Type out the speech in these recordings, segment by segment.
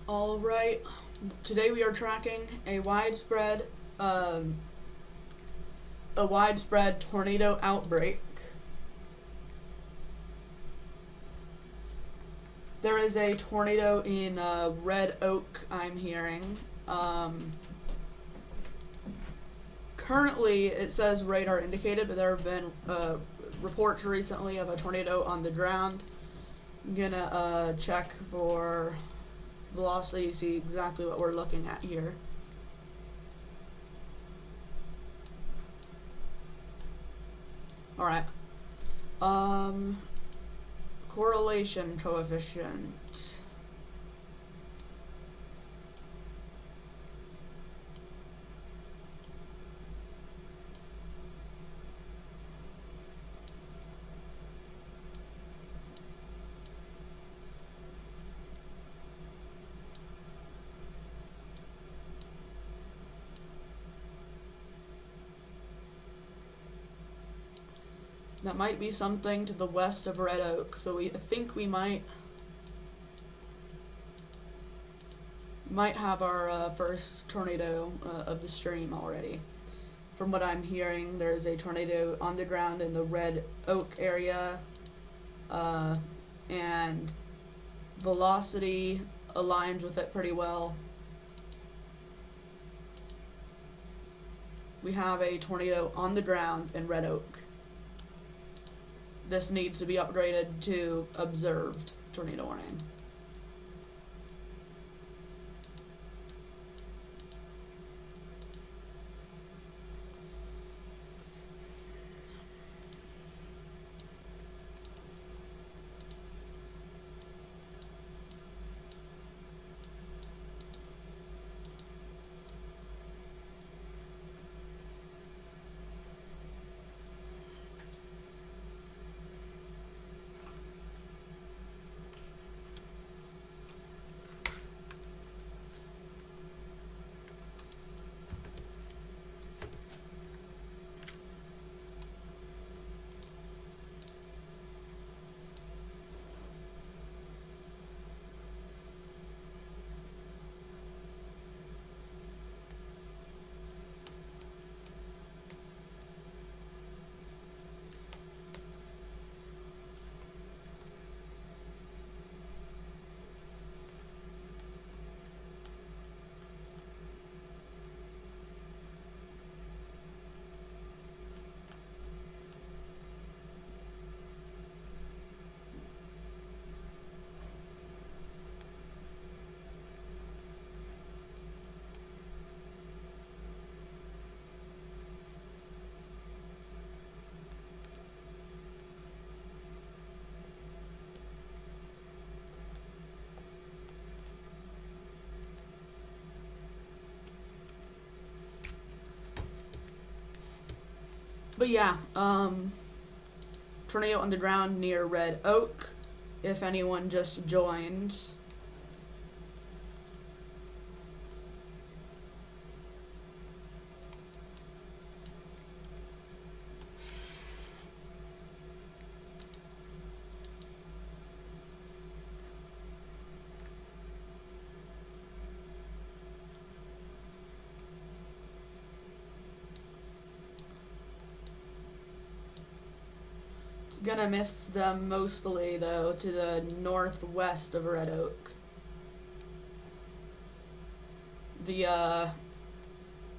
All right. Today we are tracking um, a widespread tornado outbreak. There is a tornado in Red Oak. I'm hearing. Um, Currently, it says radar indicated, but there have been reports recently of a tornado on the ground. I'm gonna check for velocity, see exactly what we're looking at here. All right. Um, Correlation coefficient. That might be something to the west of Red Oak, so I think we might have our first tornado of the stream already. From what I'm hearing, there is a tornado on the ground in the Red Oak area, and velocity aligns with it pretty well. We have a tornado on the ground in Red Oak. This needs to be upgraded to observed tornado warning. But yeah, tornado on the ground near Red Oak. If anyone just joined, it's gonna miss them mostly though to the northwest of Red Oak. The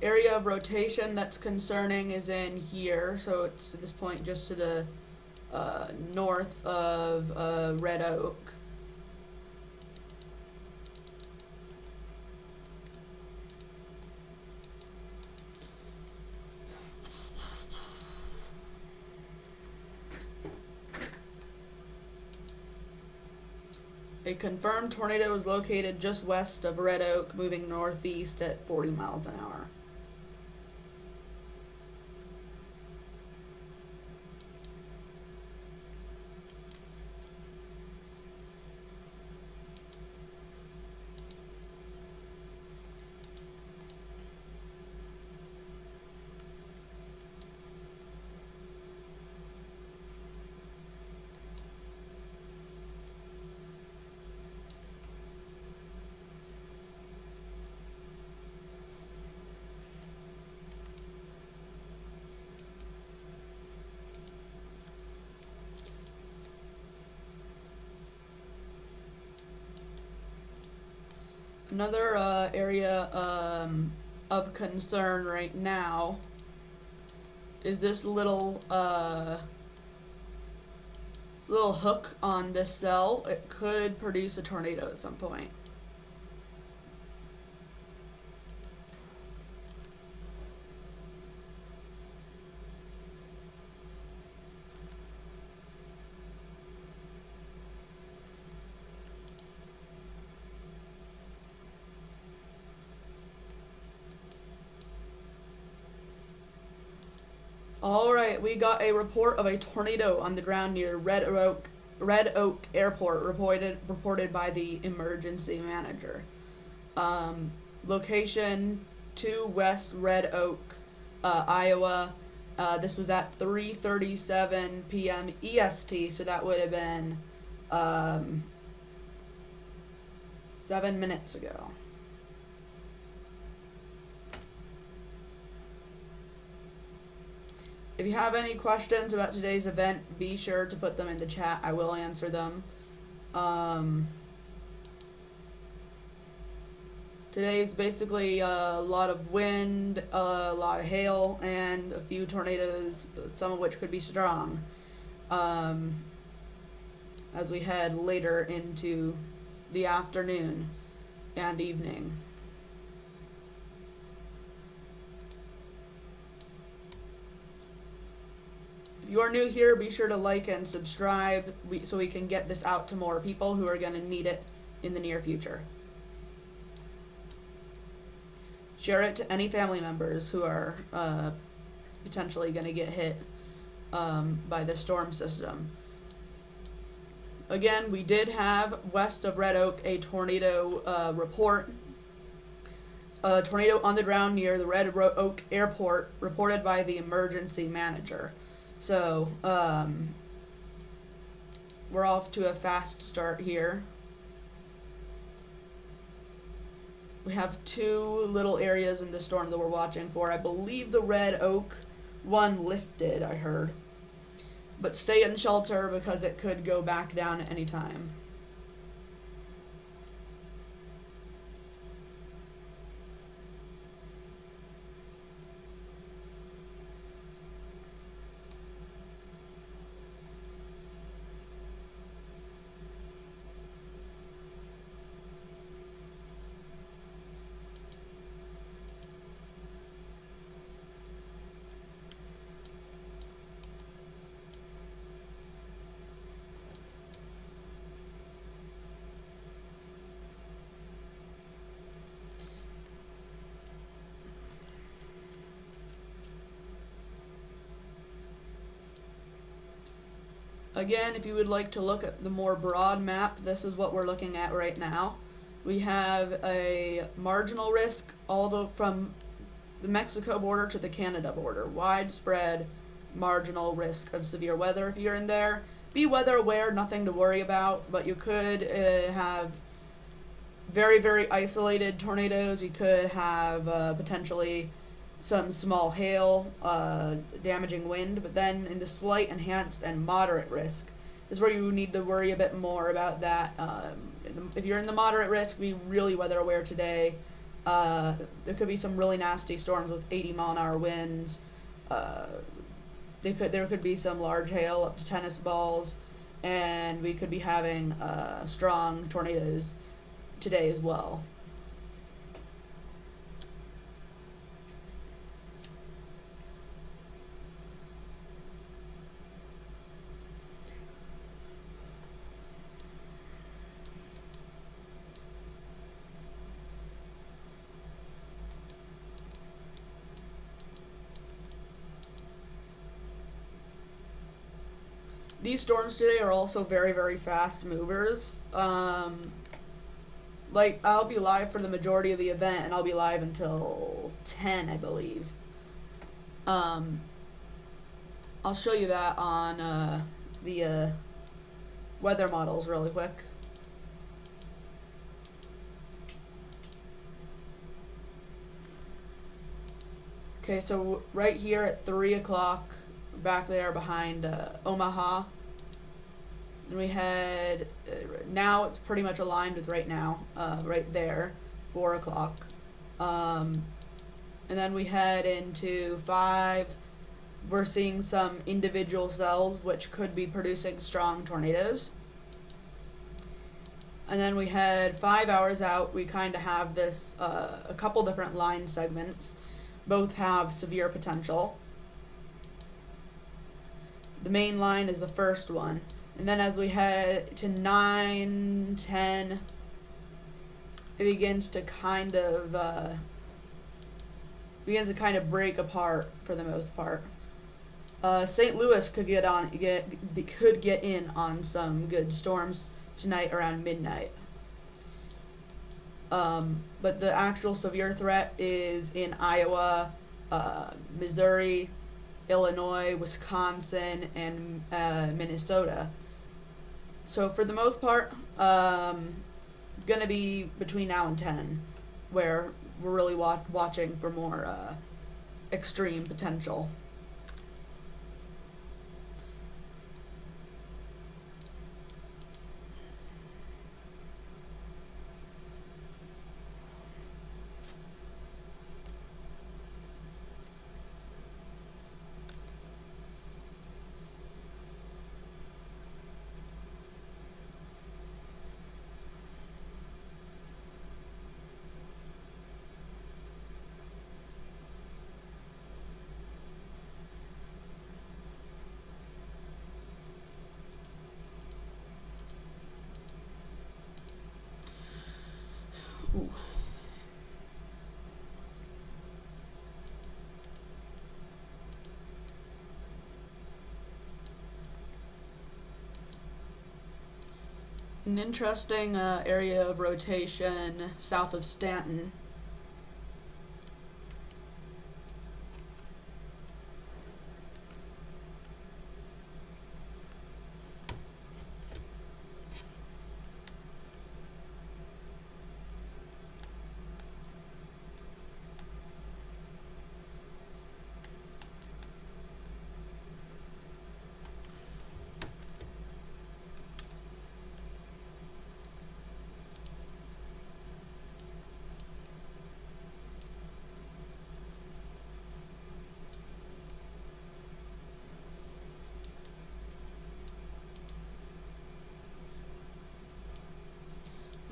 area of rotation that's concerning is in here, so it's at this point just to the north of Red Oak. A confirmed tornado is located just west of Red Oak, moving northeast at 40 miles an hour. Another area of concern right now is this little hook on this cell. It could produce a tornado at some point. Alright, we got a report of a tornado on the ground near Red Oak Airport, reported by the emergency manager. Location 2 West Red Oak, Iowa. This was at 3:37 p.m. EST, so that would have been 7 minutes ago. If you have any questions about today's event, be sure to put them in the chat. I will answer them. Today's basically a lot of wind, a lot of hail, and a few tornadoes, some of which could be strong, as we head later into the afternoon and evening. If you are new here, be sure to like and subscribe so we can get this out to more people who are going to need it in the near future. Share it to any family members who are potentially going to get hit by the storm system. Again, we did have west of Red Oak a tornado report. A tornado on the ground near the Red Oak Airport, reported by the emergency manager. So, we're off to a fast start here. We have two little areas in the storm that we're watching for. I believe the Red Oak one lifted, I heard. But stay in shelter because it could go back down at any time. Again, if you would like to look at the more broad map, this is what we're looking at right now. We have a marginal risk from the Mexico border to the Canada border. Widespread marginal risk of severe weather if you're in there. Be weather aware, nothing to worry about, but you could have very, very isolated tornadoes. You could have potentially some small hail, damaging wind, but then in the slight, enhanced, and moderate risk is where you need to worry a bit more about that. If you're in the moderate risk, be really weather aware today. There could be some really nasty storms with 80-mile-an-hour winds. There could be some large hail up to tennis balls, and we could be having strong tornadoes today as well. These storms today are also very, very fast movers. Like, I'll be live for the majority of the event, and I'll be live until 10, I believe. I'll show you that on the weather models really quick. Okay, so right here at 3 o'clock, back there behind Omaha, and we had, now it's pretty much aligned with right now, right there. 4 o'clock. And then we head into 5. We're seeing some individual cells which could be producing strong tornadoes. And then we head 5 hours out. We kind of have this, a couple different line segments. Both have severe potential. The main line is the first one. And then as we head to 9, 10, it begins to kind of break apart for the most part. St. Louis could get in on some good storms tonight around midnight. But the actual severe threat is in Iowa, Missouri, Illinois, Wisconsin, and Minnesota. So for the most part, it's going to be between now and 10, where we're really watching for more extreme potential. Ooh. An interesting area of rotation south of Stanton.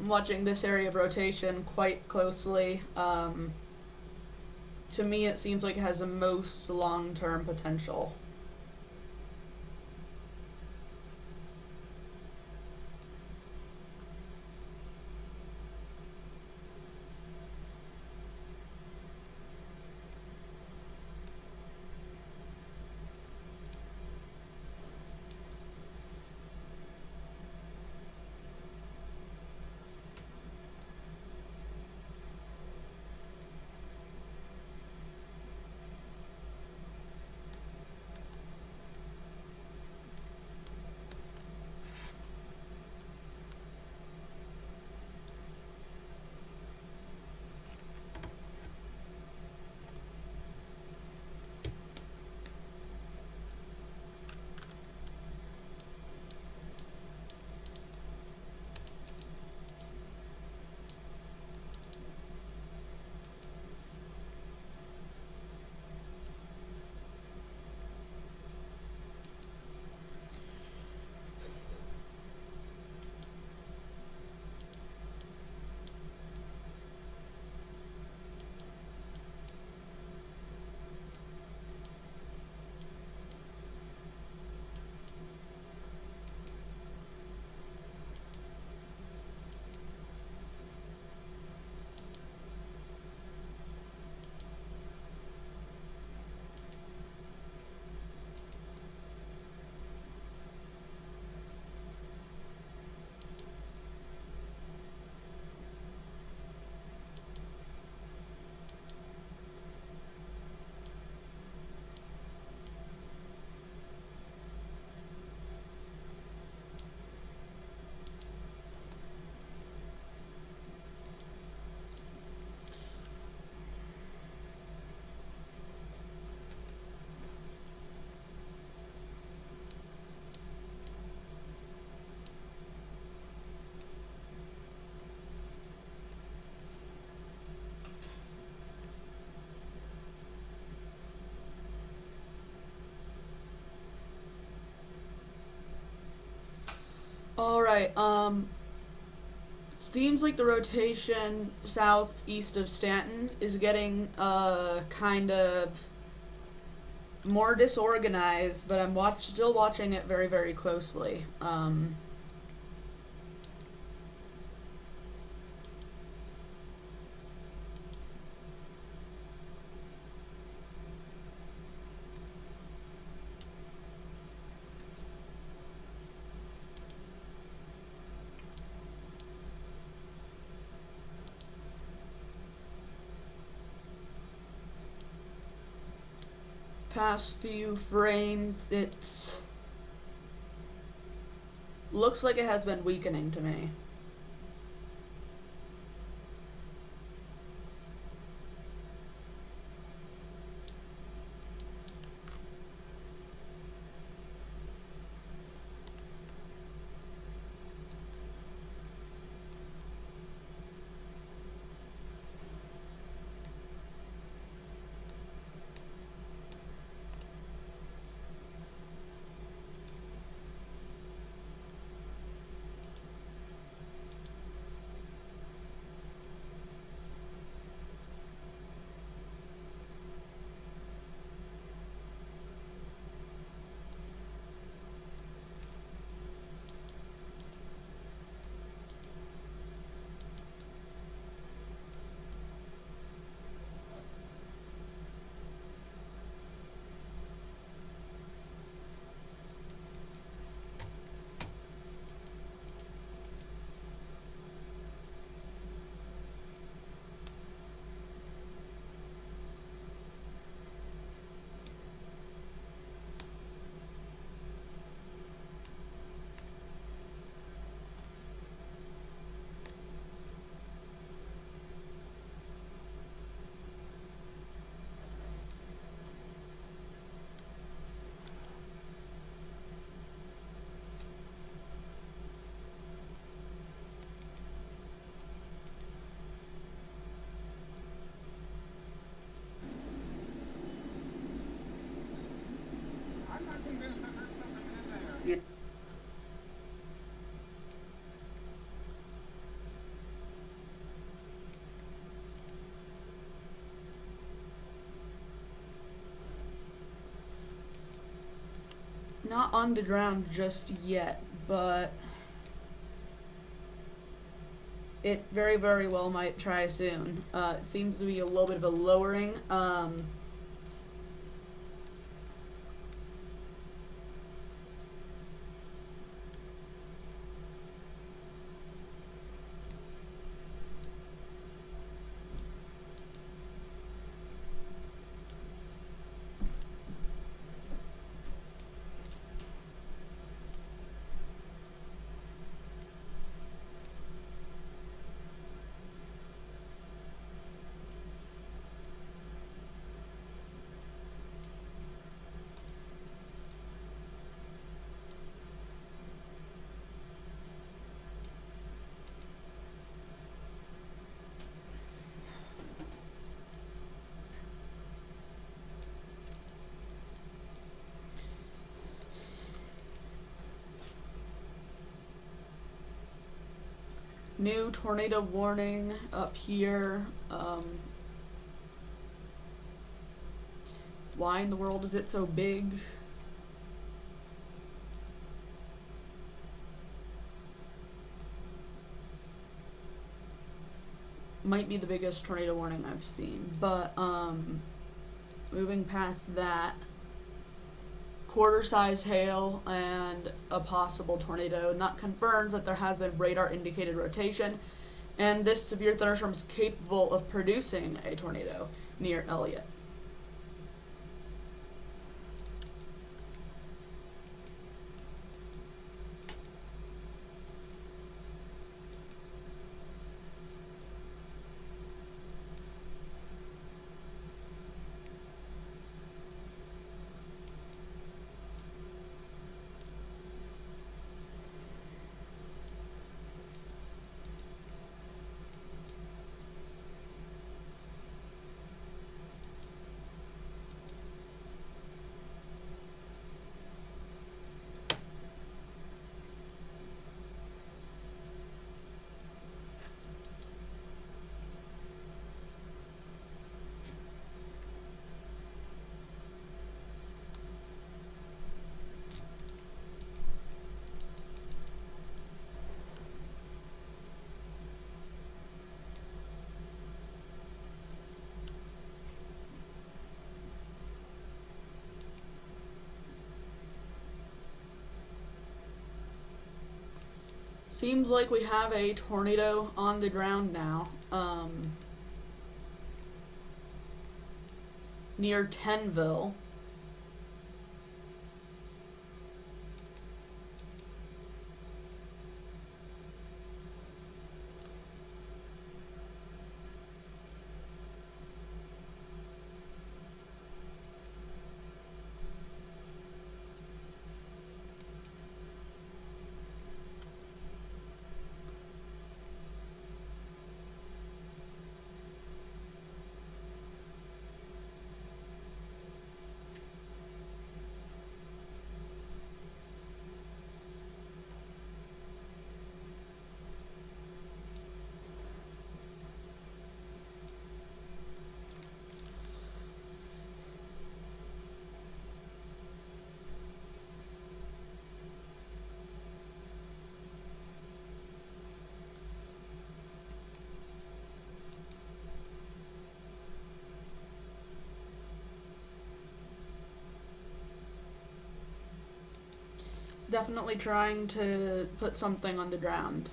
I'm watching this area of rotation quite closely. To me, it seems like it has the most long-term potential. Alright, seems like the rotation southeast of Stanton is getting, kind of more disorganized, but I'm still watching it very, very closely. Past few frames, it looks like it has been weakening to me. Not on the ground just yet, but it very, very well might try soon. It seems to be a little bit of a lowering. New tornado warning up here. Why in the world is it so big? Might be the biggest tornado warning I've seen, but moving past that, quarter size hail and a possible tornado. Not confirmed, but there has been radar indicated rotation, and this severe thunderstorm is capable of producing a tornado near Elliott. Seems like we have a tornado on the ground now. Near Tenville. Definitely trying to put something on the ground.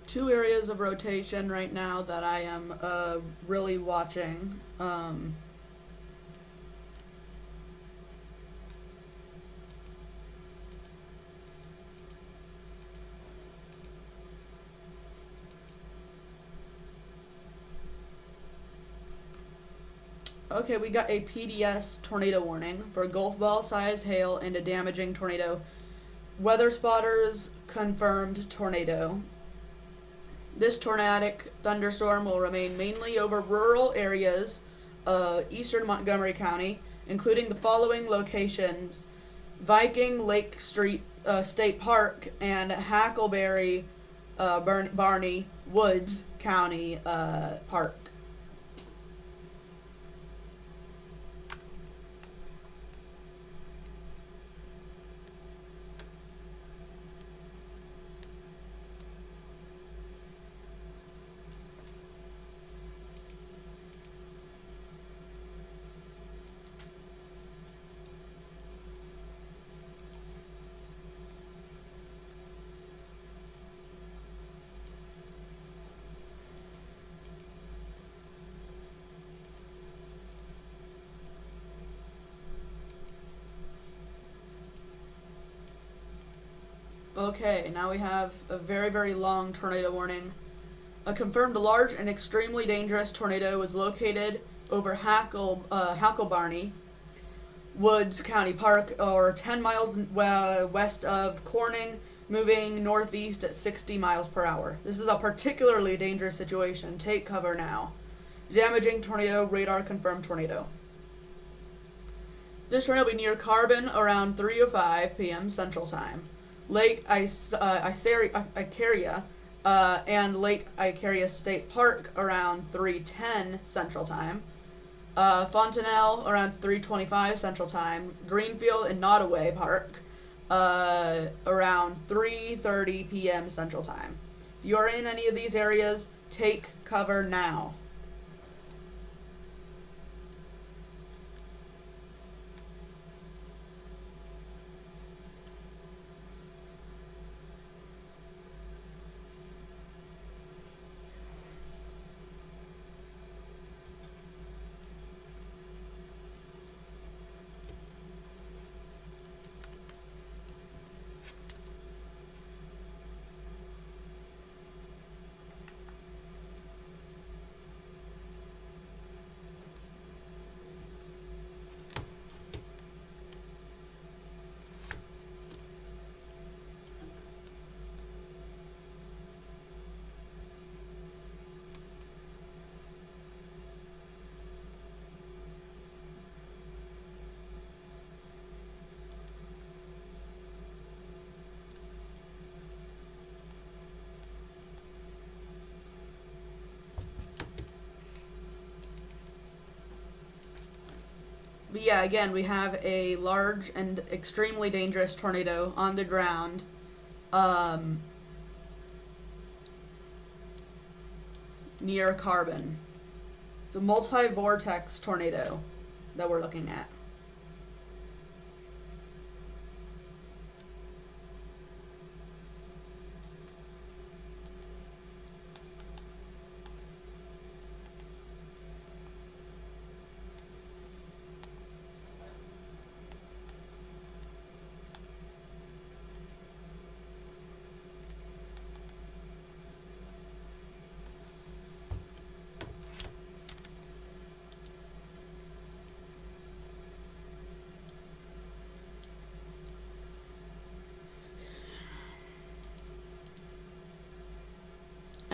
Two areas of rotation right now that I am really watching. Okay, we got a PDS tornado warning for golf ball size hail and a damaging tornado. Weather spotters confirmed tornado. This tornadic thunderstorm will remain mainly over rural areas of eastern Montgomery County, including the following locations: Viking Lake Street State Park and Hackleberry Barney Woods County Park. Okay, now we have a very, very long tornado warning. A confirmed large and extremely dangerous tornado was located over Hacklebarney Woods County Park, or 10 miles west of Corning, moving northeast at 60 miles per hour. This is a particularly dangerous situation. Take cover now. Damaging tornado, radar confirmed tornado. This tornado will be near Carbon around 3:05 p.m. Central Time. Lake Icaria and Lake Icaria State Park around 3:10 Central Time. Fontanelle around 3:25 Central Time. Greenfield and Nottoway Park around 3:30 p.m. Central Time. If you are in any of these areas, take cover now. yeah, again, we have a large and extremely dangerous tornado on the ground. Um, Near Carbon. It's a multi-vortex tornado that we're looking at.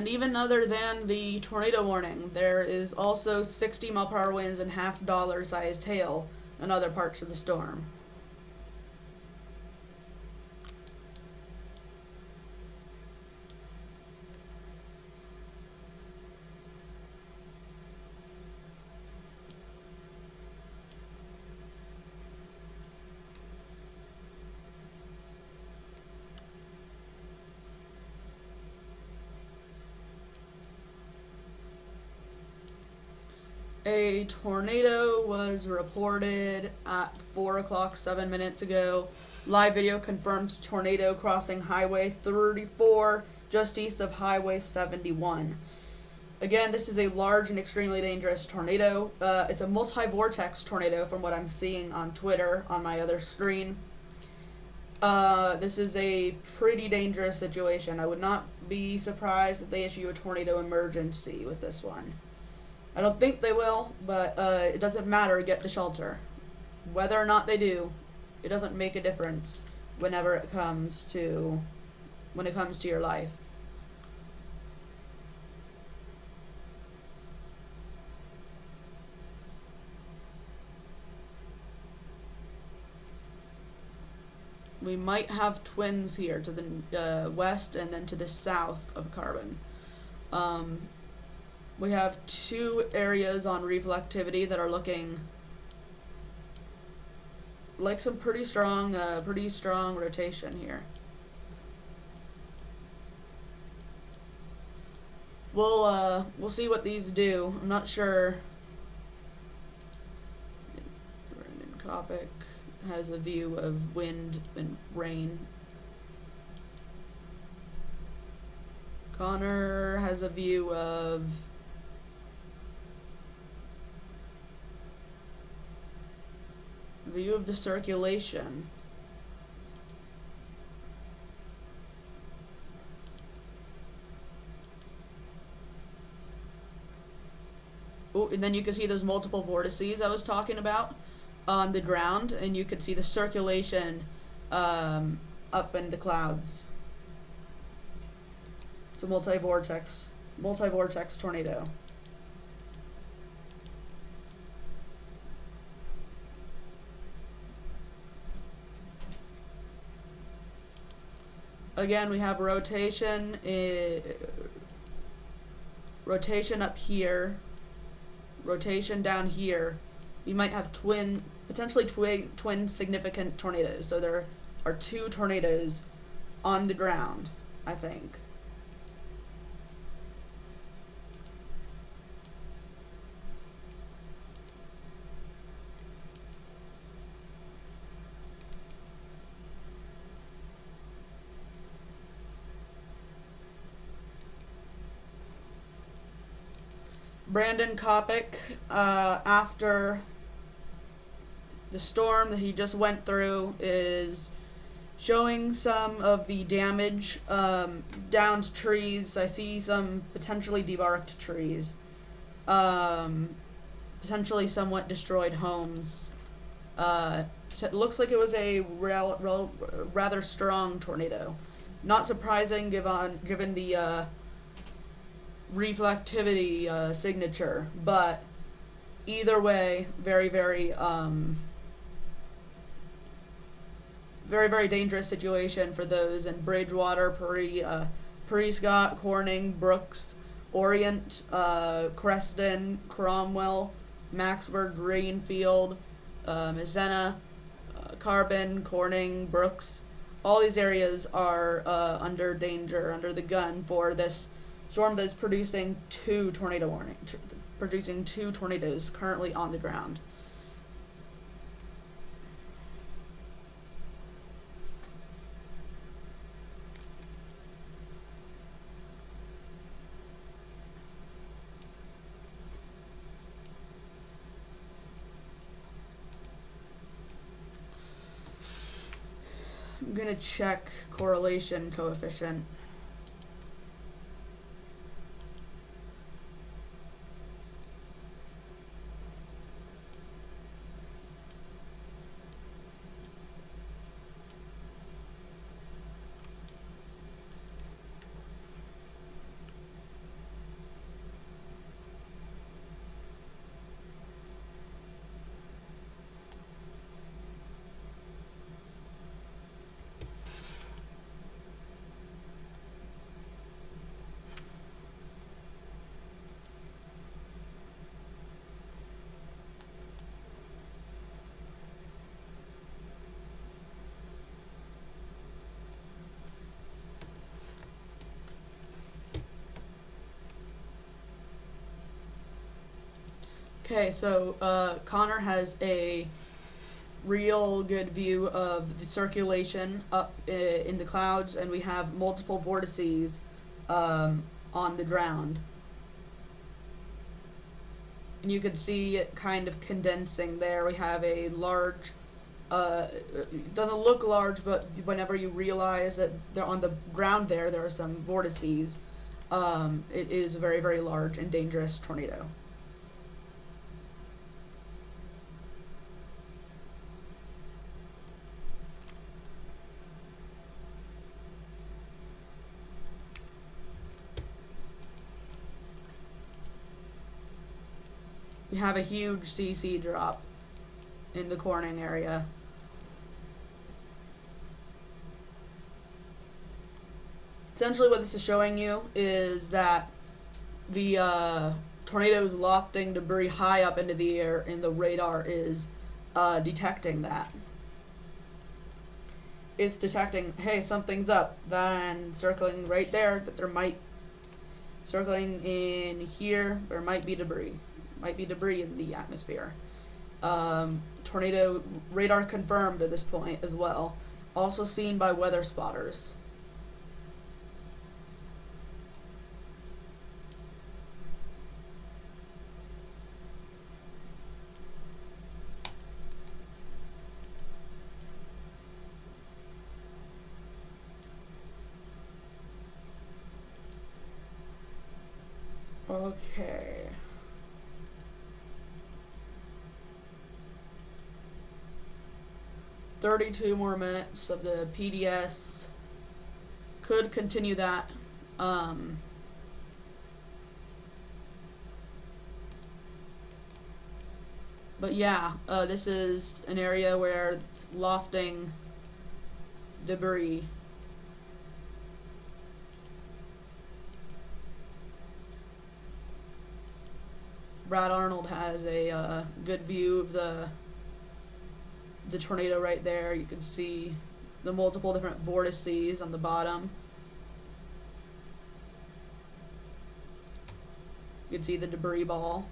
And even other than the tornado warning, there is also 60 mph winds and half-dollar sized hail in other parts of the storm. A tornado was reported at 4 o'clock 7 minutes ago. Live video confirms tornado crossing Highway 34 just east of Highway 71. Again, this is a large and extremely dangerous tornado. It's a multi-vortex tornado from what I'm seeing on Twitter on my other screen. This is a pretty dangerous situation. I would not be surprised if they issue a tornado emergency with this one. I don't think they will, but it doesn't matter. Get to shelter. Whether or not they do, it doesn't make a difference whenever it comes to your life. We might have twins here to the west and then to the south of Carbon. We have two areas on reflectivity that are looking like some pretty strong rotation here. We'll see what these do. I'm not sure. Brandon Kopic has a view of wind and rain. Connor has a view of the circulation. Oh, and then you can see those multiple vortices I was talking about on the ground, and you could see the circulation up in the clouds. It's a multi-vortex tornado. Again, we have rotation up here, rotation down here. We might have potentially twin significant tornadoes. So there are two tornadoes on the ground, I think. Brandon Kopic, after the storm that he just went through, is showing some of the damage, downed trees. I see some potentially debarked trees, potentially somewhat destroyed homes. It looks like it was a rather strong tornado. Not surprising given the reflectivity signature, but either way, very dangerous situation for those in Bridgewater, Prescott, Corning, Brooks, Orient, Creston, Cromwell, Maxburg, Greenfield, Mizena, Carbon, Corning, Brooks. All these areas are under danger, under the gun for this storm that's producing producing 2 tornadoes currently on the ground. I'm gonna check correlation coefficient. Okay, so Connor has a real good view of the circulation up in the clouds, and we have multiple vortices on the ground. And you can see it kind of condensing there. We have a large, it doesn't look large, but whenever you realize that they're on the ground there are some vortices, it is a very, very large and dangerous tornado. We have a huge CC drop in the Corning area. Essentially what this is showing you is that the tornado is lofting debris high up into the air, and the radar is detecting that. It's detecting, hey, something's up, then circling right there, that there might, circling in here, there might be debris. Might be debris in the atmosphere. Tornado radar confirmed at this point as well. Also seen by weather spotters. Okay. $32 more minutes of the PDS. Could continue that. But yeah, this is an area where it's lofting debris. Brad Arnold has a good view of the tornado right there. You can see the multiple different vortices on the bottom. You can see the debris ball.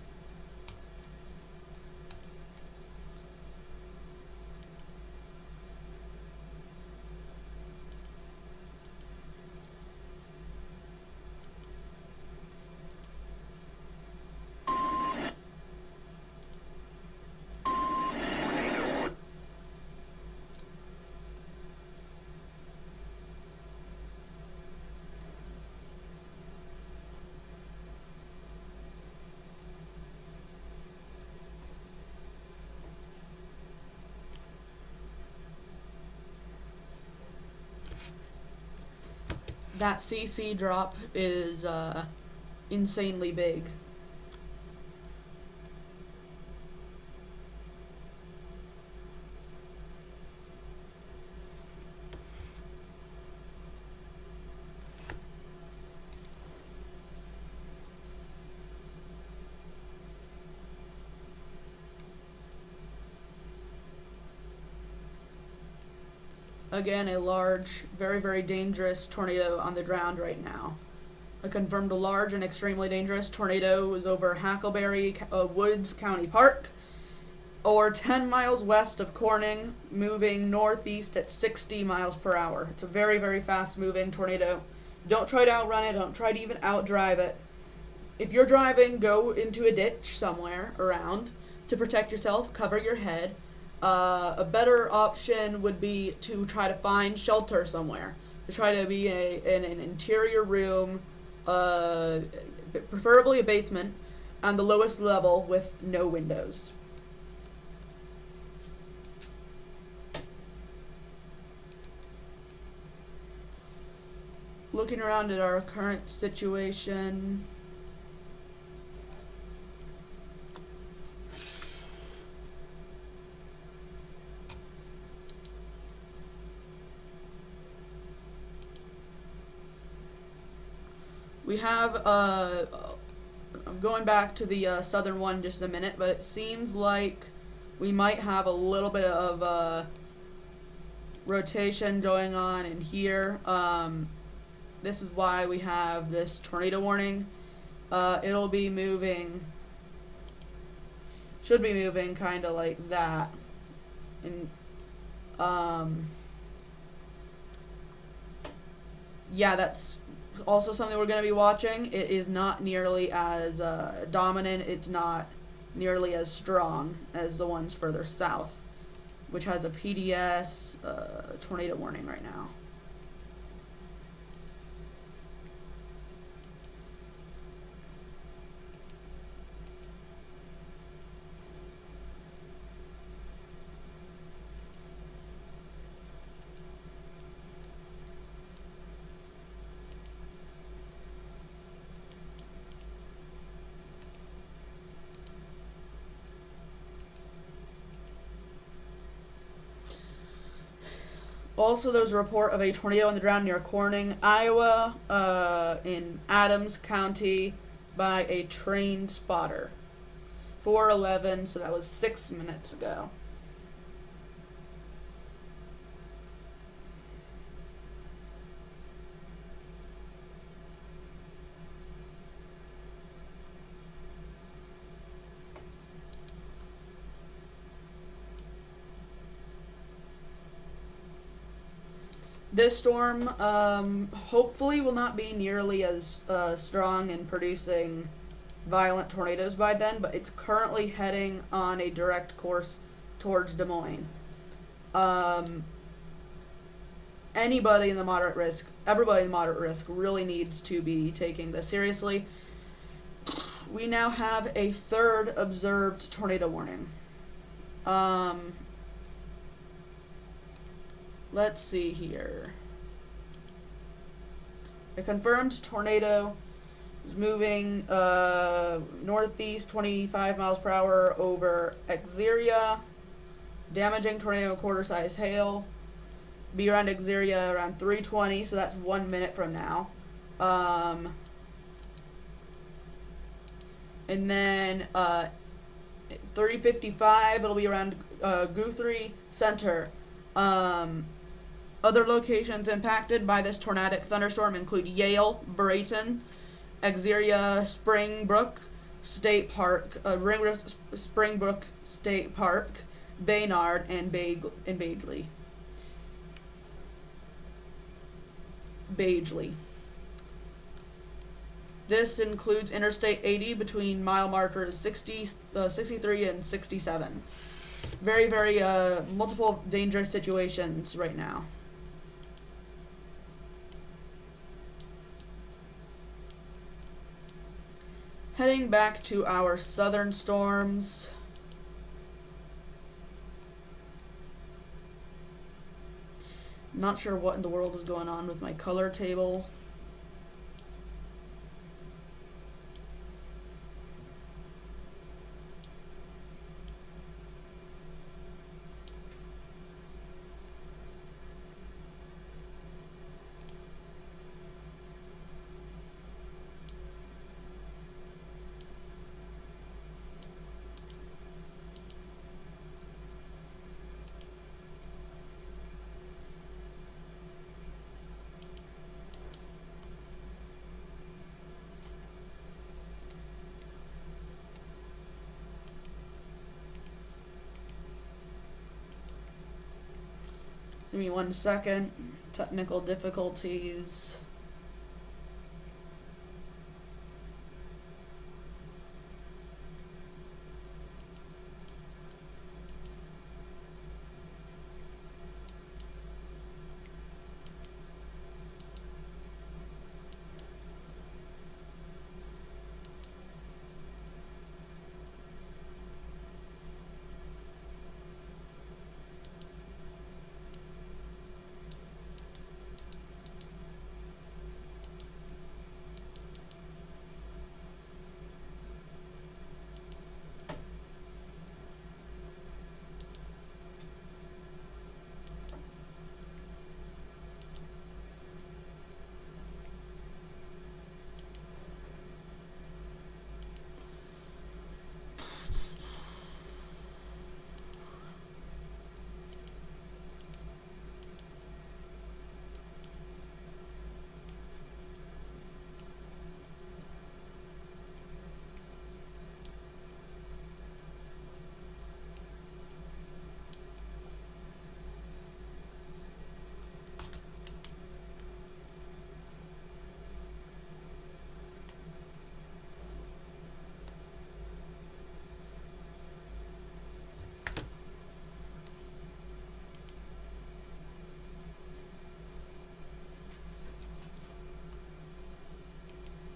That CC drop is insanely big. Again, a large, very, very dangerous tornado on the ground right now. A confirmed large and extremely dangerous tornado is over Hackleberry Woods County Park, or 10 miles west of Corning, moving northeast at 60 miles per hour. It's a very, very fast moving tornado. Don't try to outrun it. Don't try to even outdrive it. If you're driving, go into a ditch somewhere around to protect yourself. Cover your head. A better option would be to try to find shelter somewhere. To try to be in an interior room, preferably a basement, on the lowest level with no windows. Looking around at our current situation, we have, I'm going back to the southern one just a minute, but it seems like we might have a little bit of rotation going on in here. This is why we have this tornado warning. It'll be moving, should be moving kind of like that. And, yeah, that's also something we're going to be watching. It is not nearly as dominant. It's not nearly as strong as the ones further south, which has a PDS tornado warning right now. Also, there's a report of a tornado on the ground near Corning, Iowa, in Adams County by a trained spotter. 4:11, so that was 6 minutes ago. This storm, hopefully will not be nearly as strong in producing violent tornadoes by then, but it's currently heading on a direct course towards Des Moines. Anybody in the moderate risk, everybody in the moderate risk really needs to be taking this seriously. We now have a third observed tornado warning. Let's see here. A confirmed tornado is moving northeast 25 miles per hour over Exeria, damaging tornado quarter-size hail. Be around Exeria around 3:20, so that's 1 minute from now. And then 3:55, it'll be around Guthrie Center. Other locations impacted by this tornadic thunderstorm include Yale, Brayton, Exeria, Springbrook State Park, Springbrook State Park, Baynard, and Badgley. This includes Interstate 80 between mile markers 63 and 67. Very, very multiple dangerous situations right now. Heading back to our southern storms. Not sure what in the world is going on with my color table. Give me 1 second. Technical difficulties.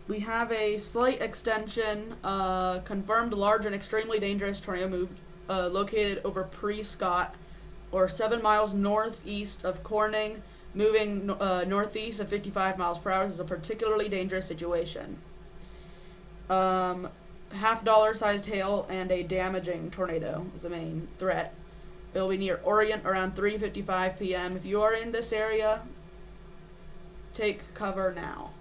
We have a slight extension, confirmed large and extremely dangerous tornado move located over Prescott, or 7 miles northeast of Corning, moving northeast of 55 miles per hour. This is a particularly dangerous situation. Half dollar sized hail and a damaging tornado is the main threat. It will be near Orient around 3:55 p.m. If you are in this area, take cover now.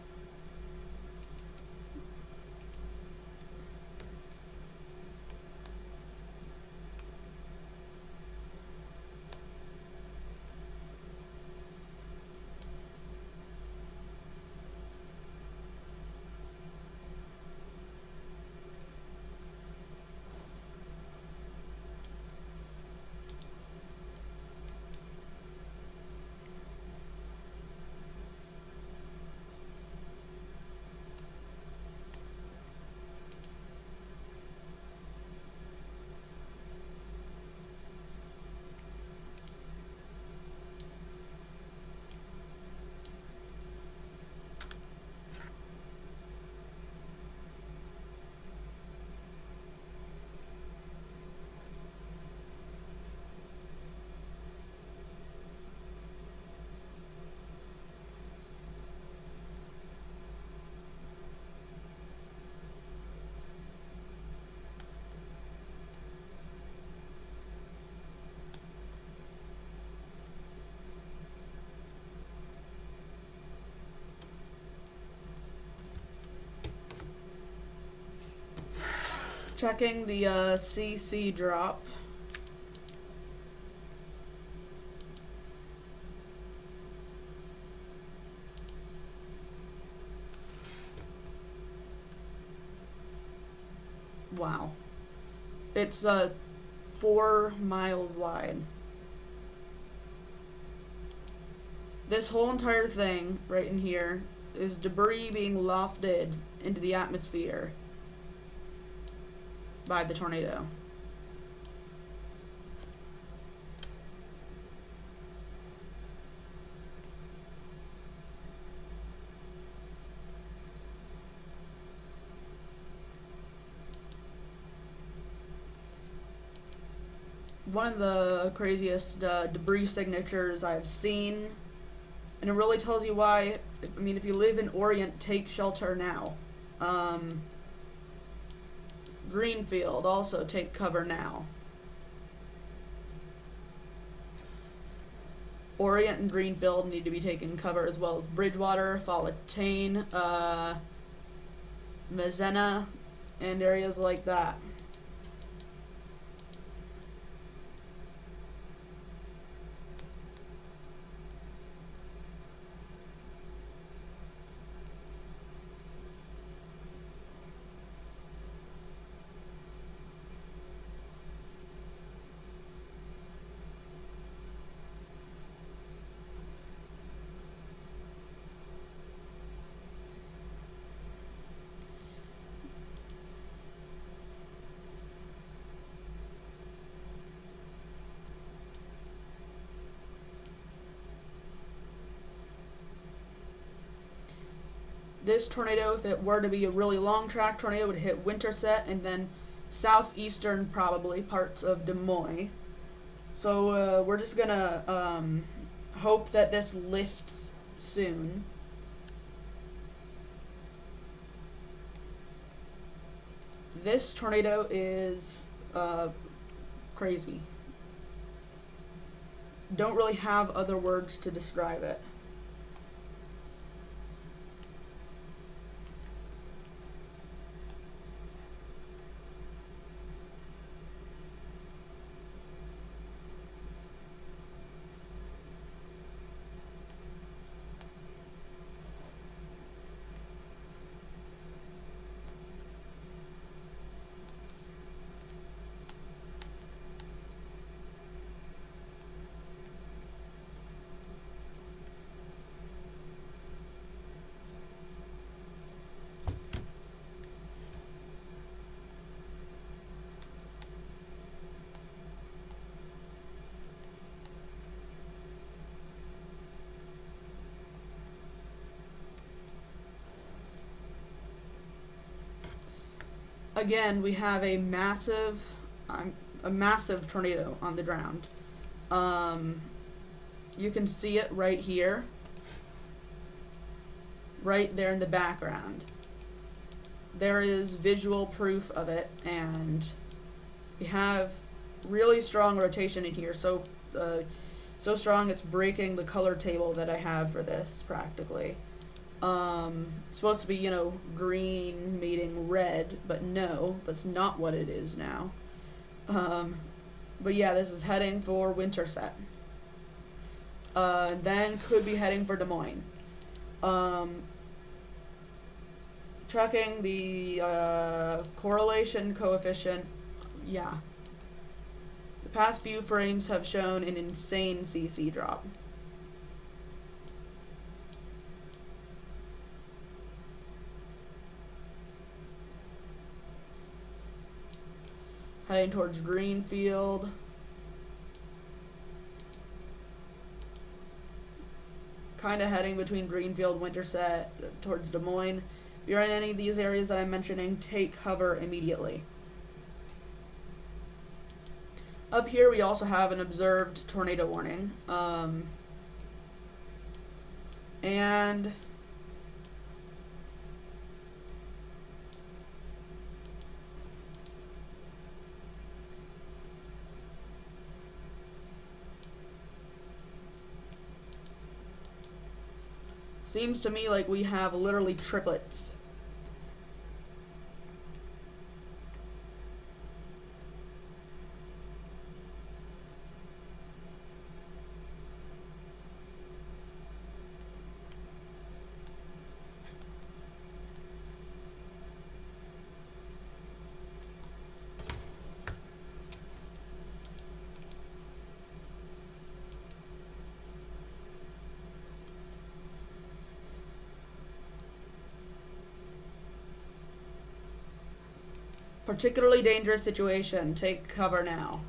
Checking the CC drop. Wow. It's 4 miles wide. This whole entire thing right in here is debris being lofted into the atmosphere by the tornado. One of the craziest debris signatures I've seen, and it really tells you why. I mean, if you live in Orient, take shelter now. Greenfield, also take cover now. Orient and Greenfield need to be taking cover, as well as Bridgewater, Follatane, Mazzena, and areas like that. This tornado, if it were to be a really long track tornado, would hit Winterset and then southeastern, probably, parts of Des Moines. So we're just gonna hope that this lifts soon. This tornado is crazy. Don't really have other words to describe it. Again, we have a massive tornado on the ground. You can see it right here, right there in the background. There is visual proof of it, and we have really strong rotation in here. So strong it's breaking the color table that I have for this practically. It's supposed to be, you know, green meeting red, but no, that's not what it is now. But yeah, this is heading for Winterset. Then could be heading for Des Moines. Checking the correlation coefficient, yeah. The past few frames have shown an insane CC drop. Heading towards Greenfield. Kind of heading between Greenfield, Winterset, towards Des Moines. If you're in any of these areas that I'm mentioning, take cover immediately. Up here we also have an observed tornado warning. And seems to me like we have literally triplets. Particularly dangerous situation. Take cover now.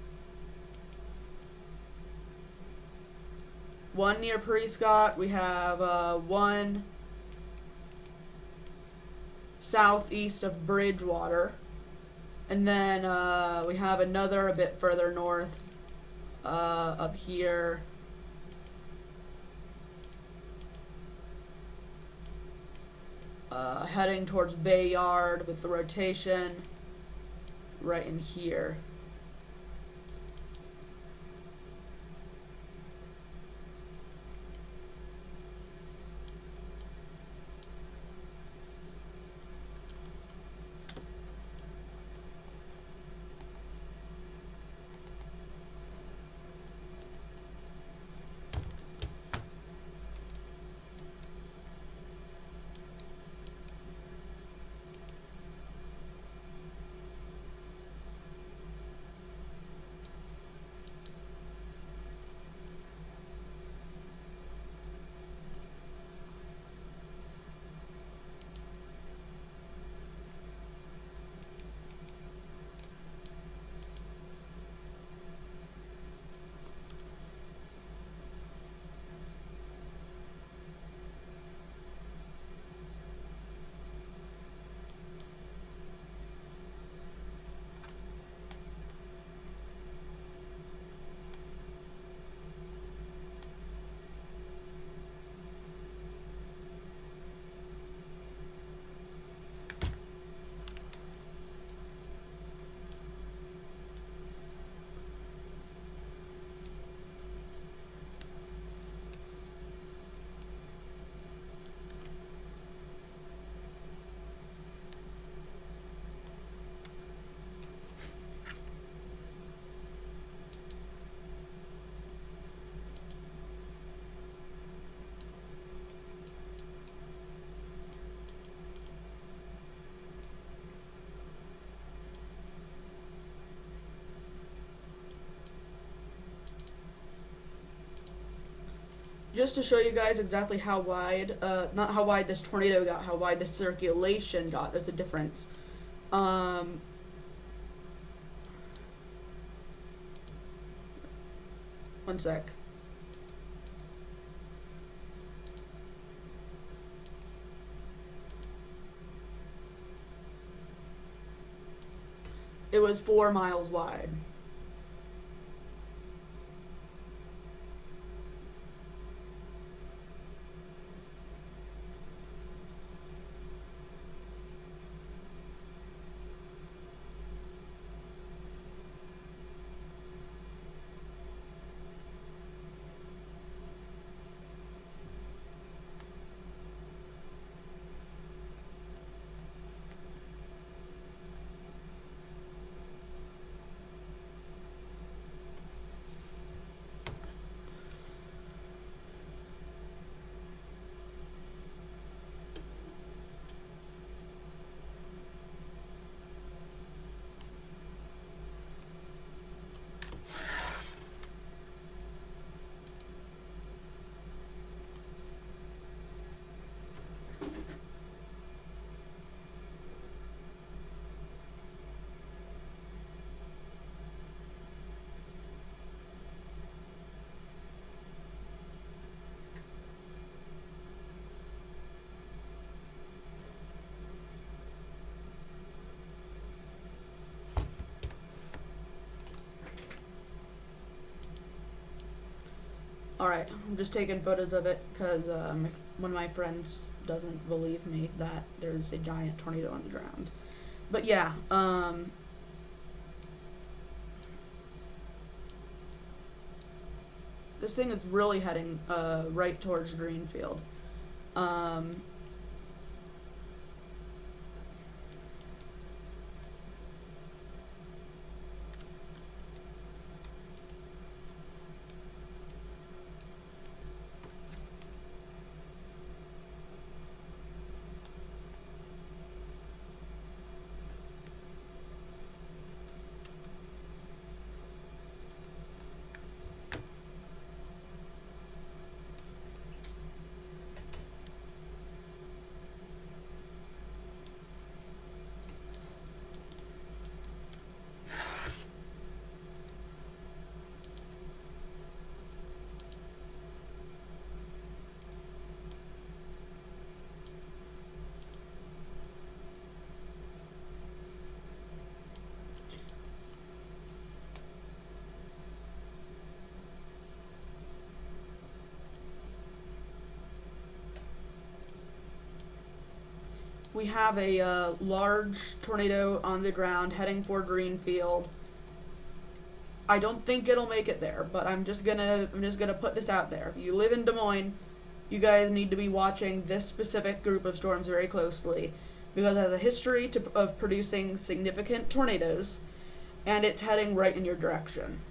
One near Prescott. We have one southeast of Bridgewater. And then we have another a bit further north up here. Heading towards Bayard with the rotation right in here. just to show you guys exactly how wide, not how wide this tornado got, how wide the circulation got. There's a difference. One sec. It was 4 miles wide. Alright, I'm just taking photos of it because one of my friends doesn't believe me that there's a giant tornado on the ground. But yeah, this thing is really heading right towards Greenfield. We have a large tornado on the ground heading for Greenfield. I don't think it'll make it there, but I'm just gonna put this out there. If you live in Des Moines, you guys need to be watching this specific group of storms very closely because it has a history of producing significant tornadoes, and it's heading right in your direction.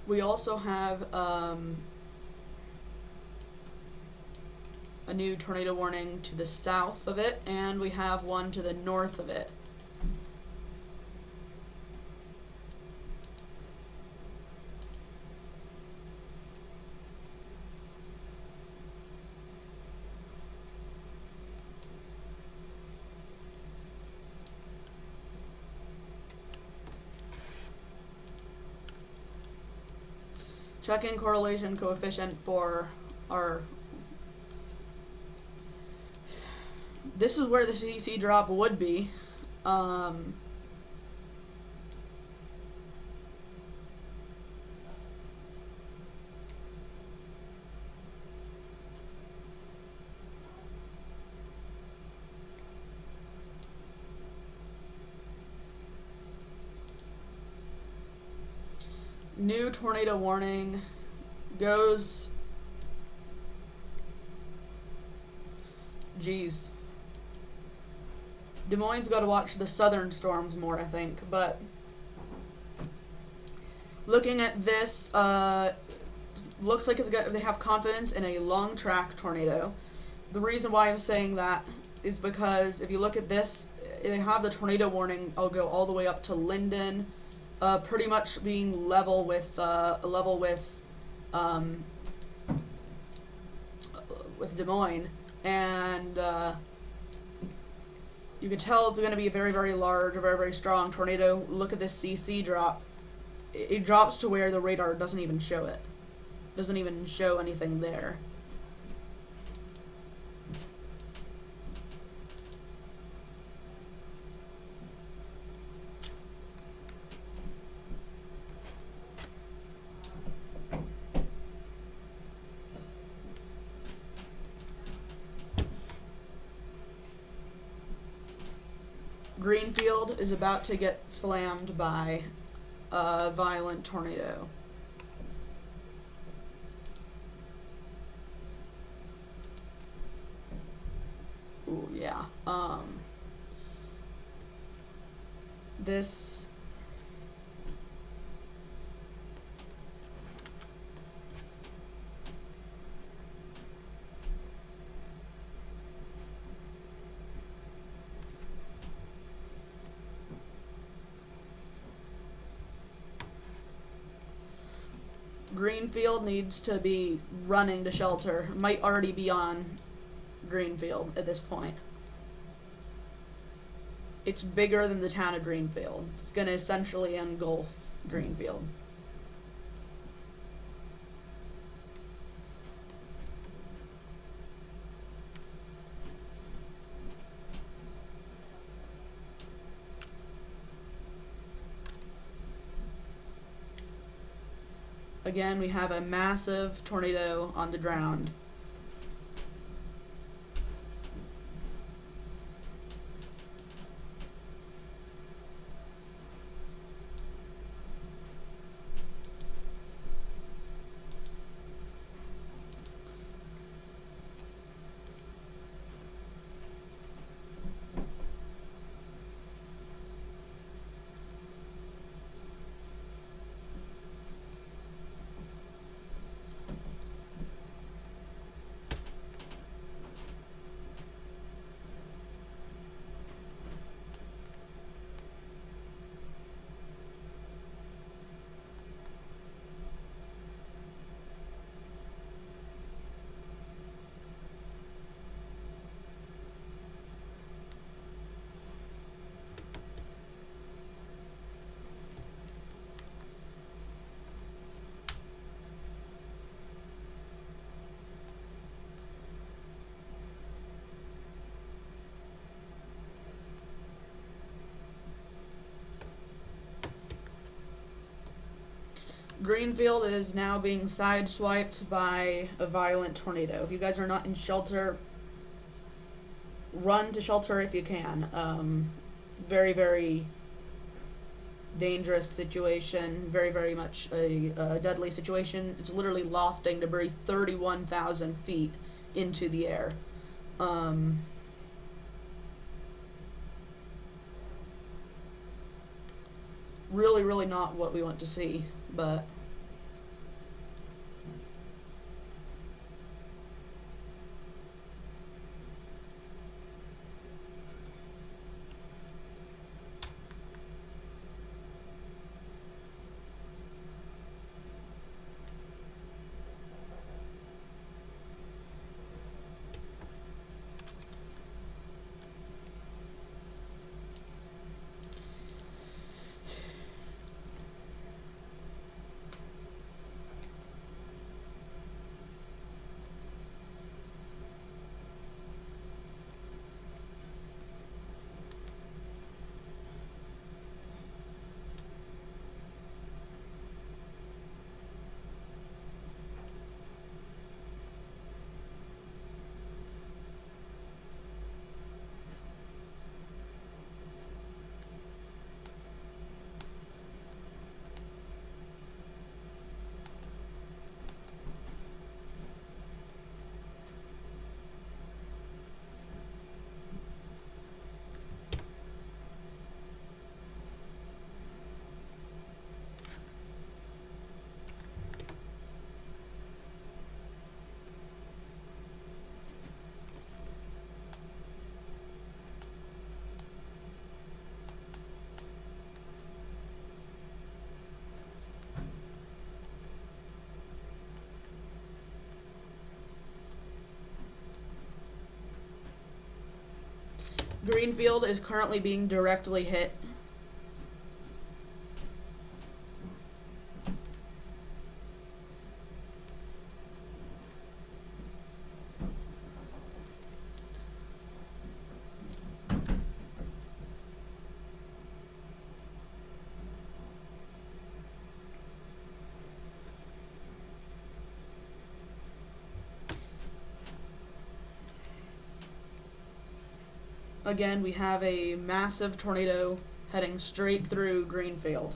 We also have a new tornado warning to the south of it, and we have one to the north of it. Checking correlation coefficient for our... This is where the CC drop would be. New tornado warning goes... Jeez. Des Moines got to watch the southern storms more, I think, but looking at this, looks like they have confidence in a long track tornado. The reason why I'm saying that is because if you look at this, they have the tornado warning. I'll go all the way up to Linden, pretty much being level with Des Moines, and you can tell it's going to be a very, very large, a very, very strong tornado. Look at this CC drop. It drops to where the radar doesn't even show it. Doesn't even show anything there. Greenfield is about to get slammed by a violent tornado. Ooh, yeah. This... Greenfield needs to be running to shelter. Might already be on Greenfield at this point. It's bigger than the town of Greenfield. It's going to essentially engulf Greenfield. Again, we have a massive tornado on the ground. Greenfield is now being sideswiped by a violent tornado. If you guys are not in shelter, run to shelter if you can. Very, very dangerous situation. Very, very much a deadly situation. It's literally lofting debris 31,000 feet into the air. Really, really not what we want to see, but Greenfield is currently being directly hit. Again, we have a massive tornado heading straight through Greenfield.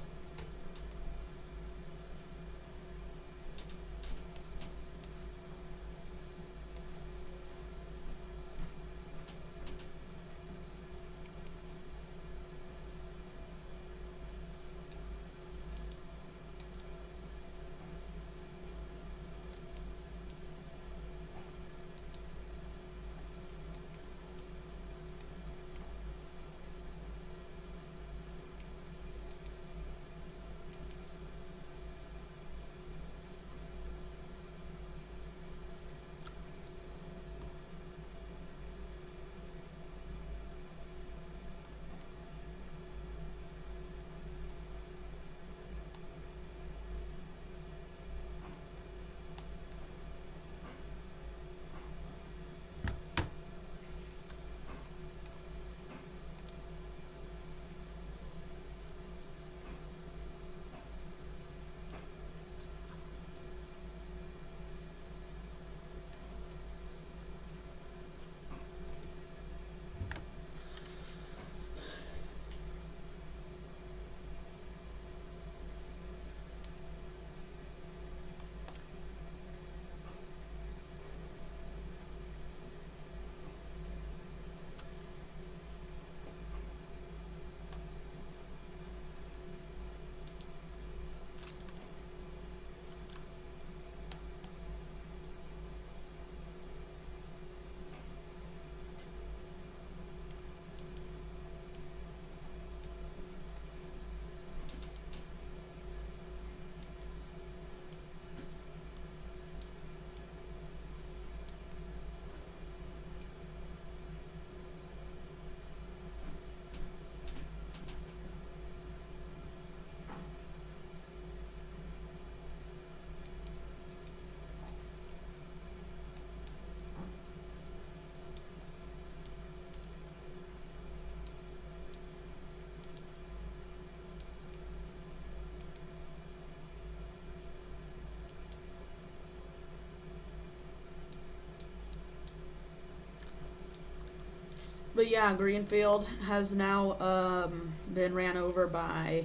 But yeah, Greenfield has now been ran over by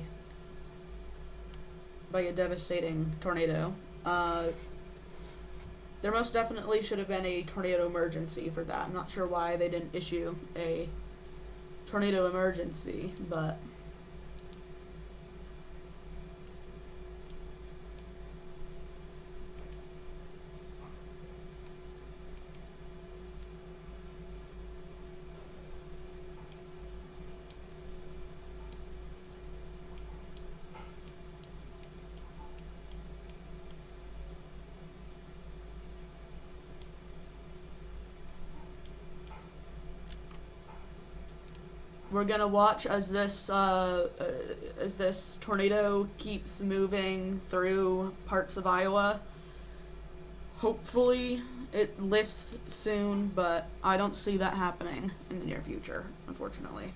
a devastating tornado. There most definitely should have been a tornado emergency for that. I'm not sure why they didn't issue a tornado emergency, but we're gonna watch as this tornado keeps moving through parts of Iowa. Hopefully it lifts soon, but I don't see that happening in the near future, unfortunately.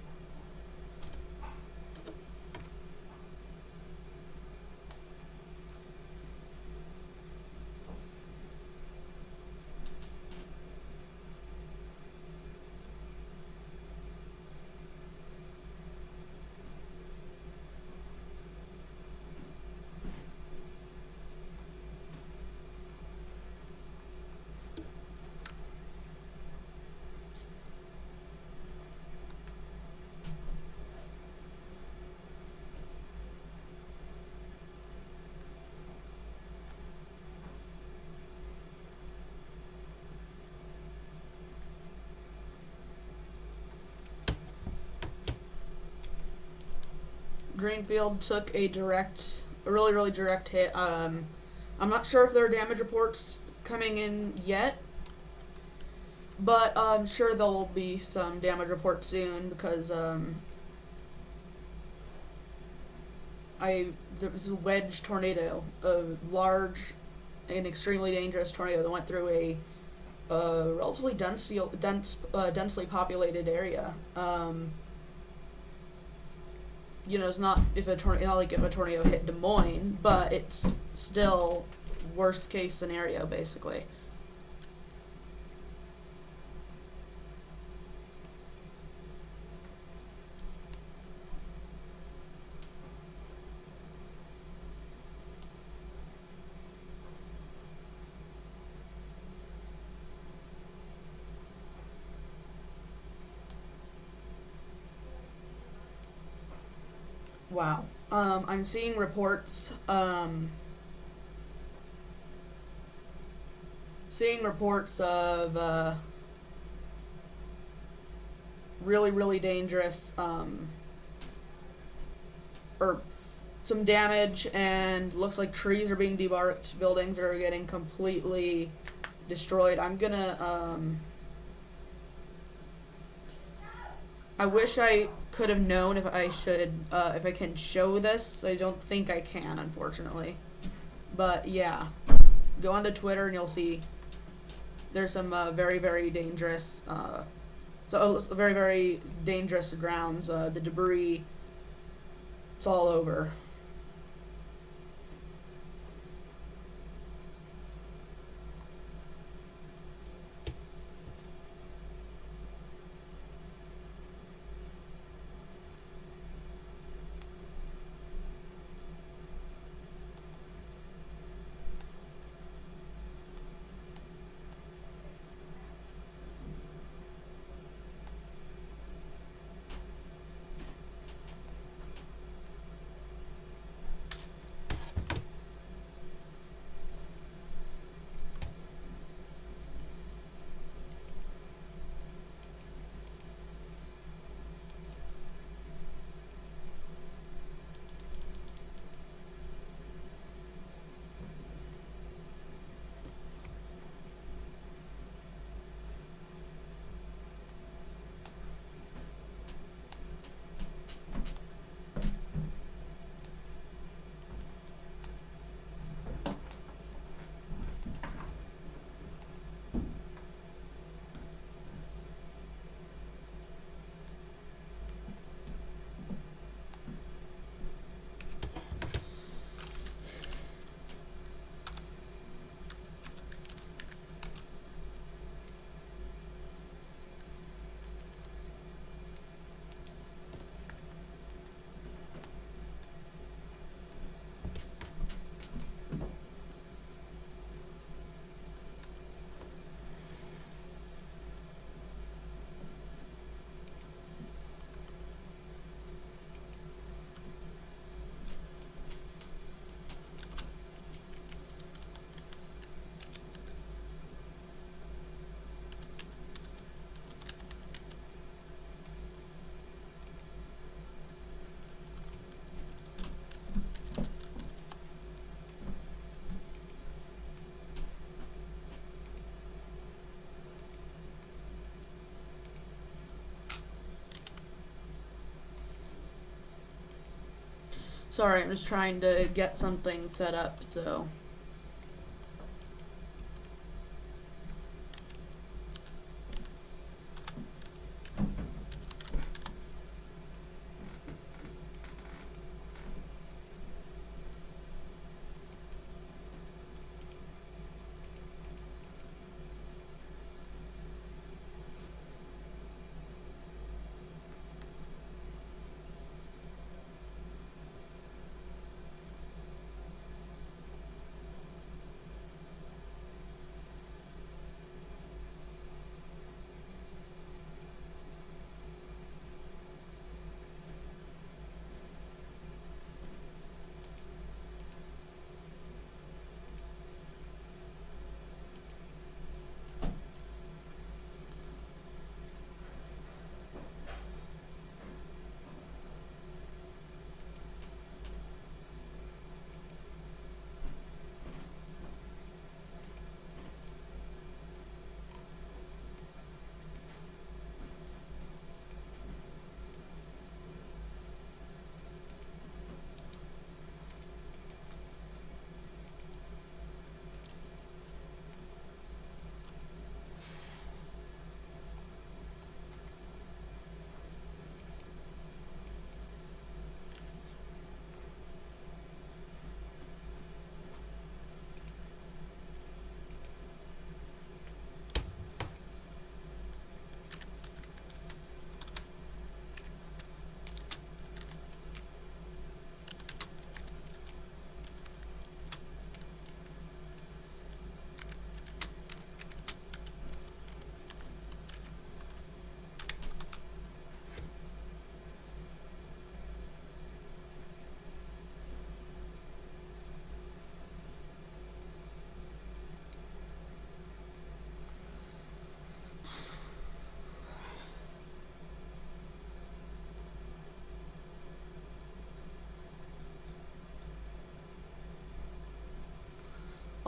Greenfield took a really direct hit. I'm not sure if there are damage reports coming in yet, But I'm sure there'll be some damage reports soon because there was a wedge tornado, a large and extremely dangerous tornado that went through a relatively densely populated area. It's not if a tornado, not like if a tornado hit Des Moines, but it's still worst case scenario basically. Wow. I'm seeing reports. Seeing reports of really, really dangerous, or some damage, and looks like trees are being debarked. Buildings are getting completely destroyed. I'm gonna. I wish I could have known if I can show this. I don't think I can, unfortunately. But yeah, go onto Twitter and you'll see there's some very, very dangerous, very, very dangerous grounds. The debris, it's all over. Sorry, I'm just trying to get something set up, so.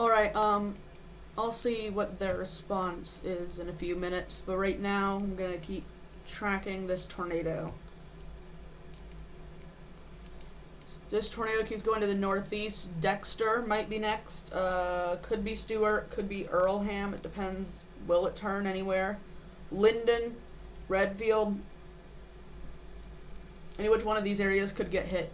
Alright, I'll see what their response is in a few minutes, but right now I'm gonna keep tracking this tornado. This tornado keeps going to the northeast. Dexter might be next. Could be Stewart, could be Earlham. It depends. Will it turn anywhere? Linden, Redfield. Any which one of these areas could get hit.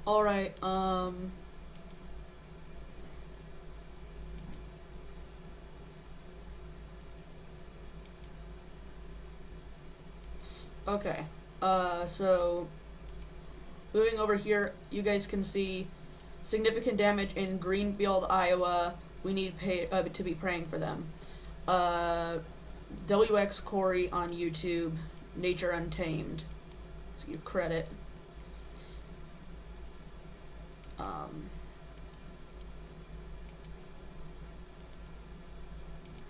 Alright, okay. So moving over here, you guys can see significant damage in Greenfield, Iowa. We need to be praying for them. WX Corey on YouTube, Nature Untamed. Let's give credit.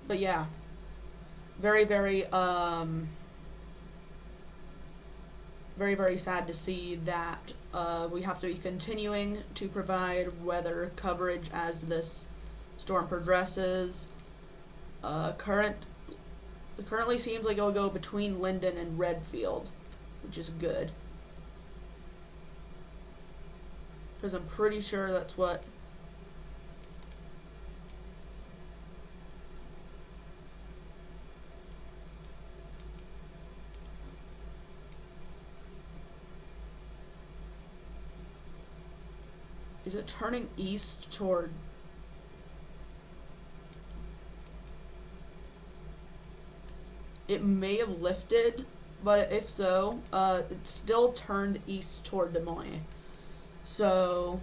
But yeah, very, very, very, very sad to see that we have to be continuing to provide weather coverage as this storm progresses. Currently seems like it'll go between Linden and Redfield, which is good. Because I'm pretty sure that's what Is it turning east toward... It may have lifted, but if so, it still turned east toward Des Moines. So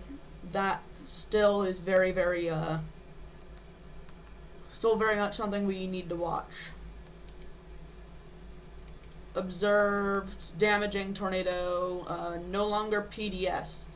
that still is very, very, still very much something we need to watch. Observed damaging tornado, no longer PDS.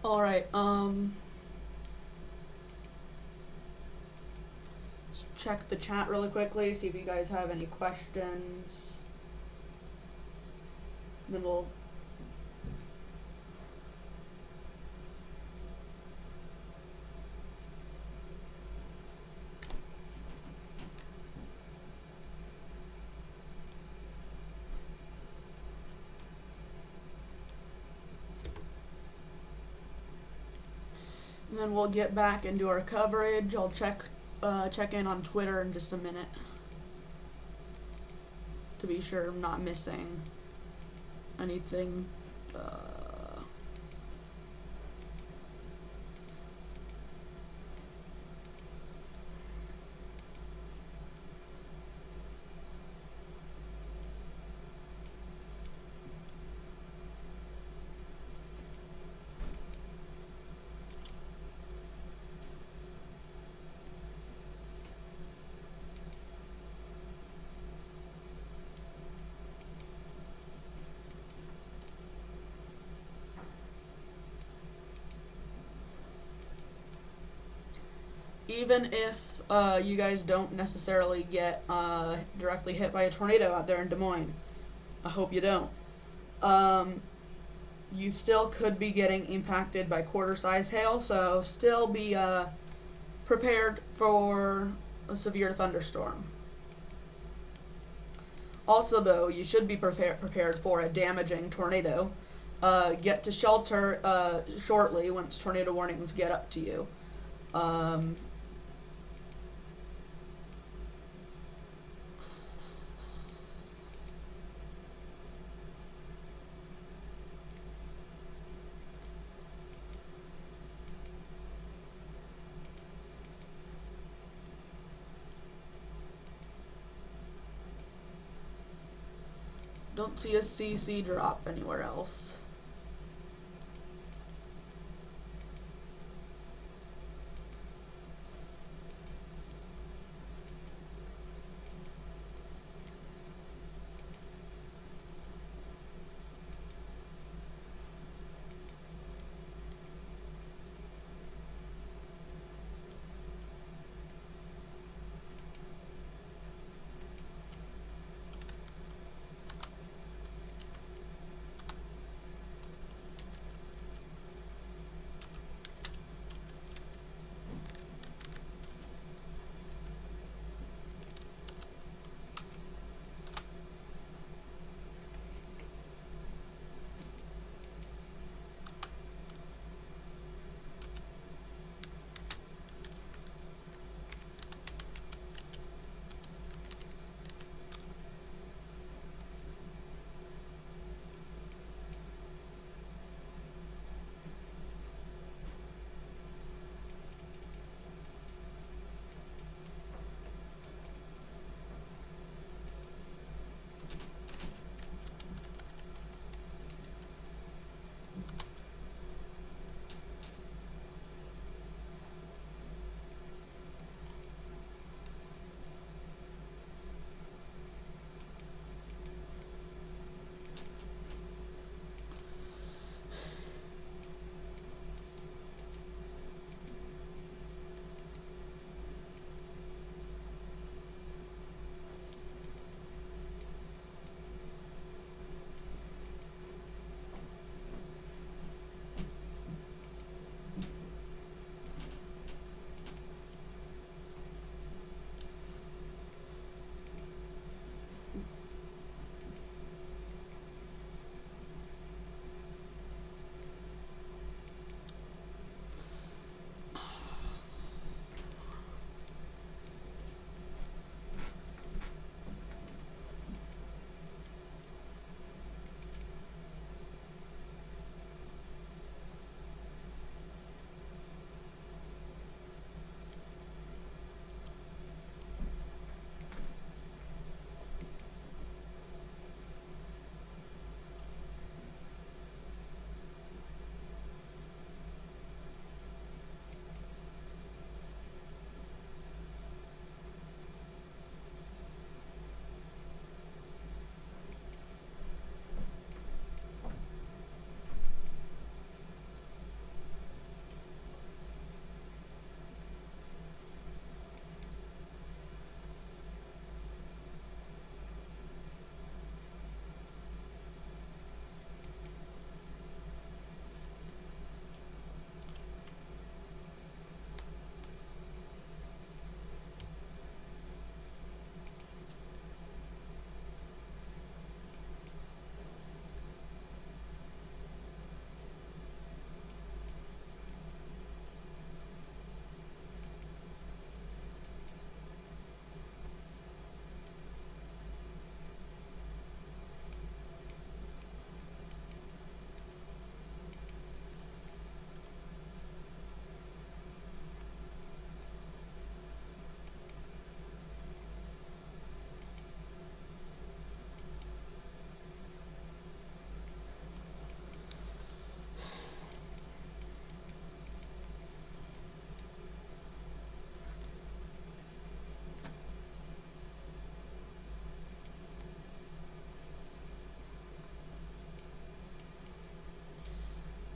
Alright, let's check the chat really quickly, see if you guys have any questions. Then we'll... And then we'll get back into our coverage. I'll check in on Twitter in just a minute to be sure I'm not missing anything. Even if you guys don't necessarily get directly hit by a tornado out there in Des Moines, I hope you don't. You still could be getting impacted by quarter-size hail, so still be prepared for a severe thunderstorm. Also, though, you should be prepared for a damaging tornado. Get to shelter shortly once tornado warnings get up to you. Don't see a CC drop anywhere else.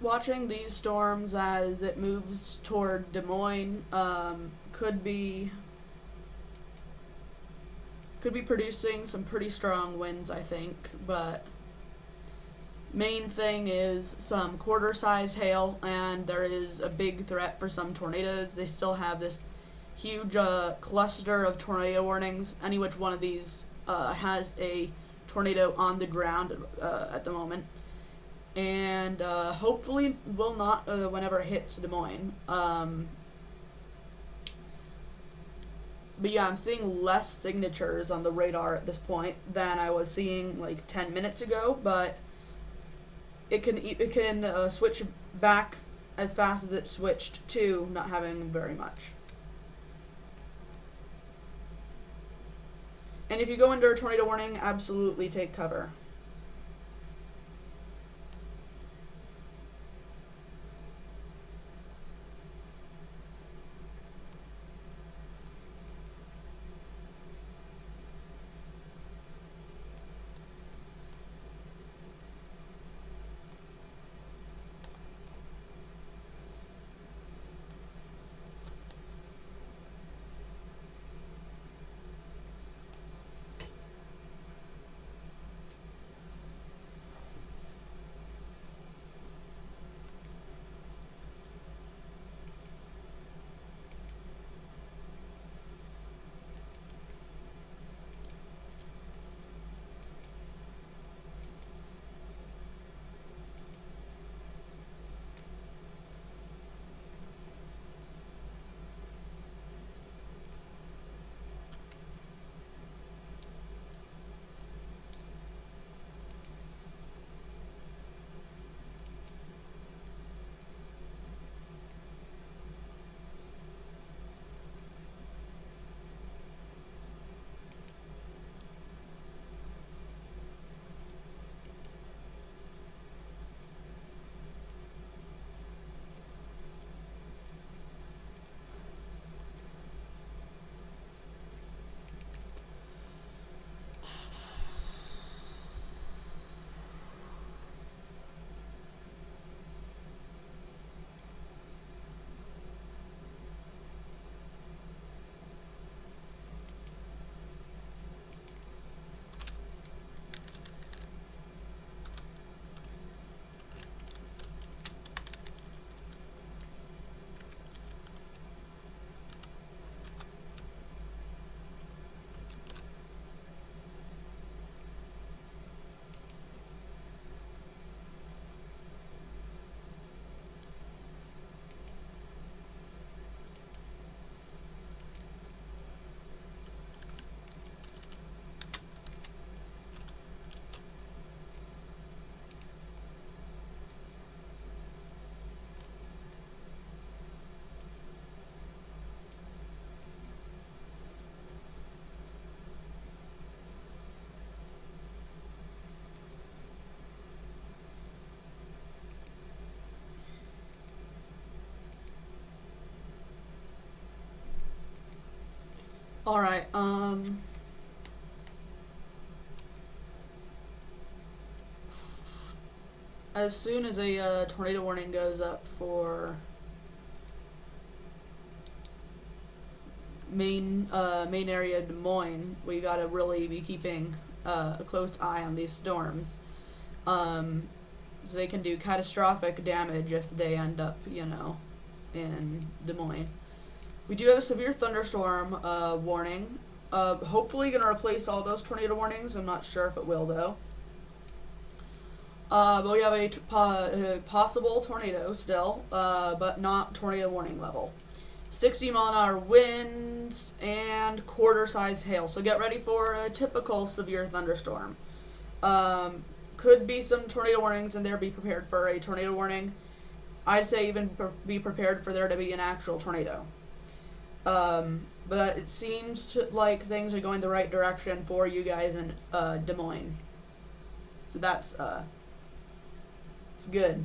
watching these storms as it moves toward Des Moines could be producing some pretty strong winds, I think, but main thing is some quarter-size hail, and there is a big threat for some tornadoes. They still have this huge cluster of tornado warnings. Any which one of these has a tornado on the ground at the moment, and hopefully will not whenever it hits Des Moines. But yeah, I'm seeing less signatures on the radar at this point than I was seeing like 10 minutes ago, but it can switch back as fast as it switched to not having very much. And if you go under a tornado warning, absolutely take cover. All right. As soon as a tornado warning goes up for main area Des Moines, we gotta really be keeping a close eye on these storms. So they can do catastrophic damage if they end up, in Des Moines. We do have a severe thunderstorm warning. Hopefully going to replace all those tornado warnings. I'm not sure if it will, though. But we have a possible tornado still, but not tornado warning level. 60-mile-an-hour winds and quarter-size hail. So get ready for a typical severe thunderstorm. Could be some tornado warnings in there. Be prepared for a tornado warning. I'd say even be prepared for there to be an actual tornado. But it seems like things are going the right direction for you guys in Des Moines. So that's it's good.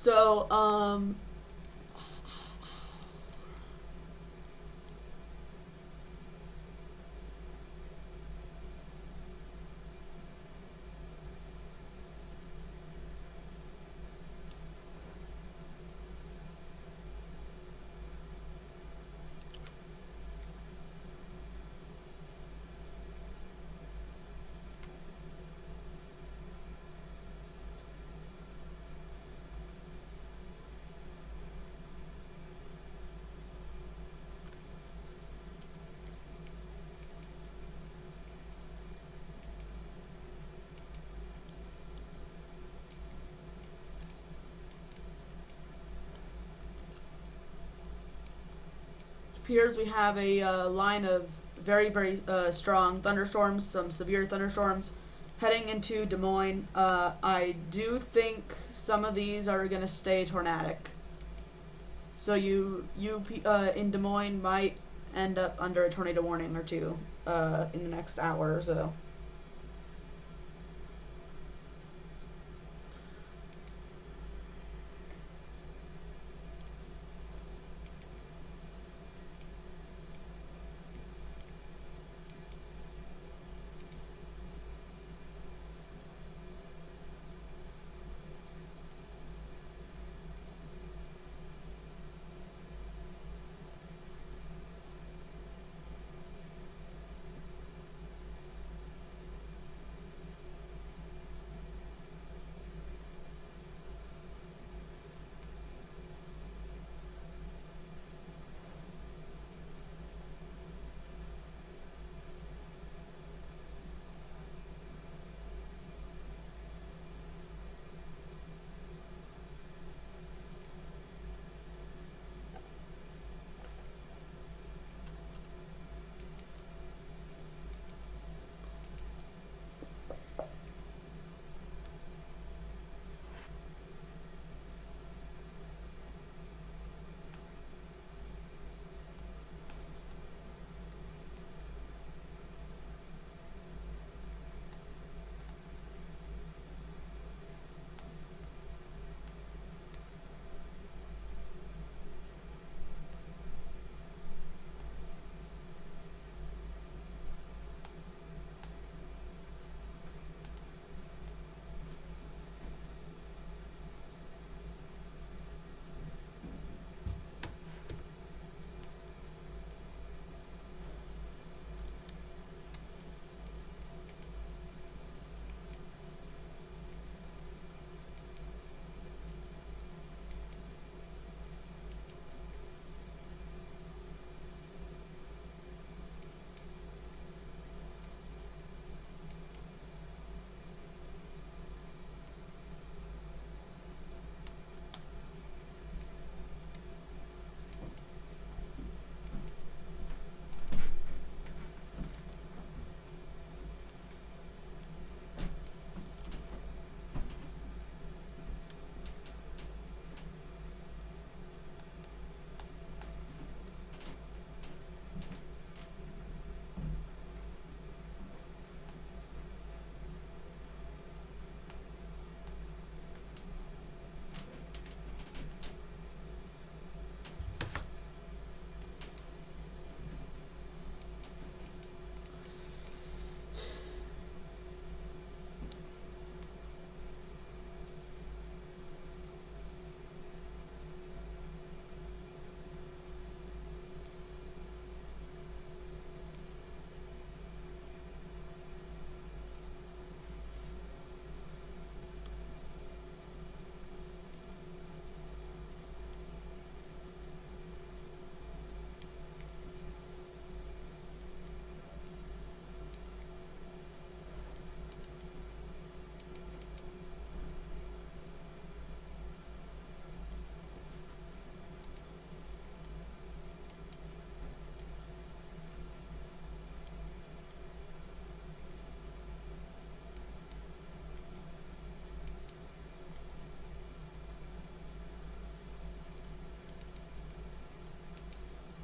So, appears we have a line of very strong thunderstorms, some severe thunderstorms, heading into Des Moines. I do think some of these are going to stay tornadic. So you in Des Moines might end up under a tornado warning or two in the next hour or so.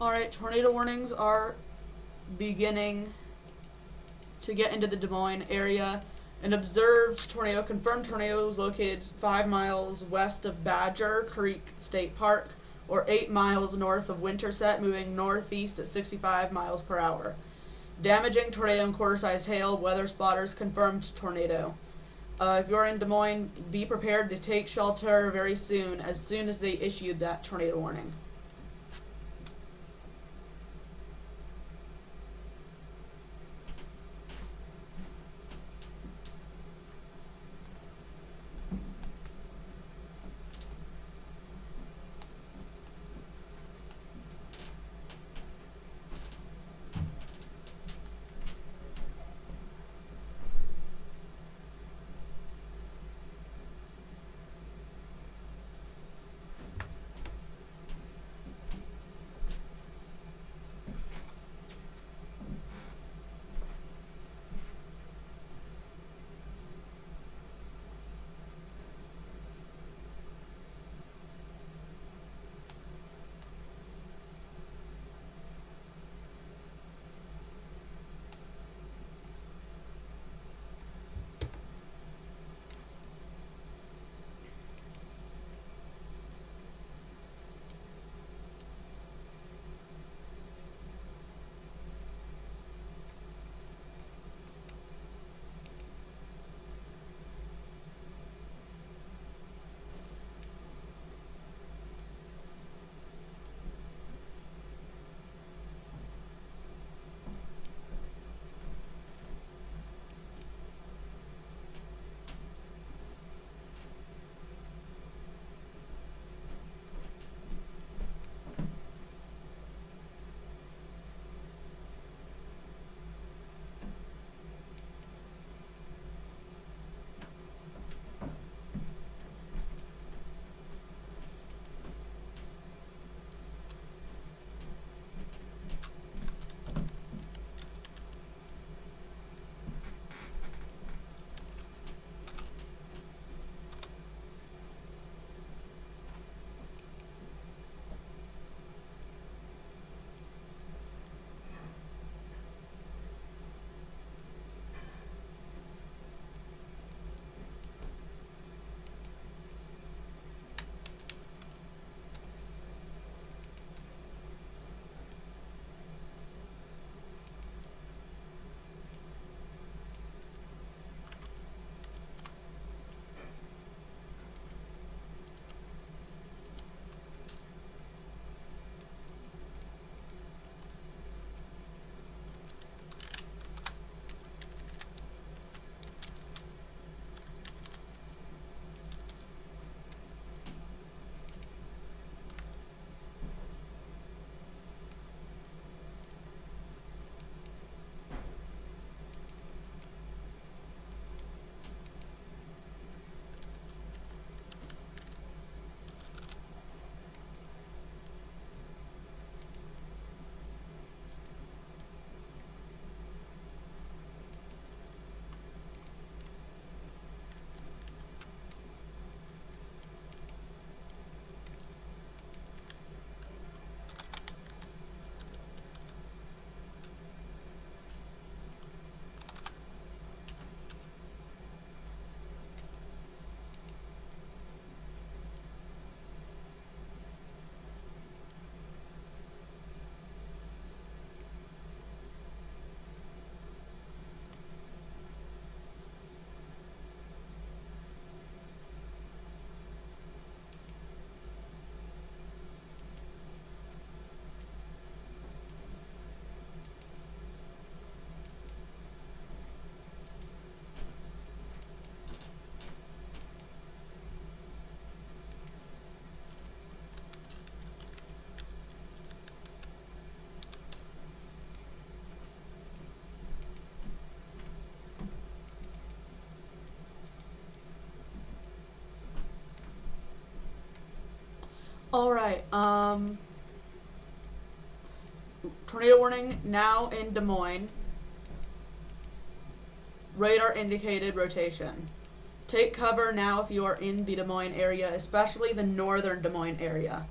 Alright, tornado warnings are beginning to get into the Des Moines area. An observed tornado, confirmed tornado, was located 5 miles west of Badger Creek State Park, or 8 miles north of Winterset, moving northeast at 65 miles per hour. Damaging tornado and quarter-sized hail. Weather spotters confirmed tornado. If you're in Des Moines, be prepared to take shelter very soon as they issued that tornado warning. All right. Tornado warning now in Des Moines. Radar indicated rotation. Take cover now if you are in the Des Moines area, especially the northern Des Moines area.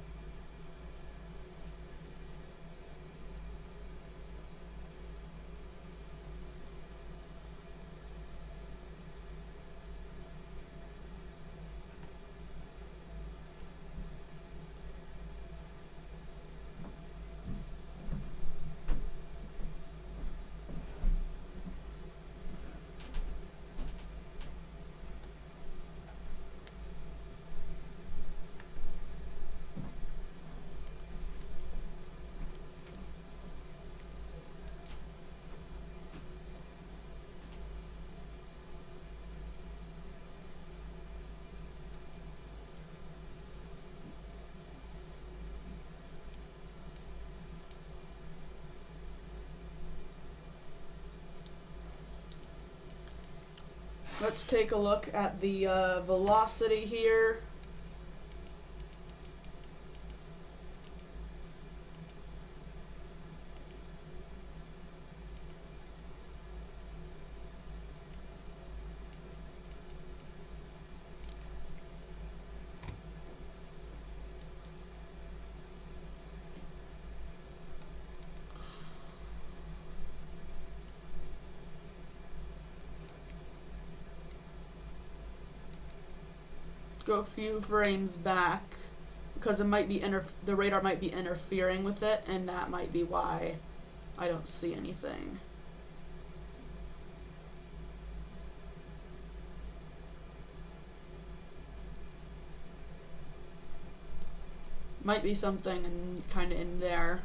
Let's take a look at the velocity here. Go a few frames back because it might be the radar might be interfering with it, and that might be why I don't see anything. Might be something kind of in there.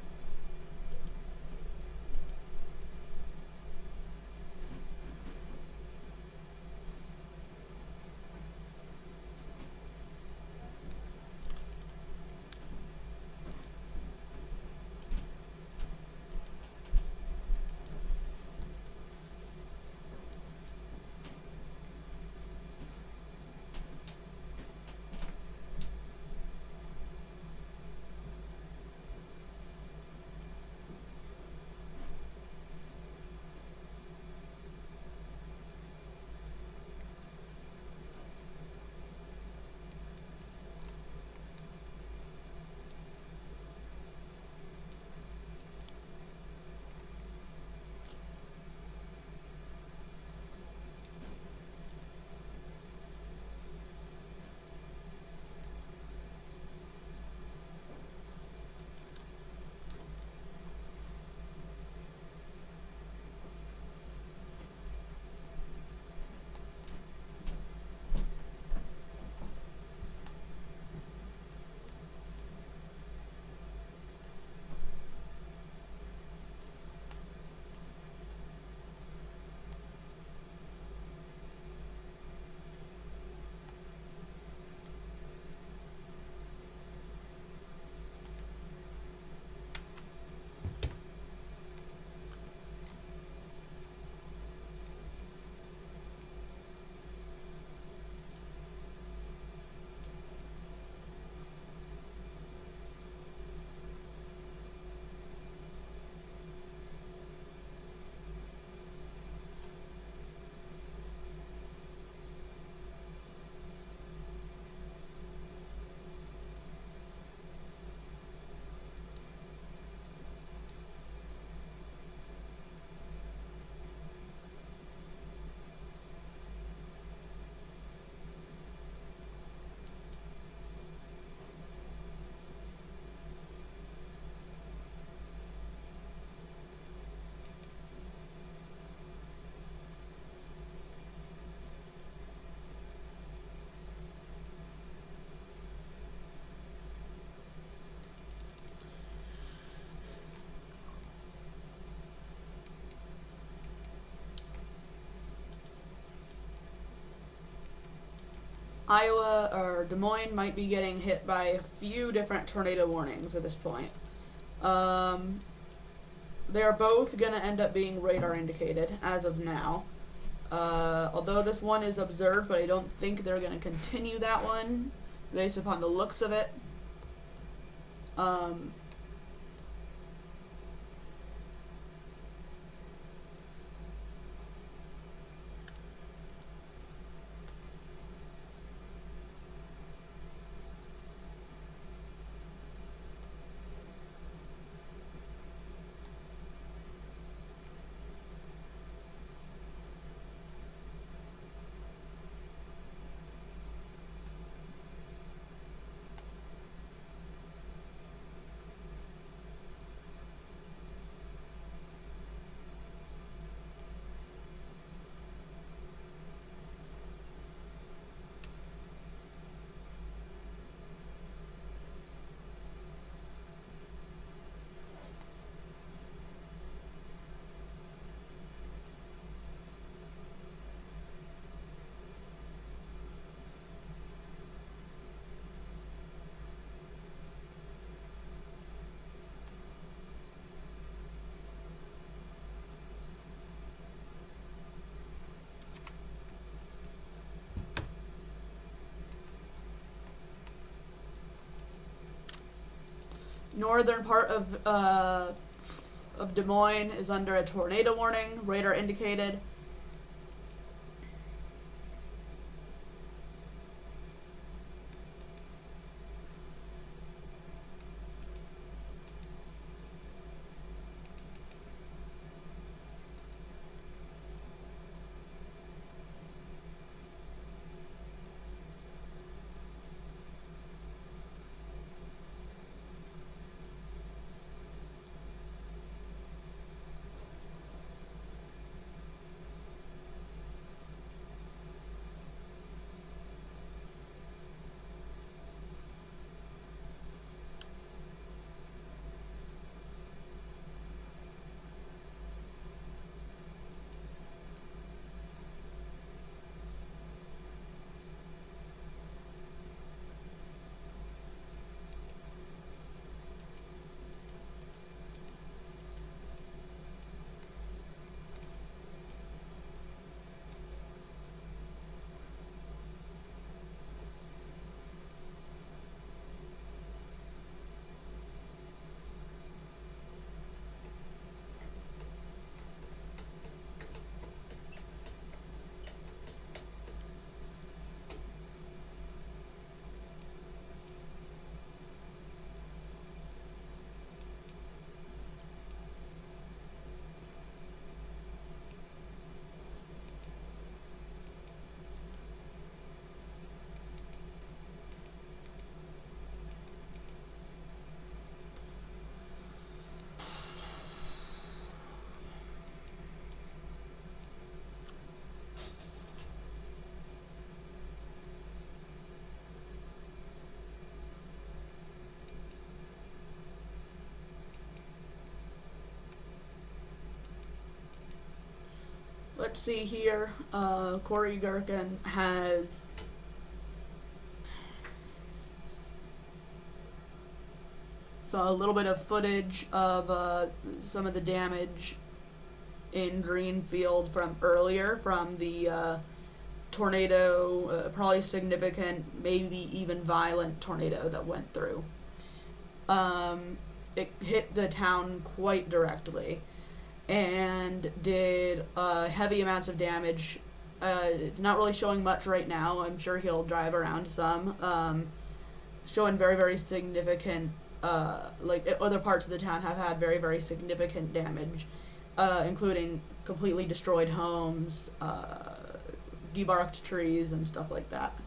Iowa or Des Moines might be getting hit by a few different tornado warnings at this point. They are both going to end up being radar indicated as of now. Although this one is observed, but I don't think they're going to continue that one based upon the looks of it. northern part of Des Moines is under a tornado warning, radar indicated. Let's see here. Corey Gherkin has a little bit of footage of some of the damage in Greenfield from earlier, from the tornado, probably significant, maybe even violent tornado that went through. It hit the town quite directly and did heavy amounts of damage. It's not really showing much right now. I'm sure he'll drive around some. Showing very, very significant, like other parts of the town have had very, very significant damage, including completely destroyed homes, debarked trees, and stuff like that.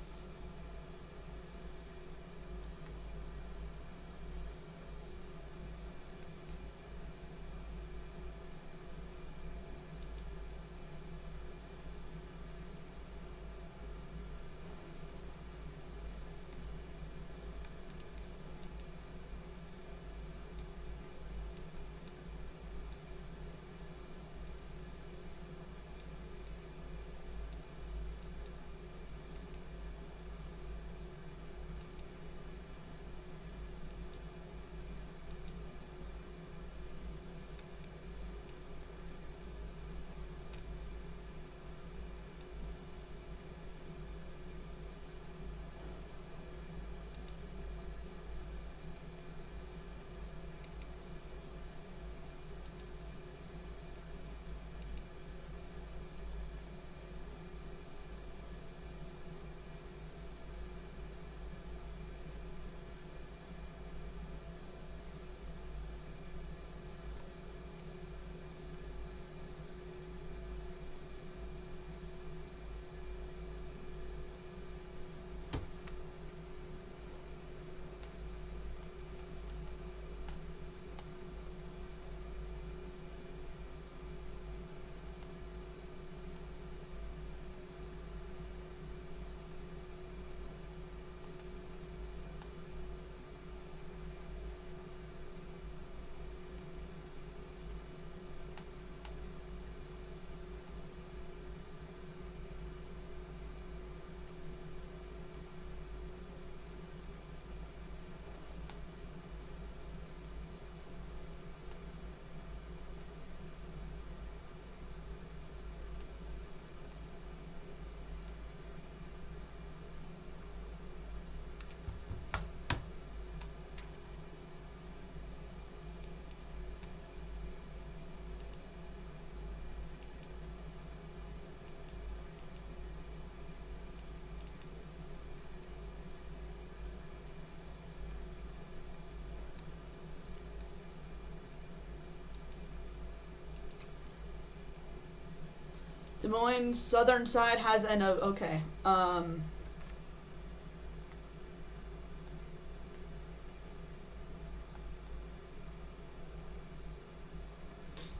Des Moines southern side has an okay.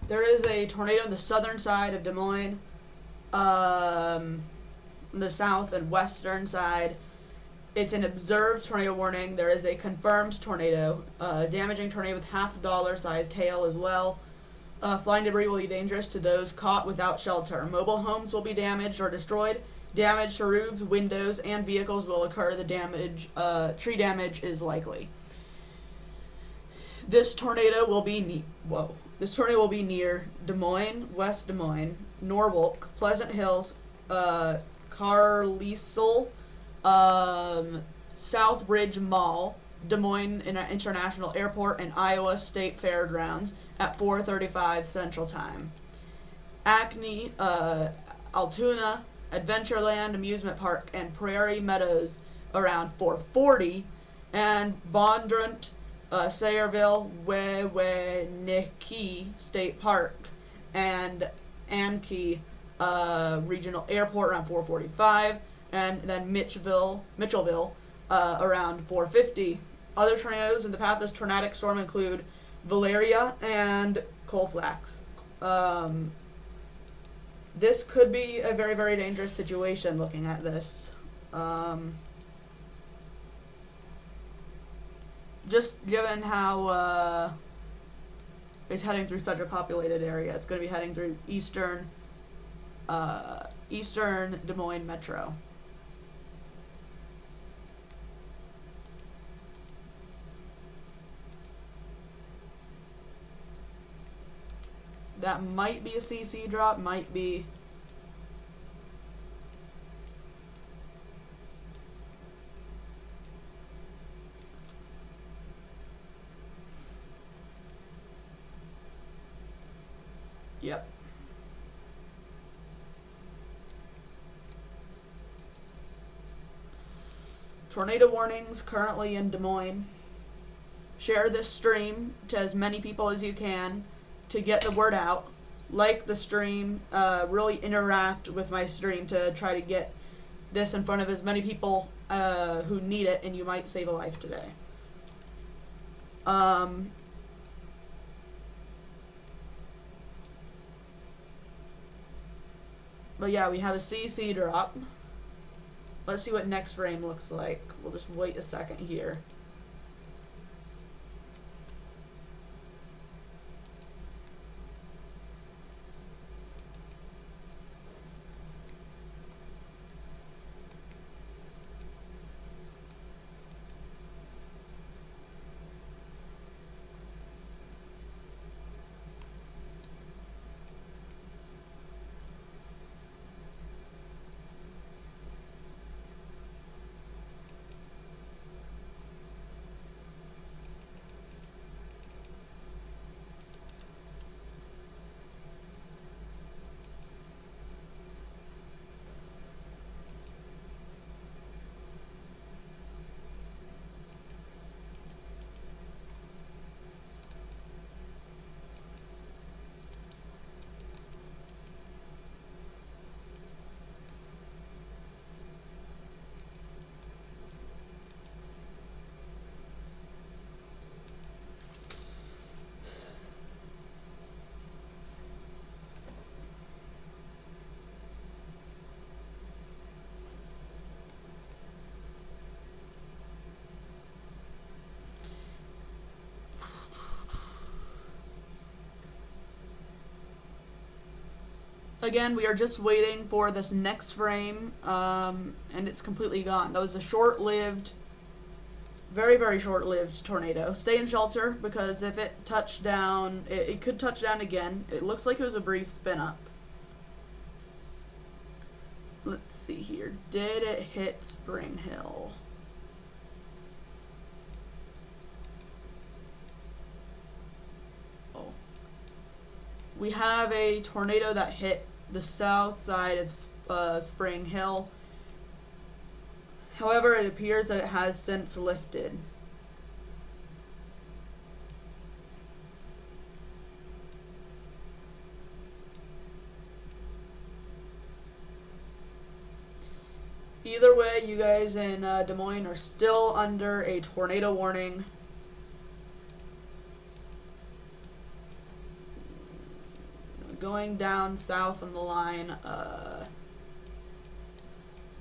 There is a tornado on the southern side of Des Moines, the south and western side. It's an observed tornado warning. There is a confirmed tornado, damaging tornado with half-dollar-sized hail as well. Flying debris will be dangerous to those caught without shelter. Mobile homes will be damaged or destroyed. Damage to roofs, windows, and vehicles will occur. Tree damage is likely. This tornado will be near Des Moines, West Des Moines, Norwalk, Pleasant Hills, Carlisle, Southbridge Mall, Des Moines International Airport, and Iowa State Fairgrounds at 4:35 Central Time. Acme, Altoona, Adventureland Amusement Park, and Prairie Meadows around 4:40, and Bondurant, Sayreville, Weweniki State Park, and Ankeny Regional Airport around 4:45, and then Mitchellville around 4:50. Other tornadoes in the path of this tornadic storm include Valeria and Colfax. This could be a very, very dangerous situation looking at this. Just given how it's heading through such a populated area, it's going to be heading through eastern Des Moines Metro. That might be a CC drop, might be. Yep. Tornado warnings currently in Des Moines. Share this stream to as many people as you can to get the word out. Like the stream, really interact with my stream to try to get this in front of as many people who need it, and you might save a life today. But yeah, we have a CC drop. Let's see what next frame looks like. We'll just wait a second here. Again, we are just waiting for this next frame, and it's completely gone. That was a short-lived, very, very short-lived tornado. Stay in shelter, because if it touched down, it could touch down again. It looks like it was a brief spin-up. Let's see here. Did it hit Spring Hill? Oh. We have a tornado that hit the south side of Spring Hill. However, it appears that it has since lifted. Either way, you guys in Des Moines are still under a tornado warning. Going down south on the line,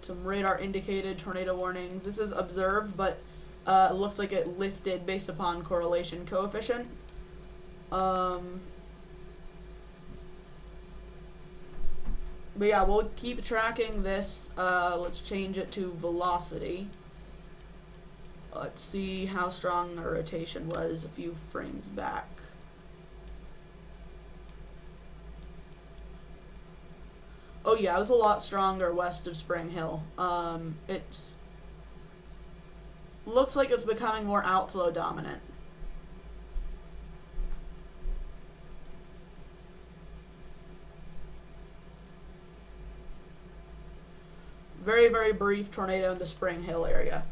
some radar indicated tornado warnings. This is observed, but it looks like it lifted based upon correlation coefficient. But yeah, we'll keep tracking this. Let's change it to velocity. Let's see how strong our rotation was a few frames back. Oh yeah, it was a lot stronger west of Spring Hill. It's looks like it's becoming more outflow dominant. Very, very brief tornado in the Spring Hill area.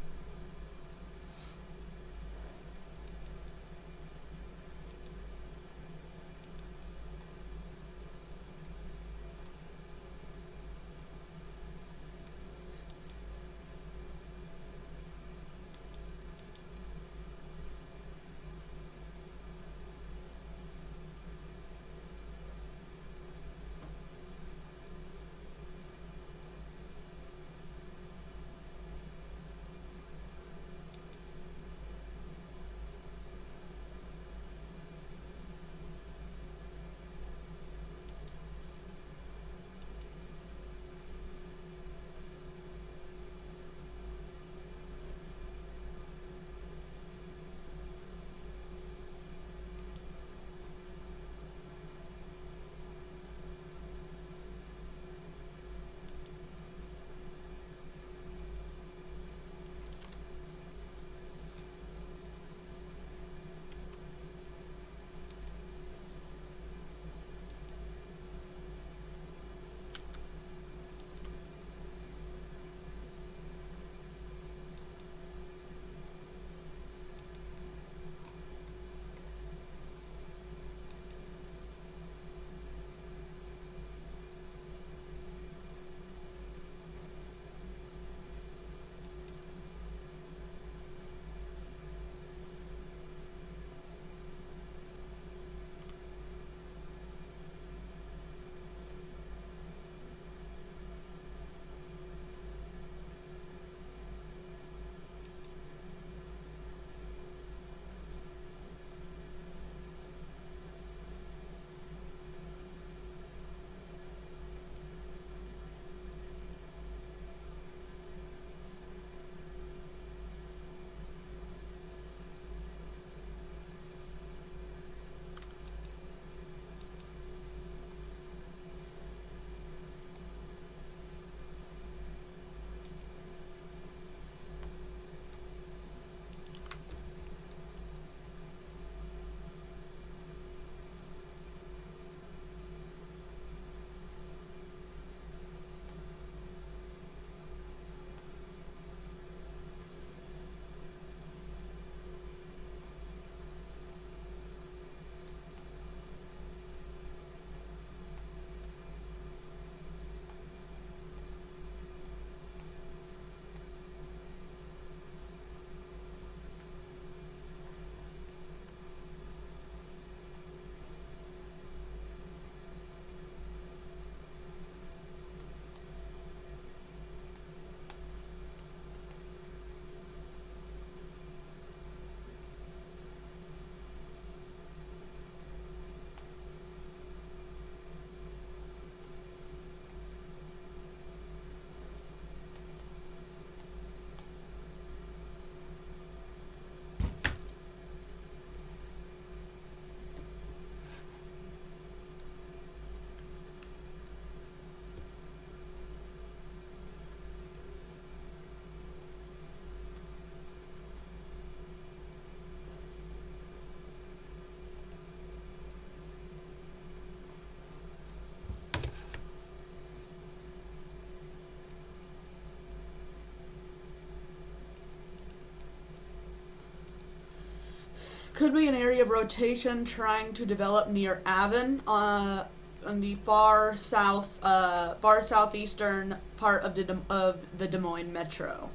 Could be an area of rotation trying to develop near Avon. on the far southeastern part of the Des Moines metro.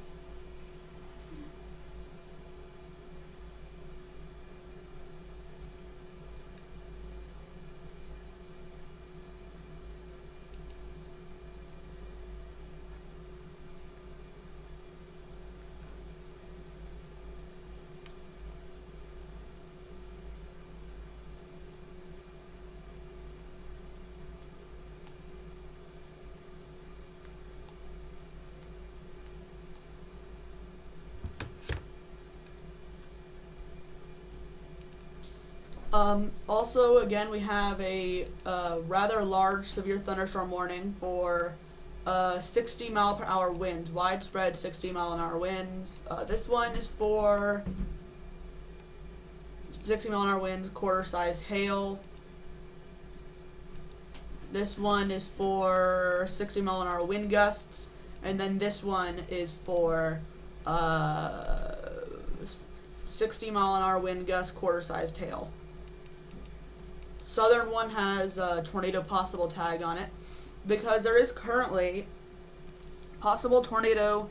Also, again, we have a rather large severe thunderstorm warning for 60 mile per hour winds, widespread 60 mile an hour winds. This one is for 60 mile an hour winds, quarter size hail. This one is for 60 mile an hour wind gusts, and then this one is for 60 mile an hour wind gusts, quarter sized hail. Southern one has a tornado possible tag on it because there is currently possible tornado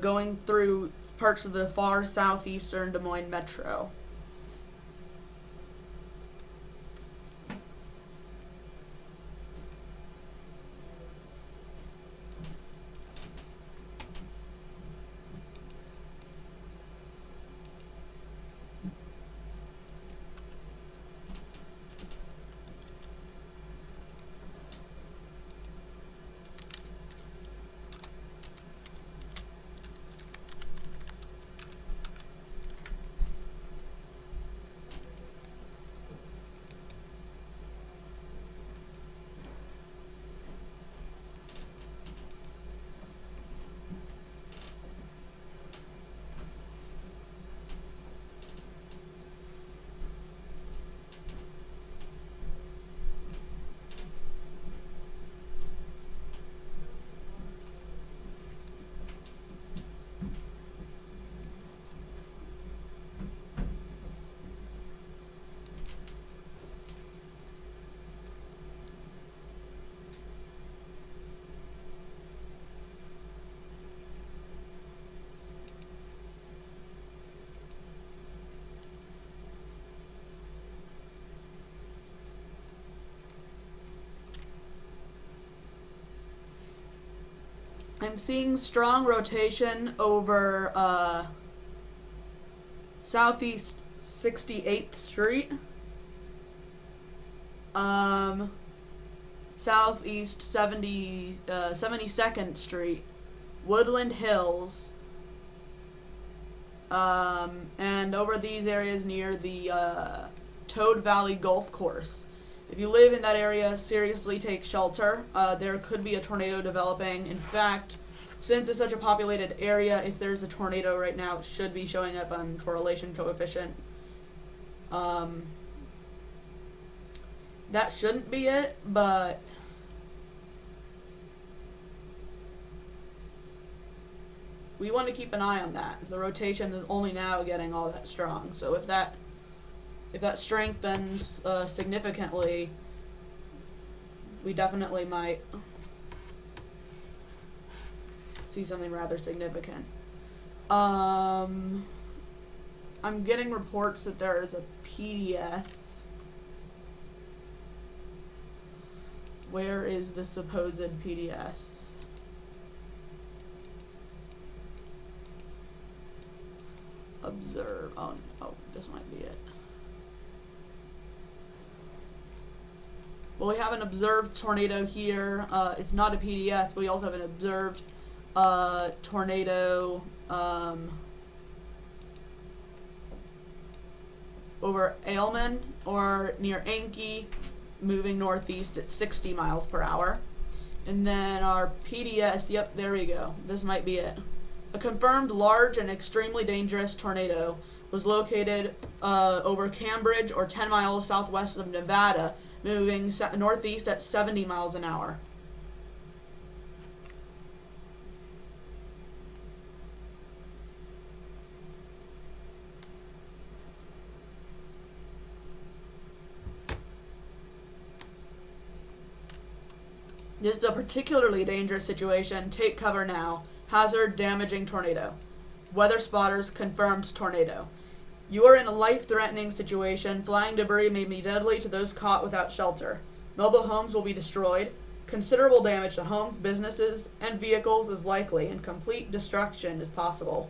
going through parts of the far southeastern Des Moines metro. I'm seeing strong rotation over Southeast 68th Street, Southeast 72nd Street, Woodland Hills, and over these areas near the Toad Valley Golf Course. If you live in that area, seriously take shelter. There could be a tornado developing. In fact, since it's such a populated area, if there's a tornado right now, it should be showing up on correlation coefficient. That shouldn't be it, but we want to keep an eye on that. The rotation is only now getting all that strong. So if that strengthens significantly, we definitely might see something rather significant. I'm getting reports that there is a PDS. Where is the supposed PDS? Observe. Oh, this might be it. Well, we have an observed tornado here. It's not a PDS, but we also have an observed tornado over Aylman or near Enki, moving northeast at 60 miles per hour. And then our PDS, yep, there we go. This might be it. A confirmed large and extremely dangerous tornado was located over Cambridge or 10 miles southwest of Nevada, moving northeast at 70 miles an hour. This is a particularly dangerous situation. Take cover now. Hazard, damaging tornado. Weather spotters, confirmed tornado. You are in a life-threatening situation. Flying debris may be deadly to those caught without shelter. Mobile homes will be destroyed. Considerable damage to homes, businesses, and vehicles is likely, and complete destruction is possible.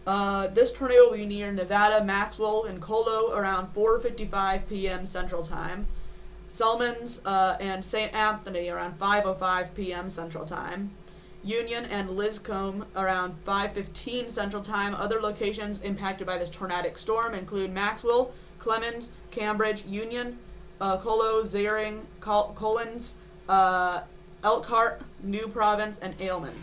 This tornado will be near Nevada, Maxwell, and Colo around 4:55 p.m. Central Time. Selmans and St. Anthony around 5:05 p.m. Central Time. Union and Liscombe around 5:15 Central Time. Other locations impacted by this tornadic storm include Maxwell, Clemens, Cambridge, Union, Colo, Zering, Collins, Elkhart, New Province, and Aylman.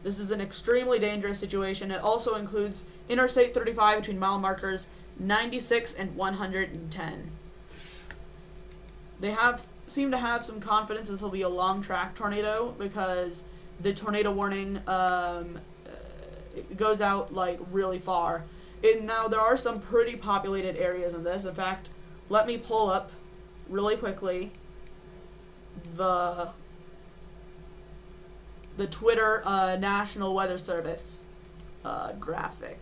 This is an extremely dangerous situation. It also includes Interstate 35 between mile markers 96 and 110. They seem to have some confidence this will be a long track tornado because the tornado warning it goes out like really far. Now there are some pretty populated areas in this. In fact, let me pull up really quickly the Twitter National Weather Service graphic.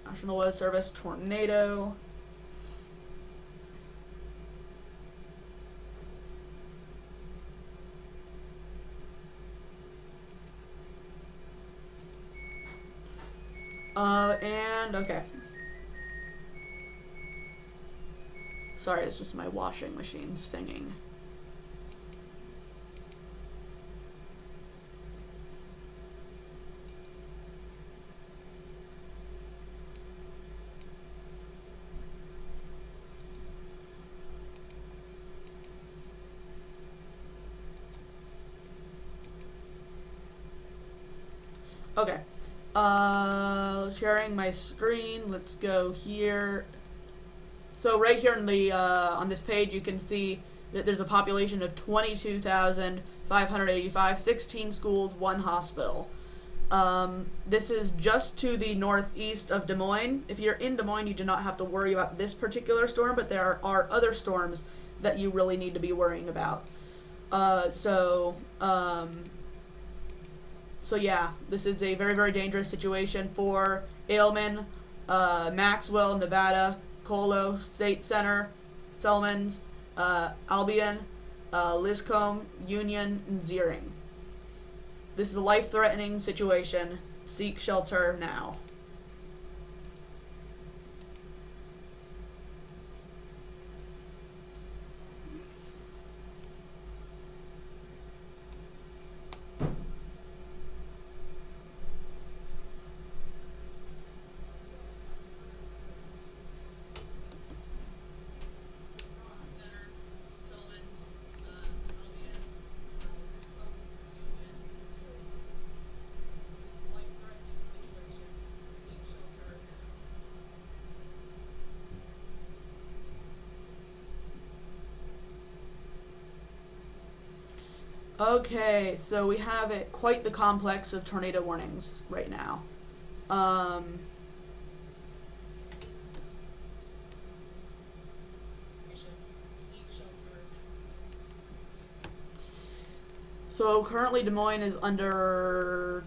National Weather Service tornado. And okay. Sorry, it's just my washing machine singing. Okay. Sharing my screen. Let's go here. So right here in the on this page, you can see that there's a population of 22,585, 16 schools, 1 hospital. This is just to the northeast of Des Moines. If you're in Des Moines, you do not have to worry about this particular storm, but there are other storms that you really need to be worrying about. So yeah, this is a very, very dangerous situation for Aylman, Maxwell, Nevada, Colo, State Center, Selmans, Albion, Liscombe, Union, and Zering. This is a life-threatening situation. Seek shelter now. Okay, so we have quite the complex of tornado warnings right now. So currently Des Moines is under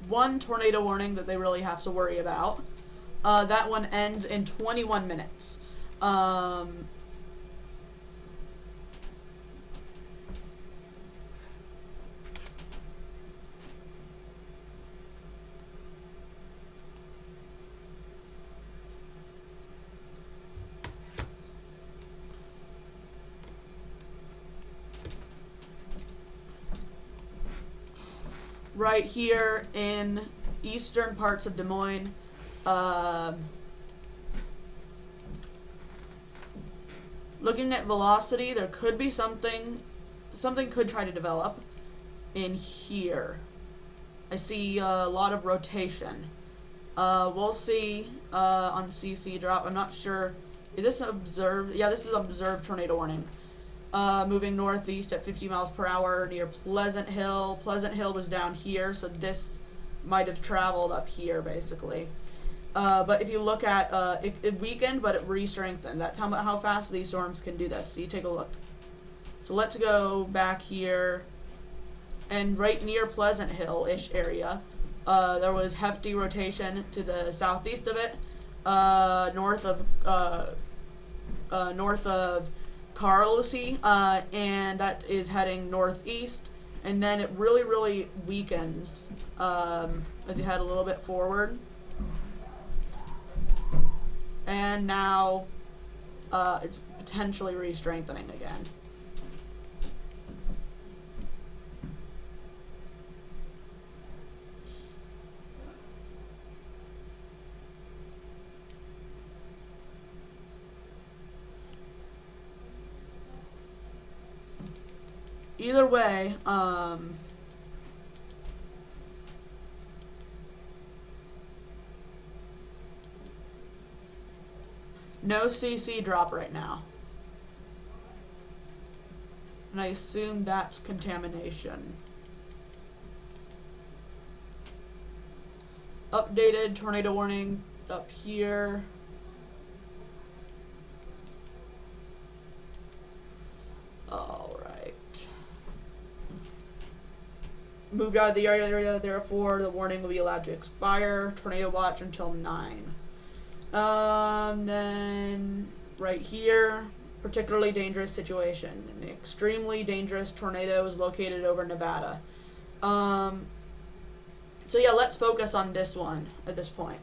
1 tornado warning that they really have to worry about. That one ends in 21 minutes. Right here in eastern parts of Des Moines, looking at velocity, there could be something could try to develop in here. I see a lot of rotation. We'll see on CC drop. I'm not sure. Is this observed? Yeah, this is observed tornado warning. moving northeast at 50 miles per hour near Pleasant Hill. Pleasant Hill was down here, so this might have traveled up here, basically. But if you look at, it weakened, but it re-strengthened. That's how fast these storms can do this. So you take a look. So let's go back here, and right near Pleasant Hill-ish area, there was hefty rotation to the southeast of it, north of Carlisle, and that is heading northeast, and then it really, really weakens as you head a little bit forward. And now it's potentially re-strengthening again. Either way, no CC drop right now. And I assume that's contamination. Updated tornado warning up here. Alright. Moved out of the area, therefore the warning will be allowed to expire. Tornado watch until 9. Then right here, particularly dangerous situation. An extremely dangerous tornado is located over Nevada. So yeah, let's focus on this one at this point.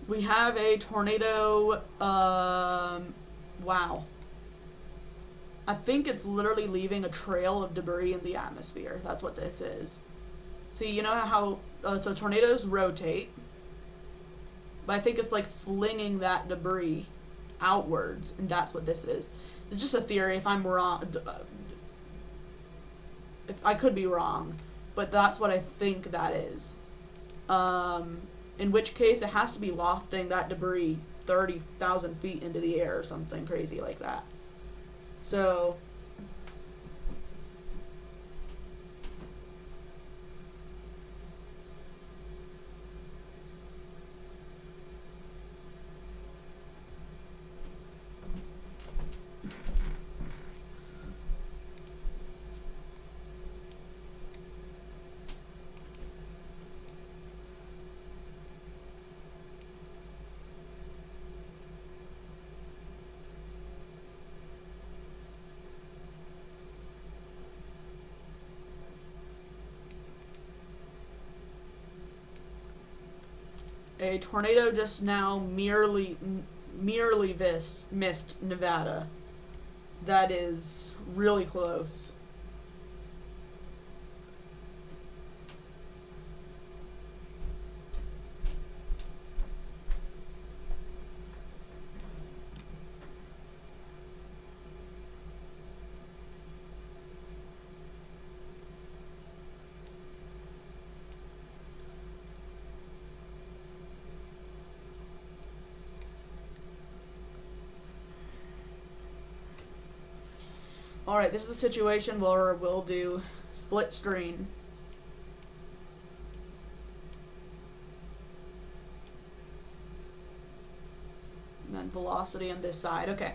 We have a tornado, wow. I think it's literally leaving a trail of debris in the atmosphere. That's what this is. See, you know how, so tornadoes rotate, but I think it's like flinging that debris outwards, and that's what this is. It's just a theory. If I'm wrong, if I could be wrong, but that's what I think that is. In which case it has to be lofting that debris 30,000 feet into the air or something crazy like that. So a tornado just now merely missed Nevada. That is really close. Alright, this is a situation where we'll do split screen. And then velocity on this side. Okay.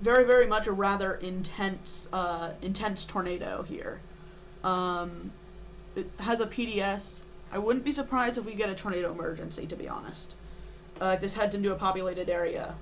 Very, very much a rather intense tornado here. It has a PDS. I wouldn't be surprised if we get a tornado emergency, to be honest. If this heads into a populated area.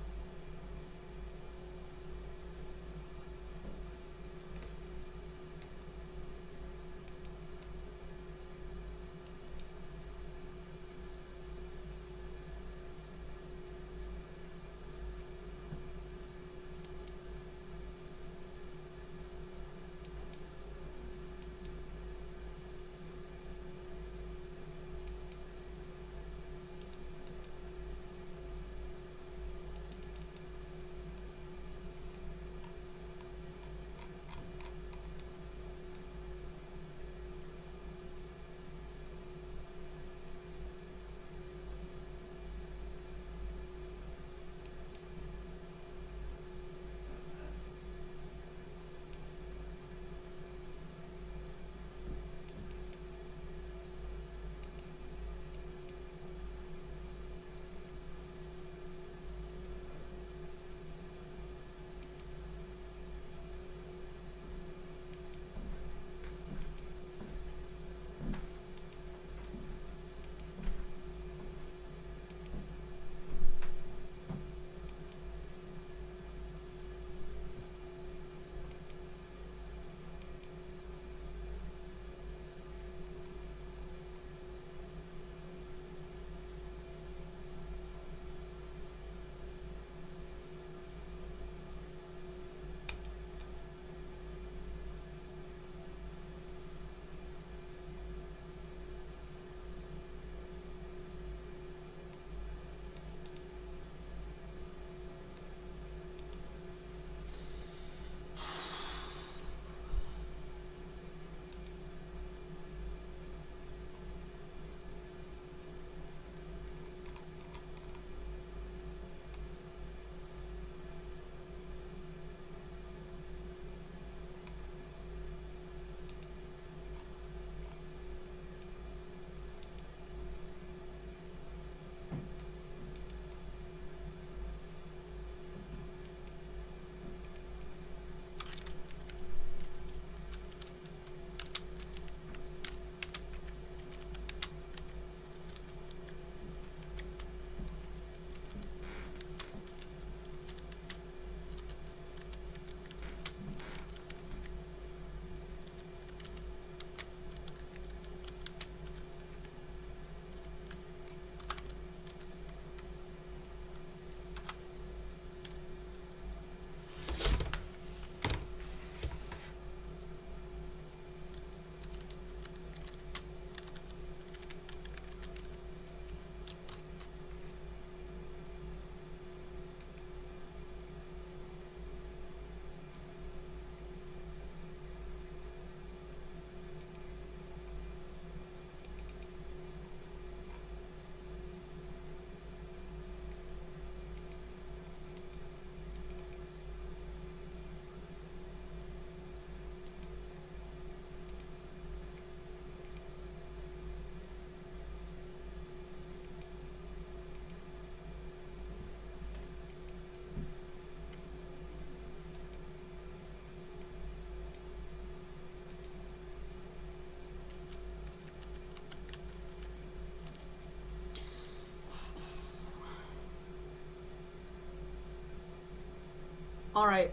Alright,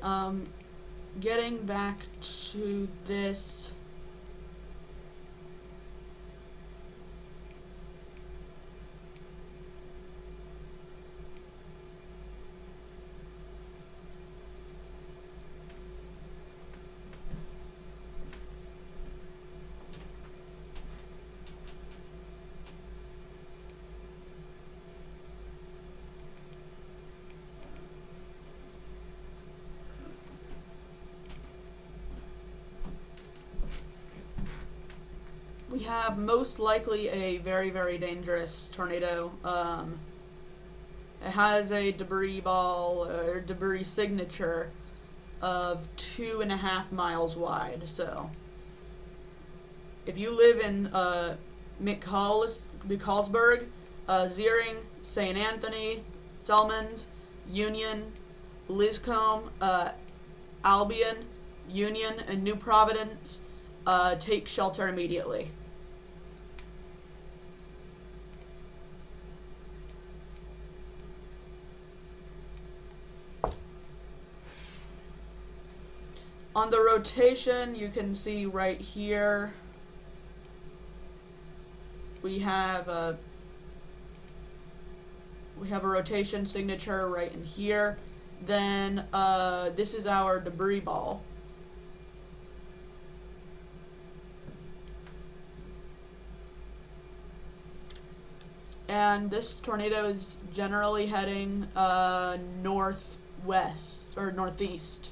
getting back to this. We have most likely a very, very dangerous tornado. It has a debris ball or debris signature of 2.5 miles wide. So, if you live in McCallsburg, Ziering, St. Anthony, Selmans, Union, Liscombe, Albion, Union, and New Providence, take shelter immediately. On the rotation, you can see right here, we have a rotation signature right in here. Then this is our debris ball. And this tornado is generally heading northwest or northeast.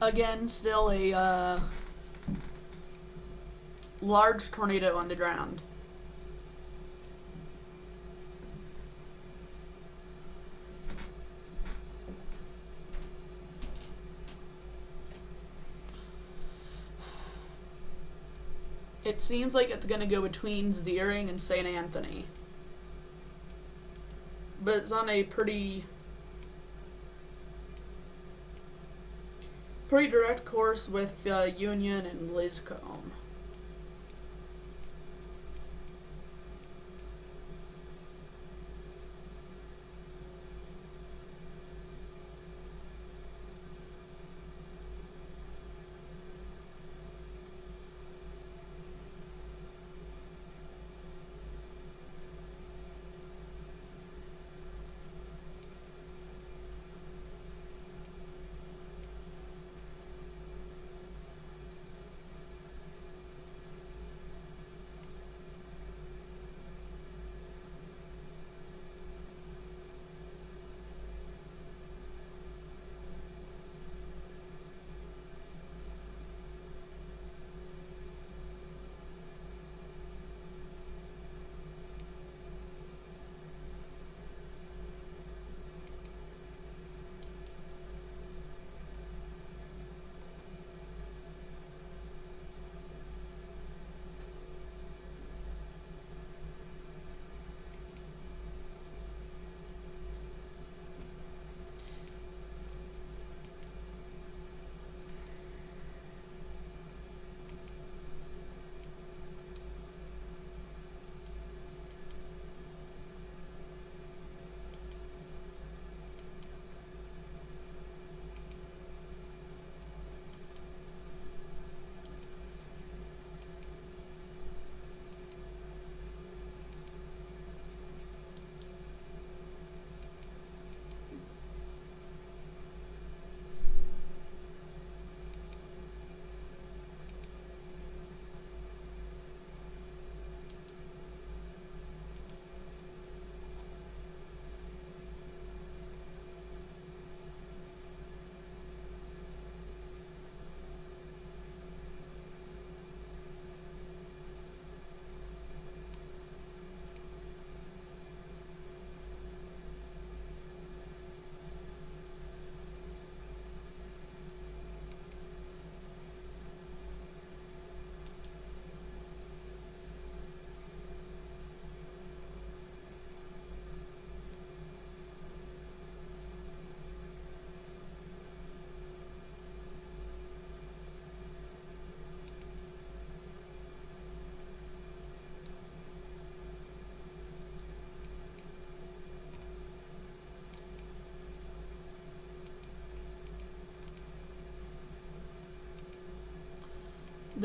Again, still a large tornado on the ground. It seems like it's going to go between Ziering and St. Anthony. But it's on a pretty direct course with Union and Liscombe.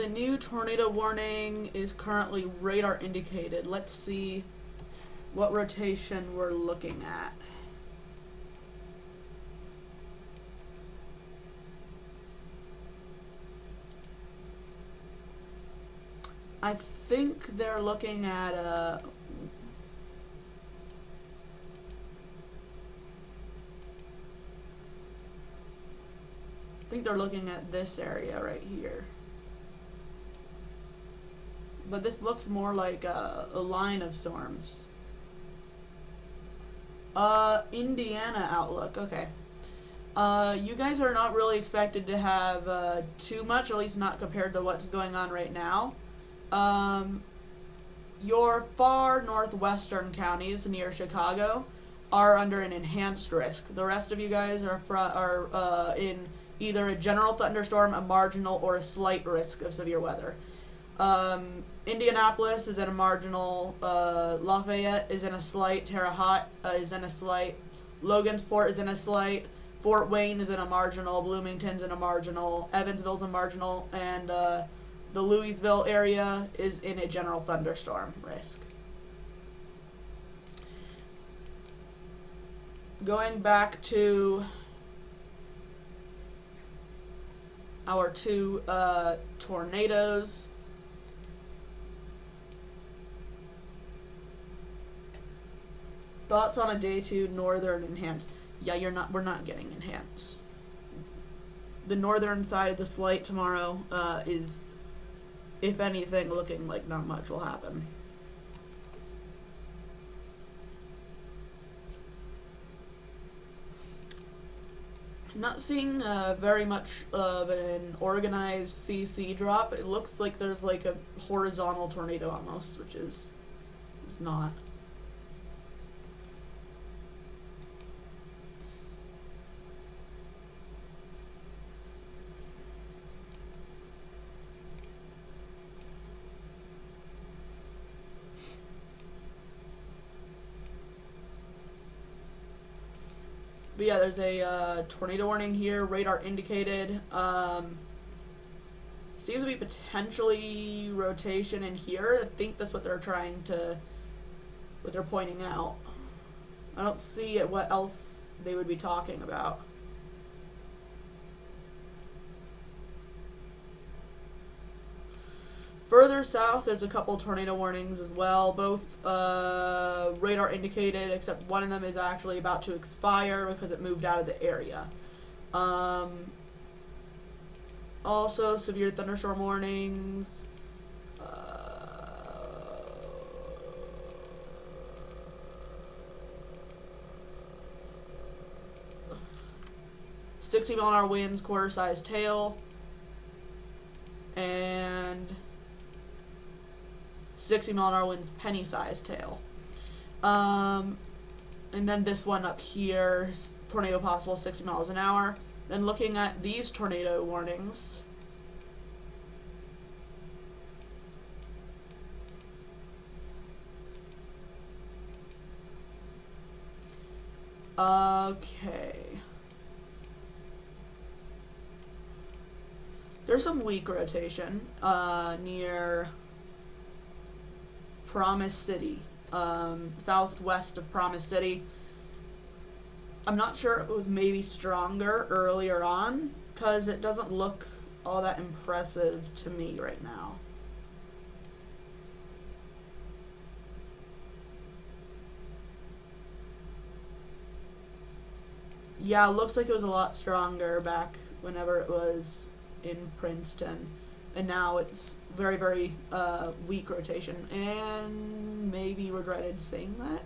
The new tornado warning is currently radar indicated. Let's see what rotation we're looking at. I think they're looking at I think they're looking at this area right here. But this looks more like a line of storms. Indiana outlook, okay. You guys are not really expected to have too much, at least not compared to what's going on right now. Your far northwestern counties near Chicago are under an enhanced risk. The rest of you guys are in either a general thunderstorm, a marginal, or a slight risk of severe weather. Indianapolis is in a marginal, Lafayette is in a slight, Terre Haute is in a slight, Logansport is in a slight, Fort Wayne is in a marginal, Bloomington's in a marginal, Evansville's a marginal, and the Louisville area is in a general thunderstorm risk. Going back to our two tornadoes. Thoughts on a day 2 northern enhance? Yeah, we're not getting enhance. The northern side of the slight tomorrow is, if anything, looking like not much will happen. I'm not seeing very much of an organized CC drop. It looks like there's like a horizontal tornado almost, which is not. But yeah, there's a tornado warning here, radar indicated. Seems to be potentially rotation in here. I think that's what they're what they're pointing out. I don't see what else they would be talking about. Further south, there's a couple tornado warnings as well. Both radar indicated, except one of them is actually about to expire because it moved out of the area. Also, severe thunderstorm warnings. 60-mile-an-hour winds, quarter-sized hail, and 60-mile-an-hour winds, penny-sized hail. And then this one up here, tornado possible, 60 miles an hour. Then looking at these tornado warnings. Okay. There's some weak rotation near Promise City, southwest of Promise City. I'm not sure if it was maybe stronger earlier on, because it doesn't look all that impressive to me right now. Yeah, it looks like it was a lot stronger back whenever it was in Princeton. And now it's very, very weak rotation. And maybe regretted saying that.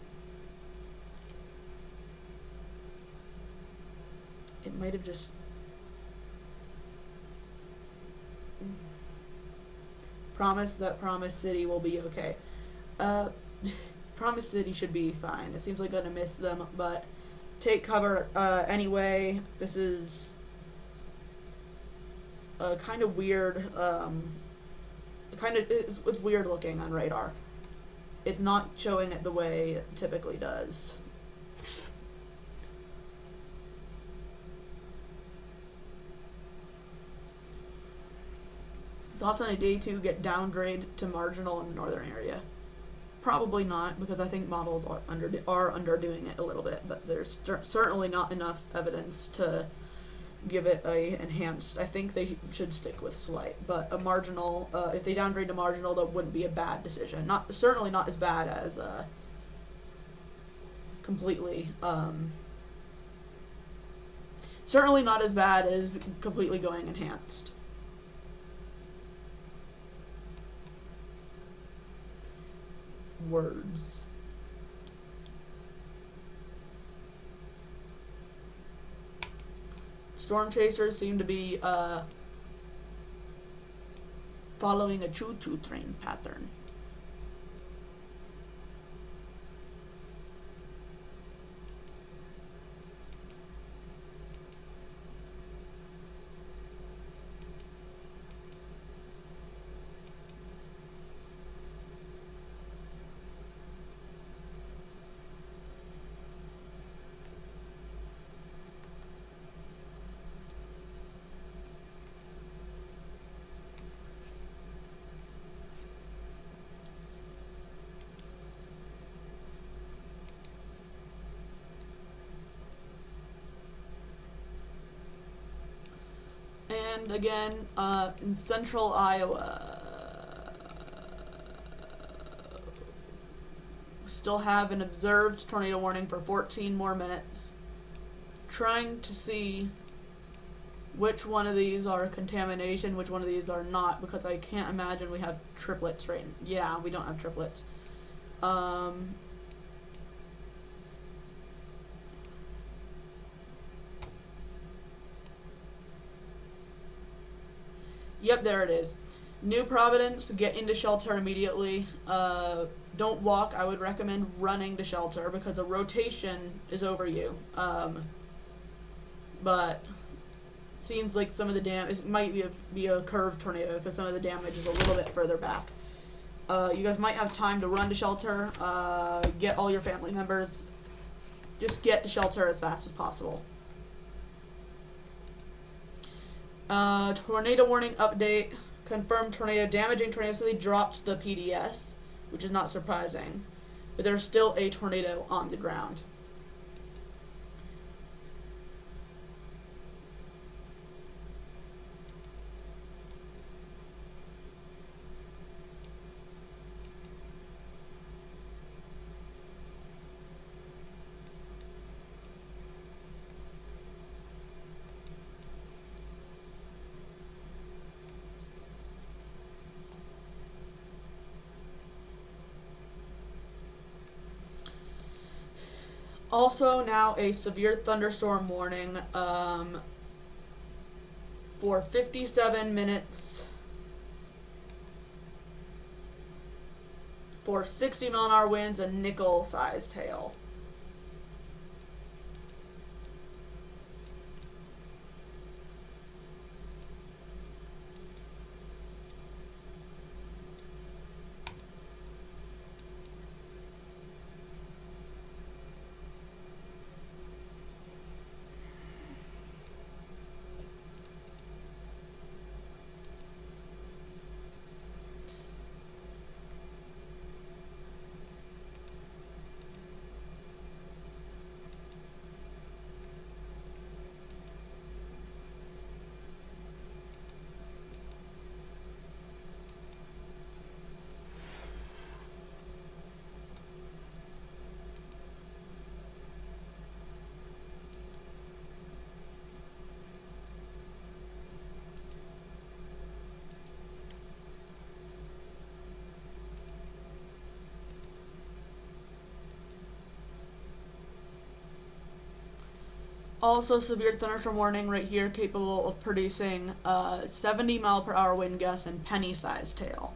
It might have just... Promise that Promise City will be okay. Promise City should be fine. It seems like I'm going to miss them, but take cover anyway. This is kind of weird. It's weird looking on radar. It's not showing it the way it typically does. Thoughts on a day 2 get downgraded to marginal in the northern area? Probably not, because I think models are underdoing it a little bit, but there's certainly not enough evidence to give it a enhanced. I think they should stick with slight, but a marginal, if they downgrade to marginal, that wouldn't be a bad decision. Certainly not as bad as completely, certainly not as bad as completely going enhanced. Words. Storm chasers seem to be following a choo-choo train pattern. And again, in central Iowa, we still have an observed tornado warning for 14 more minutes. Trying to see which one of these are contamination, which one of these are not, because I can't imagine we have triplets right now. Yeah, we don't have triplets. Yep, there it is. New Providence, get into shelter immediately. Don't walk. I would recommend running to shelter because a rotation is over you. But seems like some of the damage might be a curved tornado because some of the damage is a little bit further back. You guys might have time to run to shelter. Get all your family members. Just get to shelter as fast as possible. Tornado warning update. Confirmed tornado, damaging tornado. So they dropped the PDS, which is not surprising. But there's still a tornado on the ground. Also now a severe thunderstorm warning for 57 minutes for 60 mile-an-hour winds and nickel-sized hail. Also, severe thunderstorm warning right here, capable of producing 70 mile per hour wind gusts and penny-sized hail.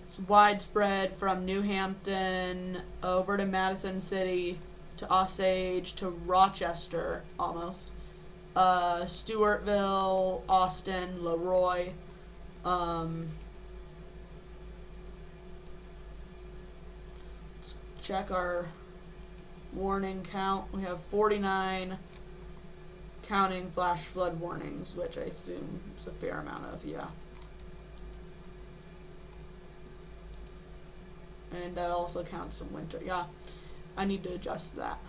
It's widespread from New Hampton over to Madison City to Osage to Rochester, almost. Stewartville, Austin, Leroy. Let's check our warning count. We have 49 counting flash flood warnings, which I assume is a fair amount of, yeah. And that also counts some winter. Yeah, I need to adjust that.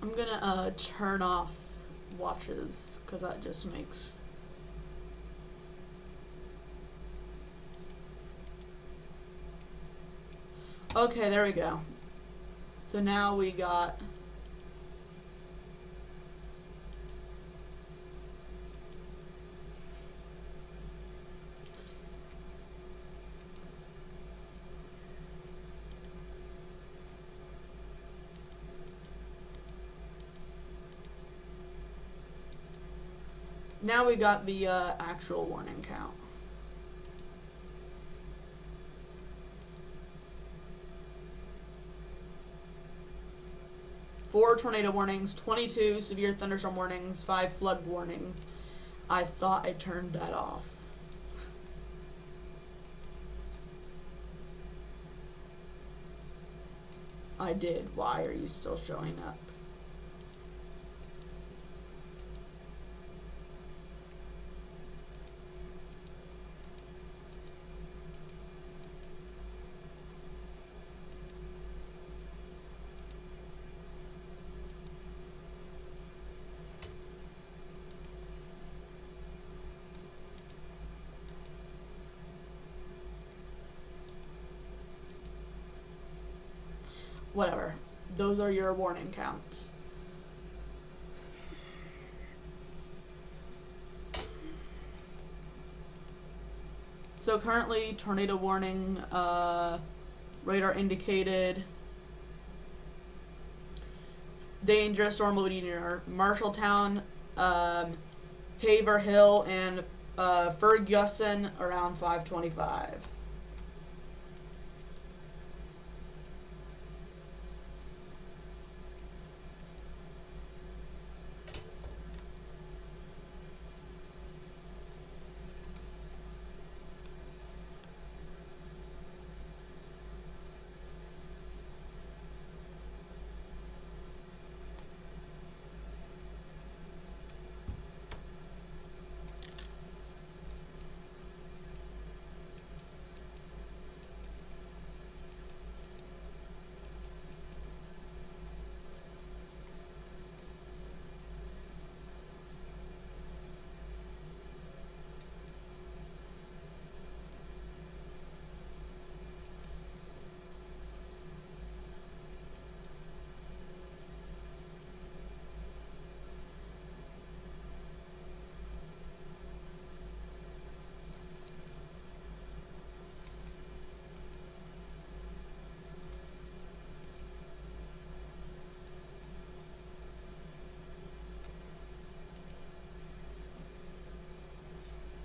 I'm gonna turn off watches because that just makes. Okay, there we go. So now we got. Now we got the actual warning count. Four tornado warnings, 22 severe thunderstorm warnings, 5 flood warnings. I thought I turned that off. I did. Why are you still showing up? Whatever. Those are your warning counts. So currently, tornado warning, radar indicated, dangerous storm will be near Marshalltown, Haverhill, and Ferguson around 5:25.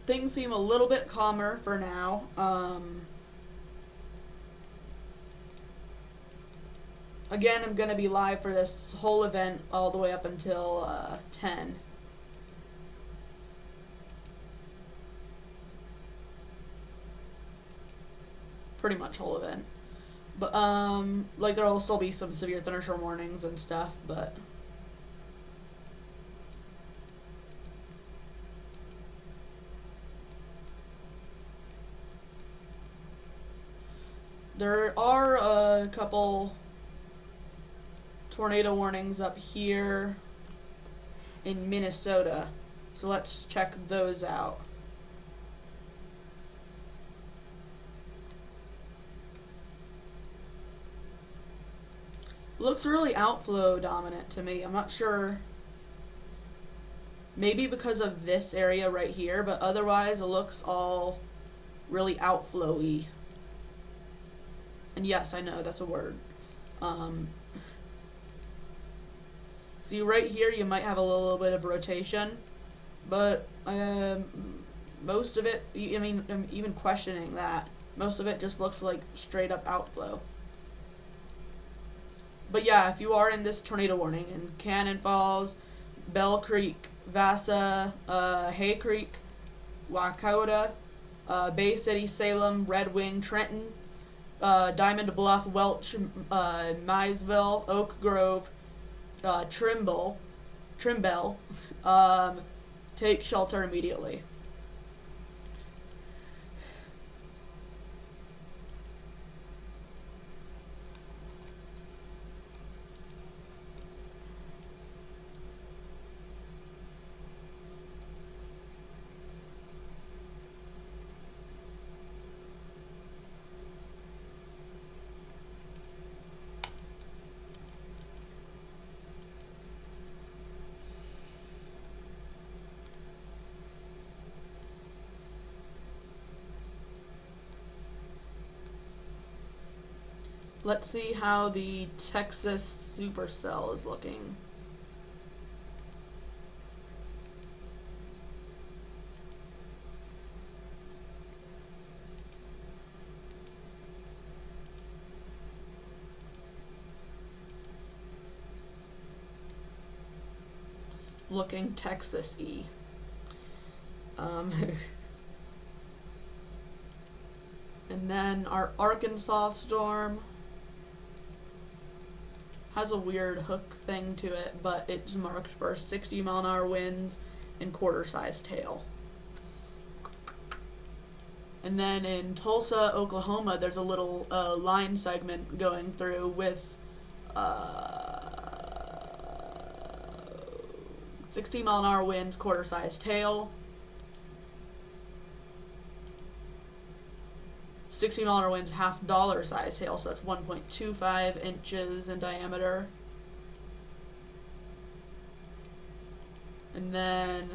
Things seem a little bit calmer for now. Again, I'm going to be live for this whole event all the way up until 10. Pretty much whole event. But, like, there will still be some severe thunderstorm warnings and stuff, but... There are a couple tornado warnings up here in Minnesota, so let's check those out. Looks really outflow dominant to me. I'm not sure. Maybe because of this area right here, but otherwise it looks all really outflowy. And yes, I know that's a word. See right here you might have a little bit of rotation, but most of it, I mean, I'm even questioning that. Most of it just looks like straight up outflow. But yeah, if you are in this tornado warning in Cannon Falls, Bell Creek, Vasa, Hay Creek, Wakota, Bay City, Salem, Red Wing, Trenton, Diamond Bluff, Welch, Maysville, Oak Grove, Trimble, take shelter immediately. Let's see how the Texas supercell is looking. Looking Texas-y. And then our Arkansas storm has a weird hook thing to it, but it's marked for 60-mile-an-hour winds and quarter-sized hail. And then in Tulsa, Oklahoma, there's a little line segment going through with 60-mile-an-hour winds, quarter-sized hail. 60-mile-an-hour winds, $half size hail, so that's 1.25 inches in diameter. And then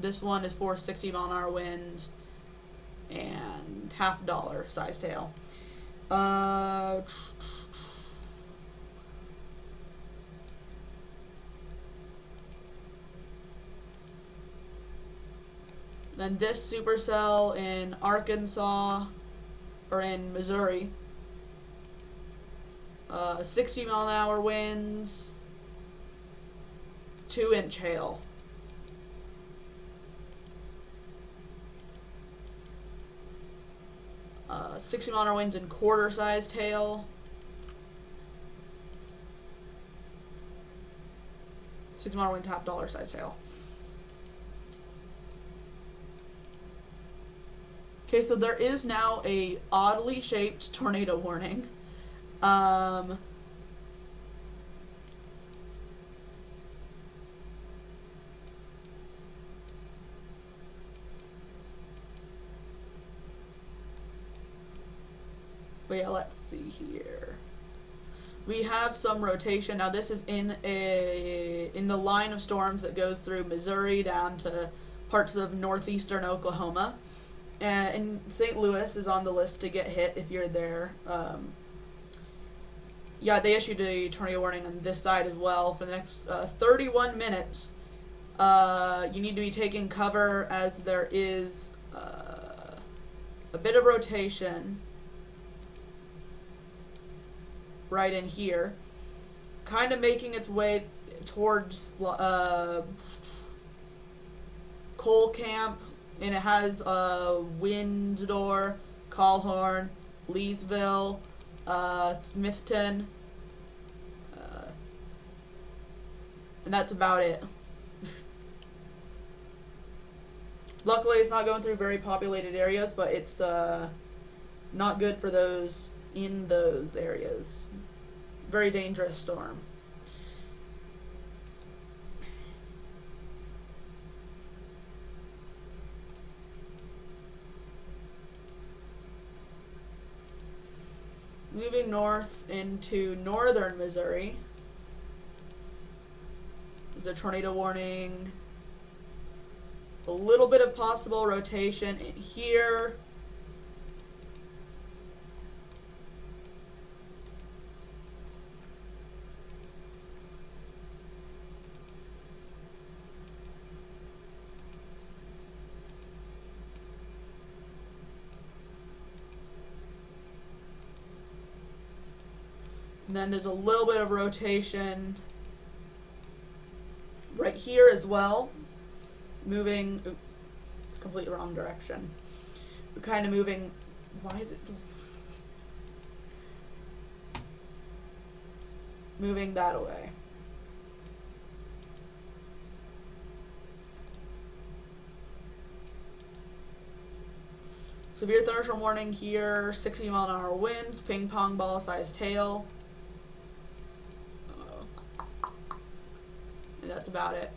this one is for 60-mile-an-hour winds and $half sized hail. Then this supercell in Arkansas, or in Missouri, 60-mile-an-hour winds, 2-inch hail. Uh, 60-mile-an-hour winds and quarter-sized hail. 60-mile-an-hour wind, $half sized hail. Okay, so there is now a oddly shaped tornado warning. But yeah, let's see here. We have some rotation. Now this is in the line of storms that goes through Missouri down to parts of northeastern Oklahoma. And St. Louis is on the list to get hit if you're there. Yeah, they issued a tornado warning on this side as well for the next 31 minutes. You need to be taking cover as there is a bit of rotation right in here. Kind of making its way towards Coal Camp. And it has Windsor, Calhoun, Leesville, Smithton, and that's about it. Luckily, it's not going through very populated areas, but it's not good for those in those areas. Very dangerous storm. Moving north into northern Missouri, There's a tornado warning. A little bit of possible rotation in here. And then there's a little bit of rotation right here as well. Moving, it's completely wrong direction. Kind of moving, why is it? Moving that away. Severe thunderstorm warning here, 60-mile-an-hour winds, ping pong ball sized hail. And that's about it.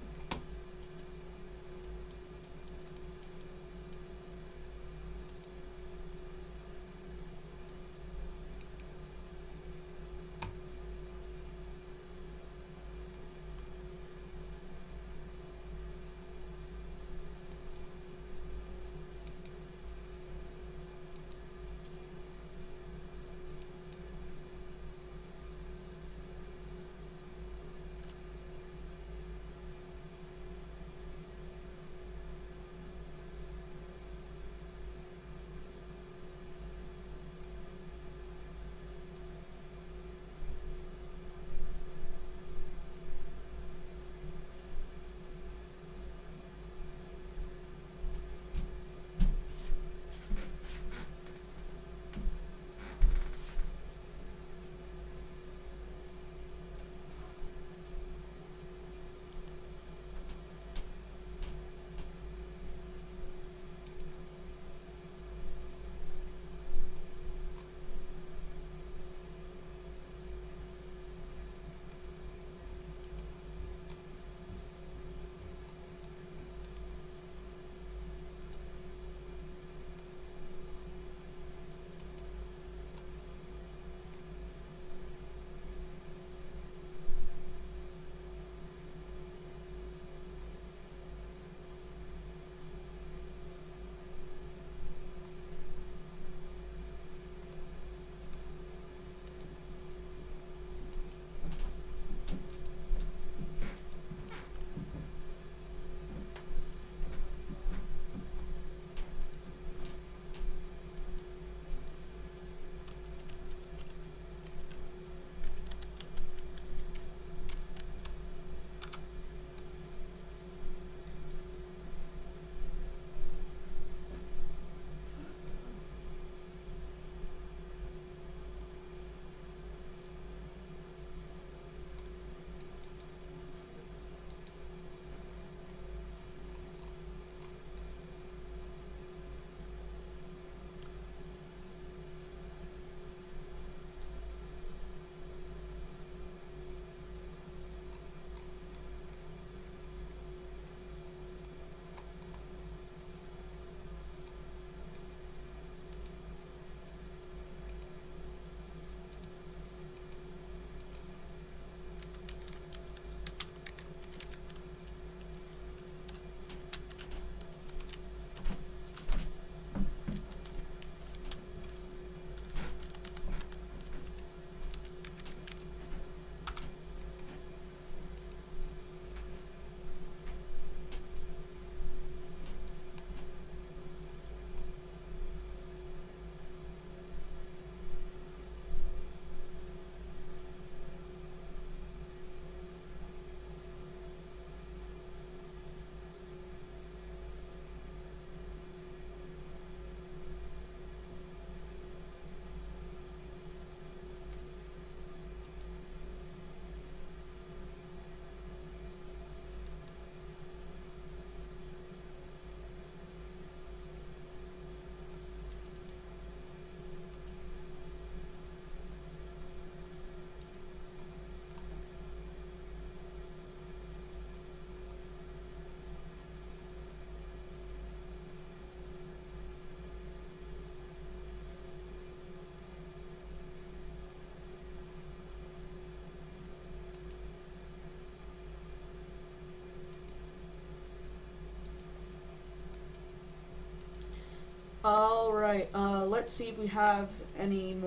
Alright, let's see if we have anything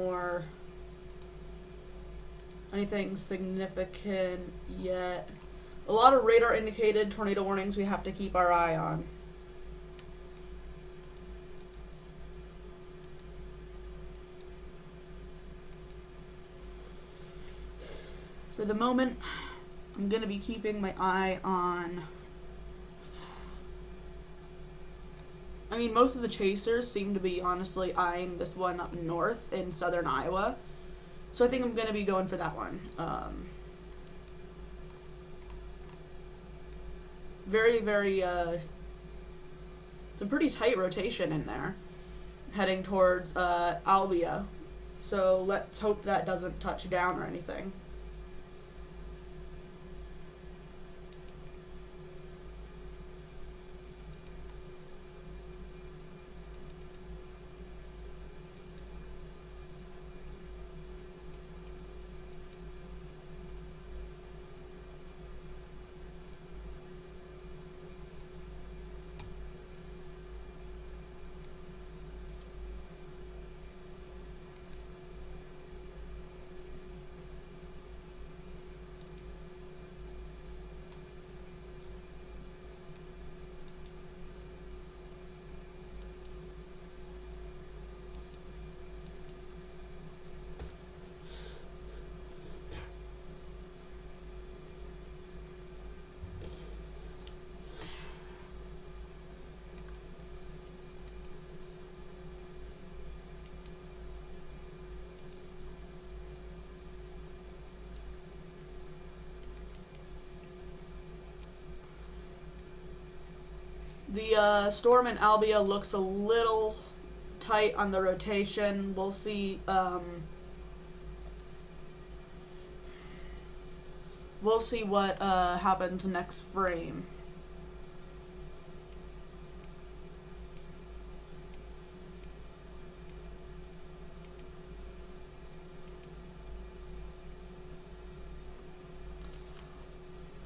significant yet. A lot of radar indicated tornado warnings we have to keep our eye on. For the moment, I'm going to be keeping my eye on... I mean, most of the chasers seem to be honestly eyeing this one up north in southern Iowa. So I think I'm going to be going for that one. It's a pretty tight rotation in there, heading towards Albia. So let's hope that doesn't touch down or anything. The storm in Albia looks a little tight on the rotation. We'll see. We'll see what happens next frame.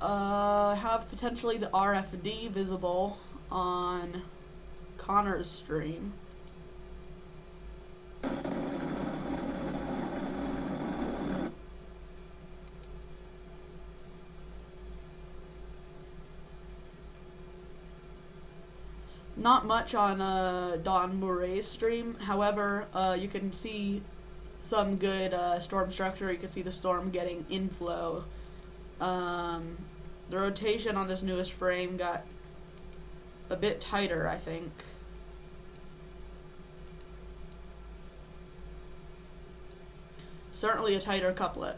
Have potentially the RFD visible on Connor's stream. Not much on Don Murray's stream. However, you can see some good storm structure. You can see the storm getting inflow. The rotation on this newest frame got a bit tighter, I think. Certainly a tighter couplet.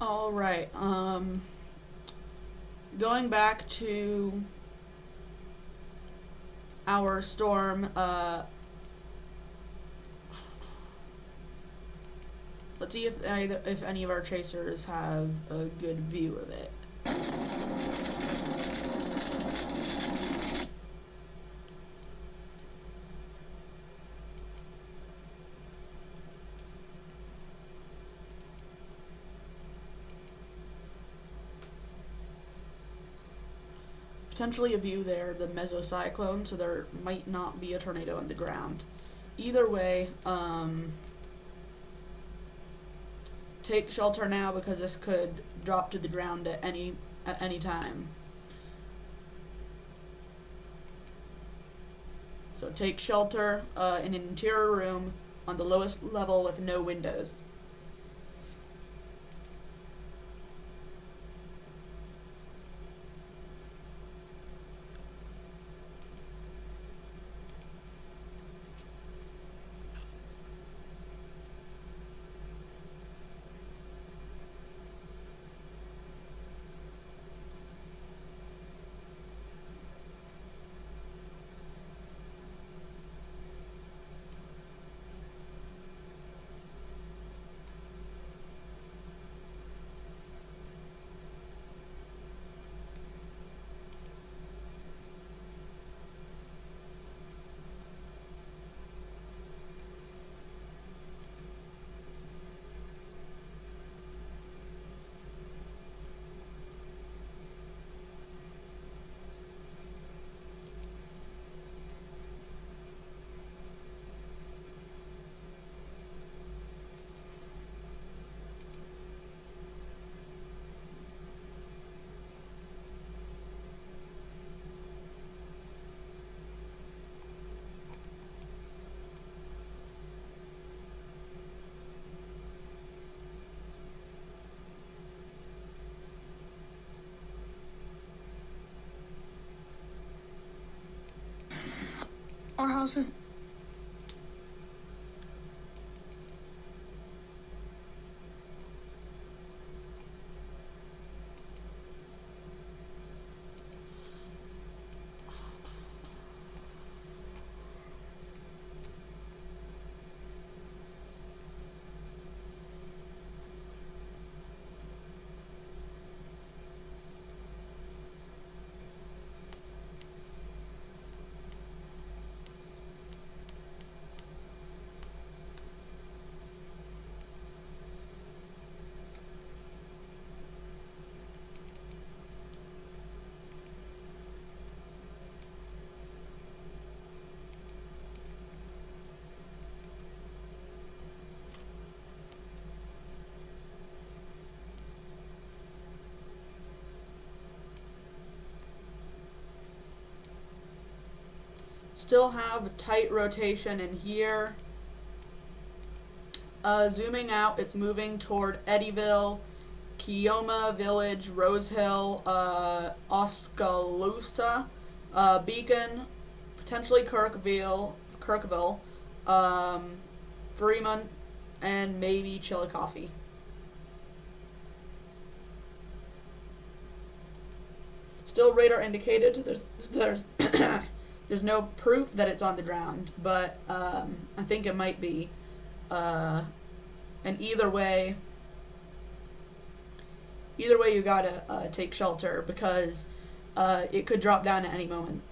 All right. Going back to our storm. Let's see if any of our chasers have a good view of it. Potentially a view there, the mesocyclone, so there might not be a tornado on the ground. Either way, take shelter now because this could drop to the ground at any time. So take shelter in an interior room on the lowest level with no windows. Our house is Still have a tight rotation in here. Zooming out, it's moving toward Eddyville, Kioma Village, Rose Hill, Oskaloosa, Beacon, potentially Kirkville, Fremont, and maybe Chillicothe. Still radar indicated. There's no proof that it's on the ground, but I think it might be. And either way, you gotta take shelter because it could drop down at any moment.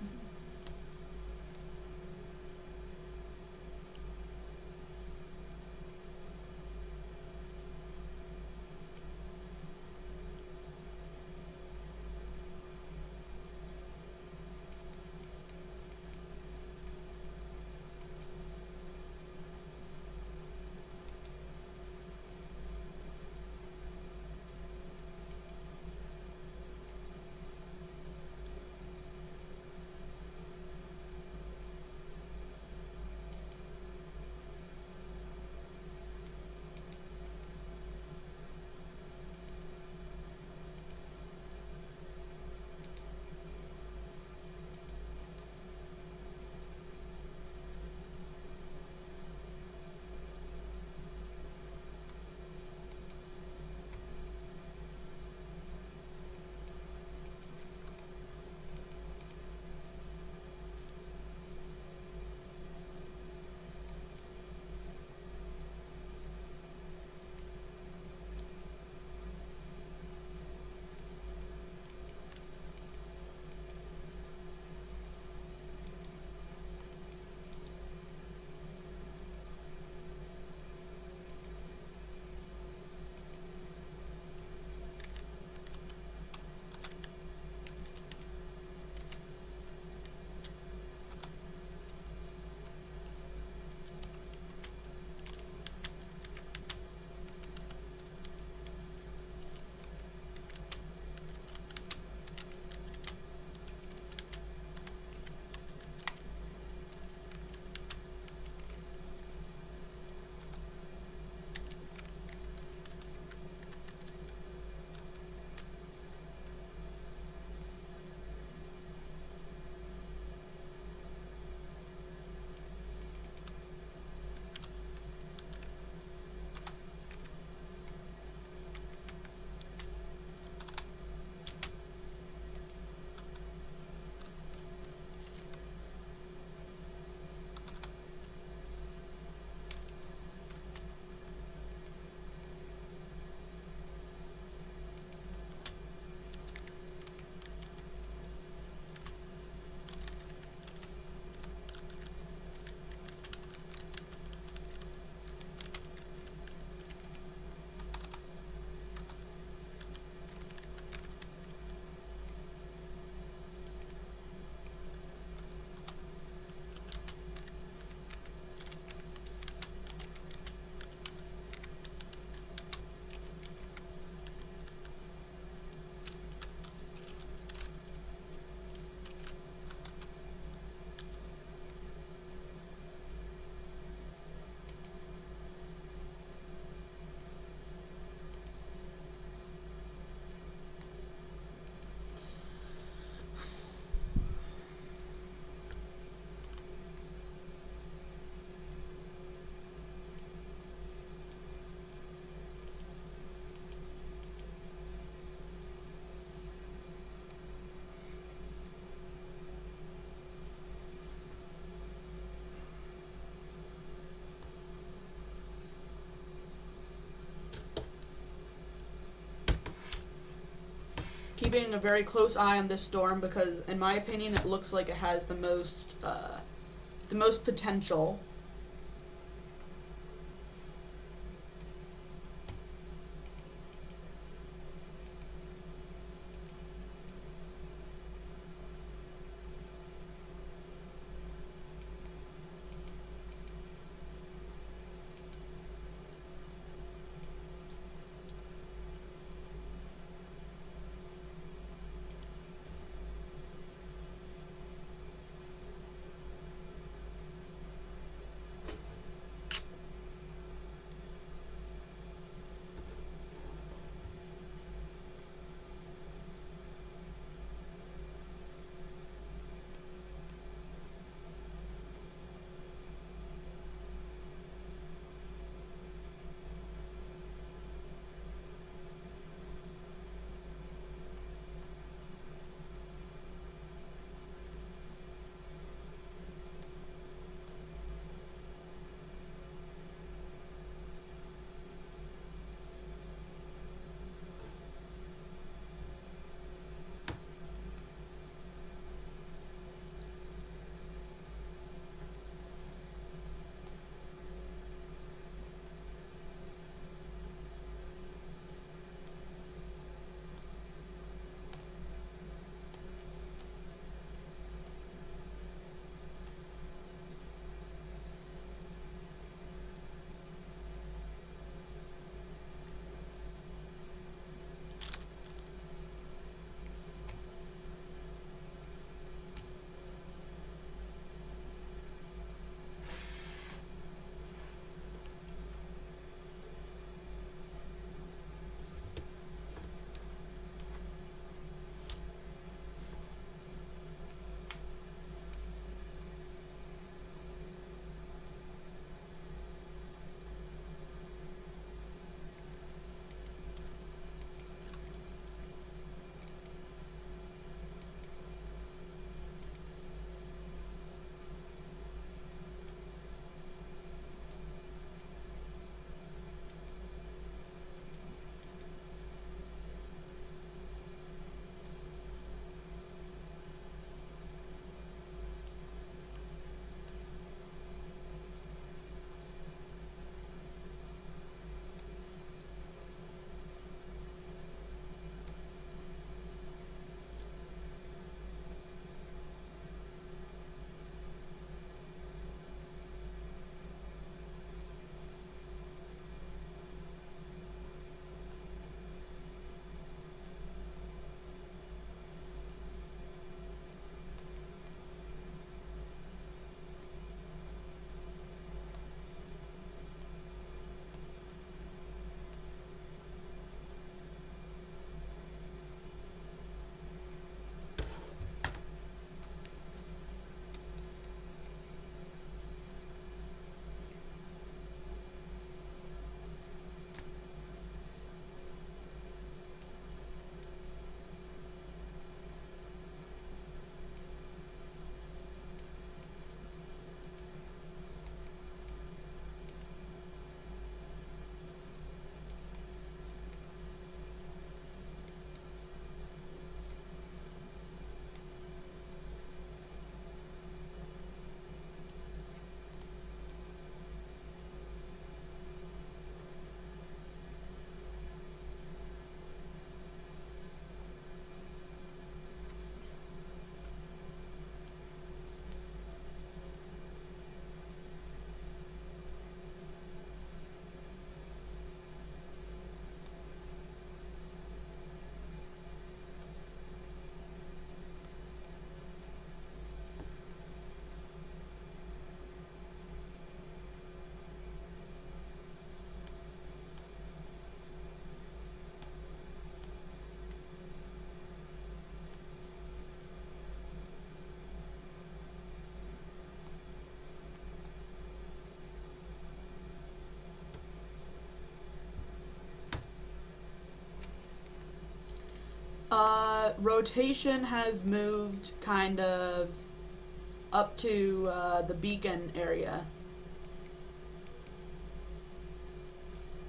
keeping a very close eye on this storm because, in my opinion, it looks like it has the most potential. Rotation has moved kind of up to the beacon area.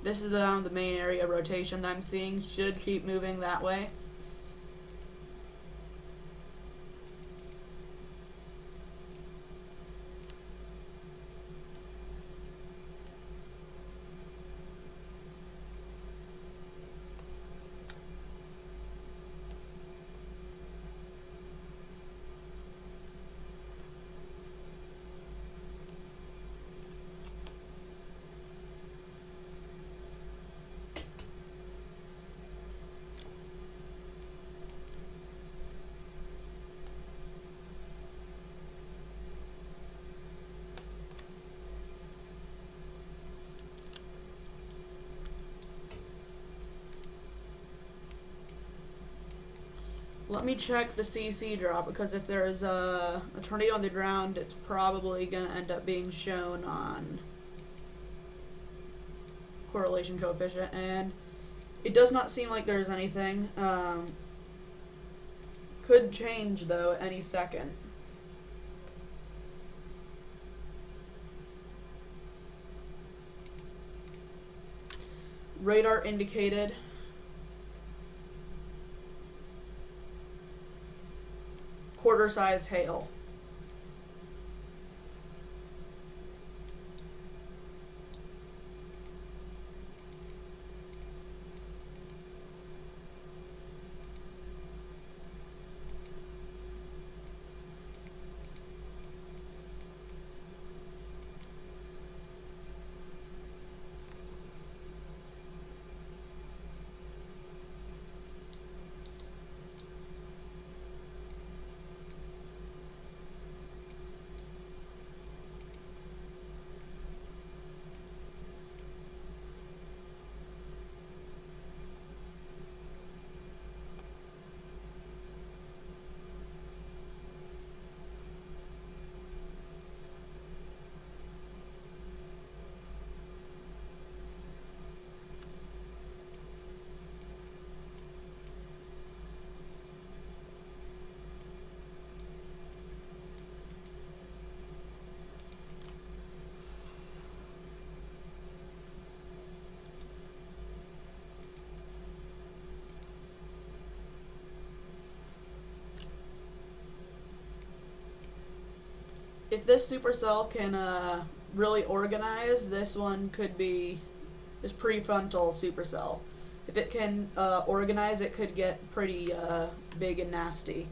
This is the main area rotation that I'm seeing. Should keep moving that way. Let me check the CC drop, because if there's a tornado on the ground, it's probably going to end up being shown on correlation coefficient, and it does not seem like there's anything. Could change, though, any second. Radar indicated. Quarter-size hail. If this supercell can really organize, this one could be this prefrontal supercell. If it can organize, it could get pretty big and nasty.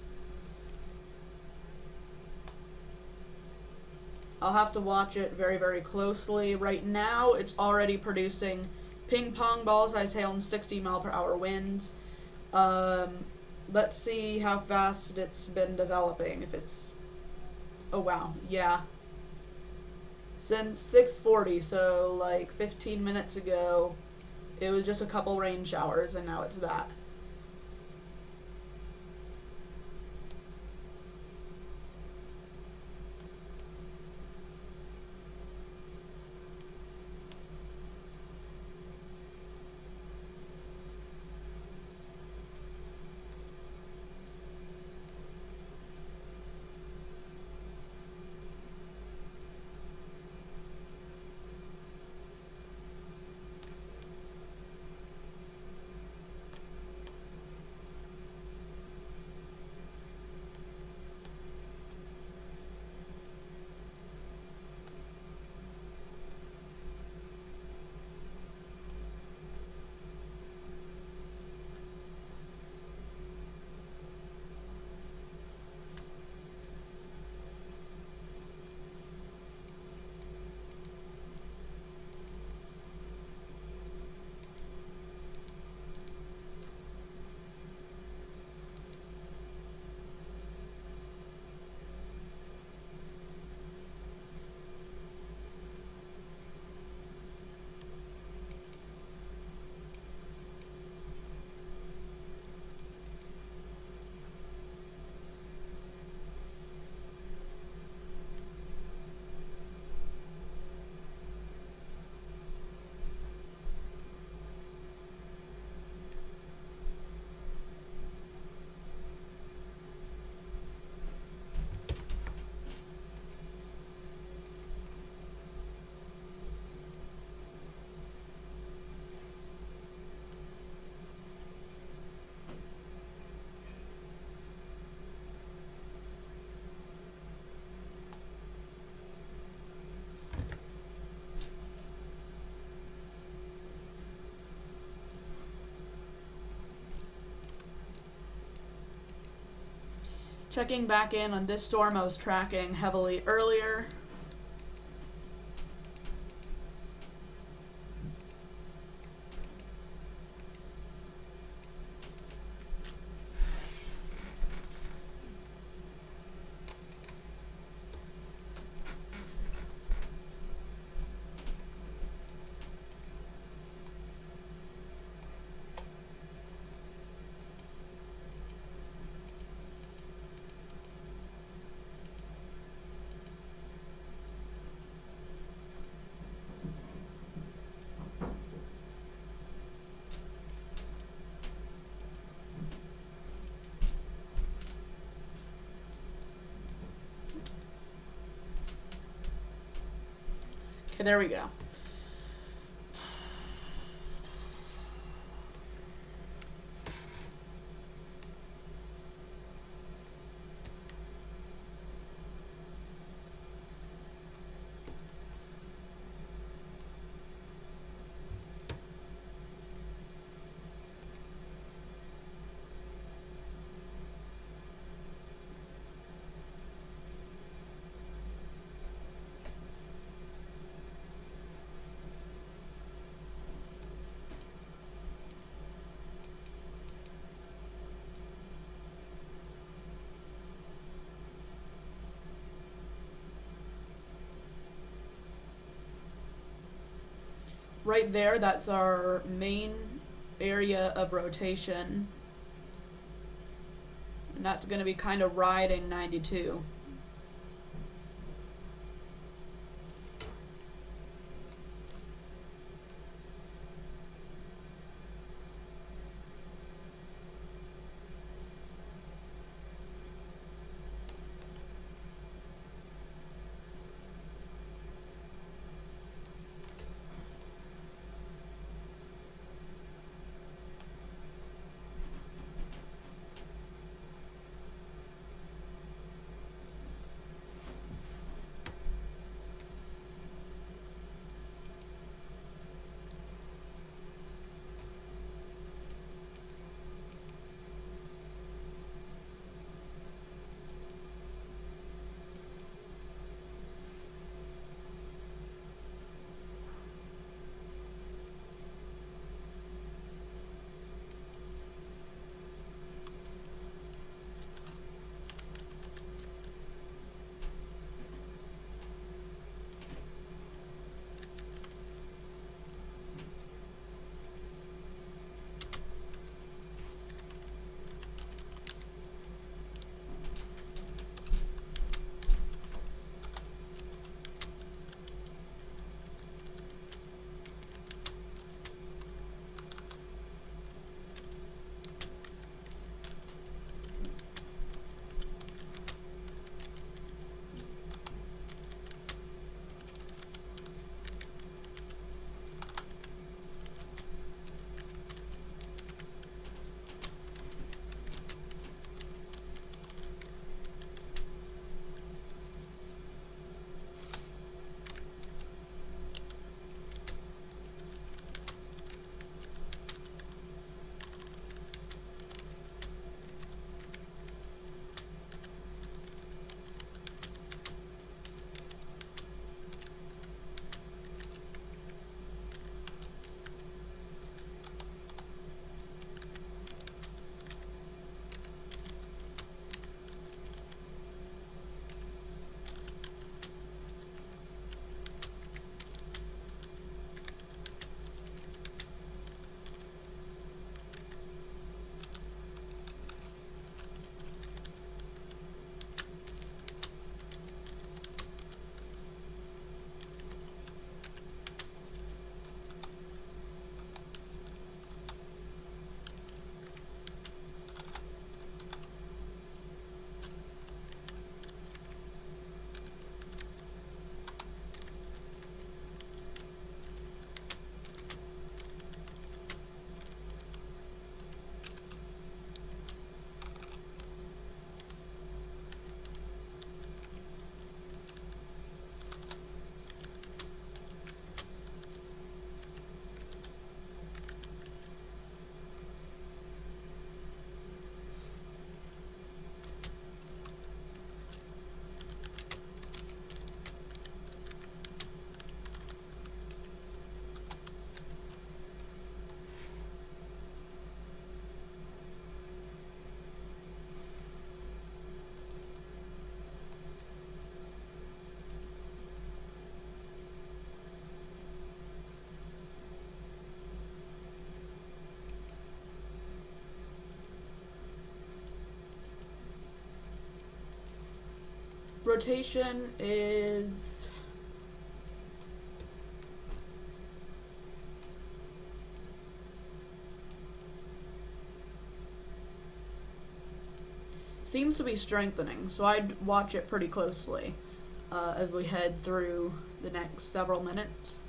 I'll have to watch it very, very closely. Right now, it's already producing ping pong ball-sized hail and 60-mile-per-hour winds. Let's see how fast it's been developing. If it's... Oh, wow. Yeah. Since 6:40, so like 15 minutes ago, it was just a couple rain showers, and now it's that. Checking back in on this storm I was tracking heavily earlier. Okay, there we go. Right there, that's our main area of rotation. And that's going to be kind of riding 92. Rotation is seems to be strengthening, so I'd watch it pretty closely. as we head through the next several minutes.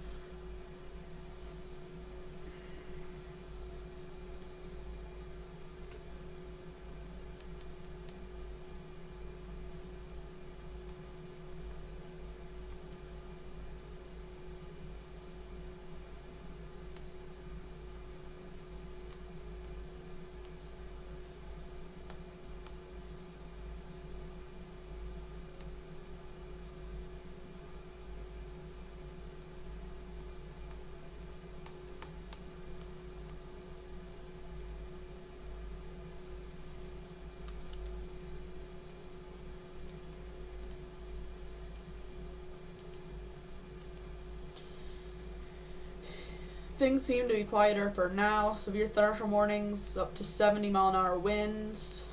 Things seem to be quieter for now. Severe thunderstorm warnings, up to 70-mile-an-hour winds.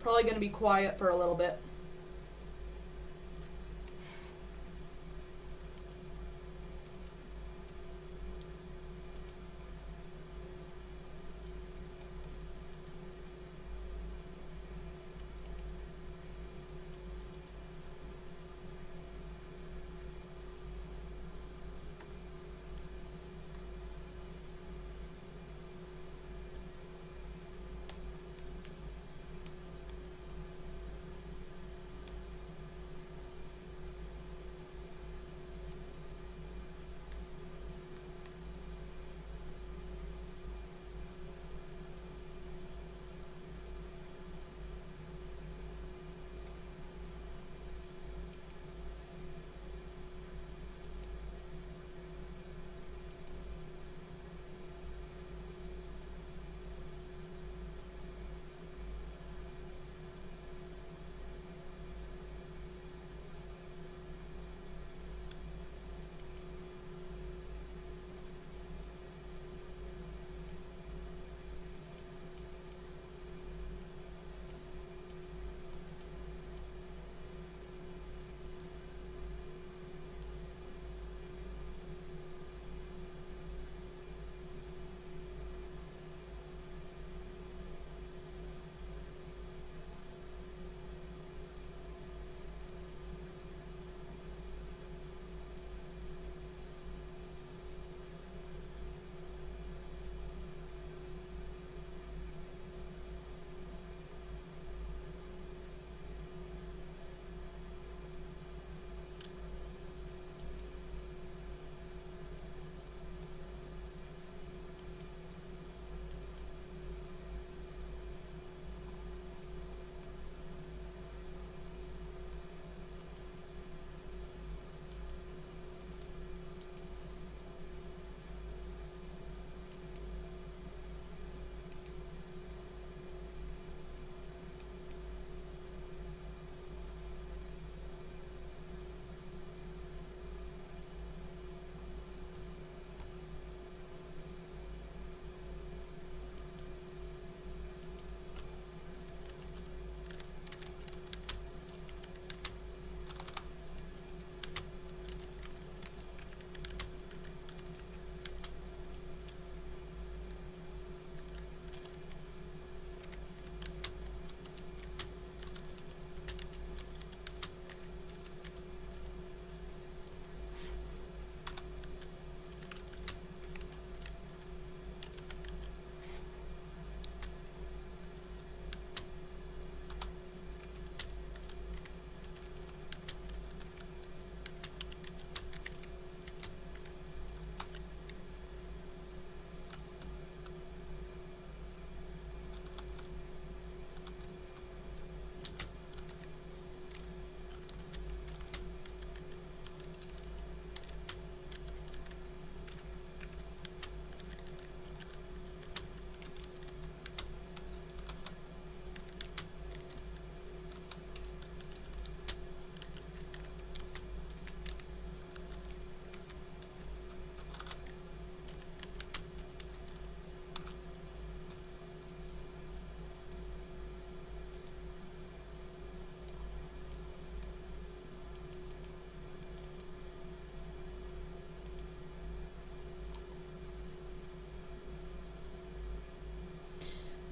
Probably going to be quiet for a little bit.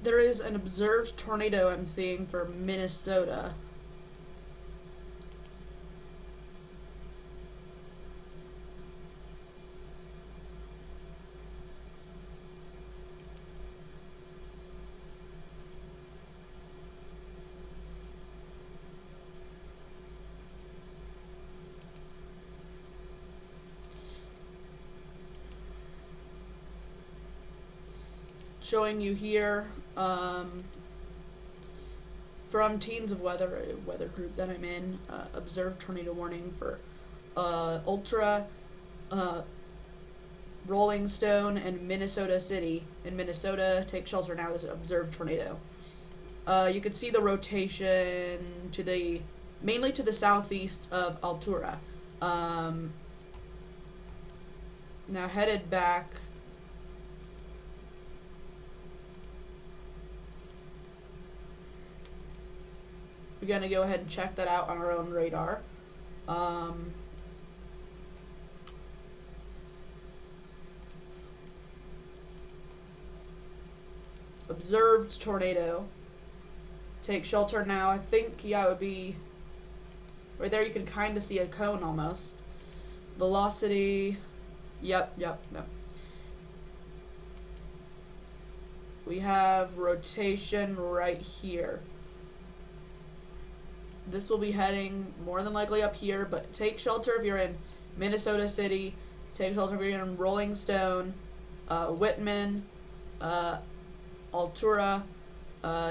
There is an observed tornado I'm seeing for Minnesota. showing you here from Teens of Weather, a weather group that I'm in, observed tornado warning for Ultra, Rolling Stone, and Minnesota City. In Minnesota, take shelter now. This is observed tornado. You can see the rotation to the mainly to the southeast of Altura. Now headed back. We're gonna go ahead and check that out on our own radar. Observed tornado. Take shelter now. I think, yeah, it would be right there. You can kind of see a cone almost. Velocity. Yep. We have rotation right here. This will be heading more than likely up here, but take shelter if you're in Minnesota City. Take shelter if you're in Rolling Stone, Whitman, Altura.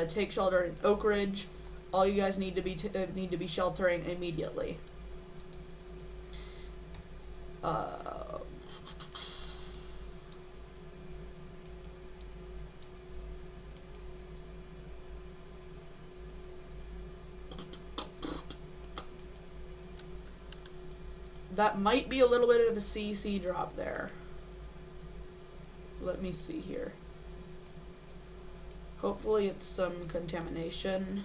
Take shelter in Oak Ridge. All you guys need to be sheltering immediately. That might be a little bit of a CC drop there. Let me see here. Hopefully it's some contamination.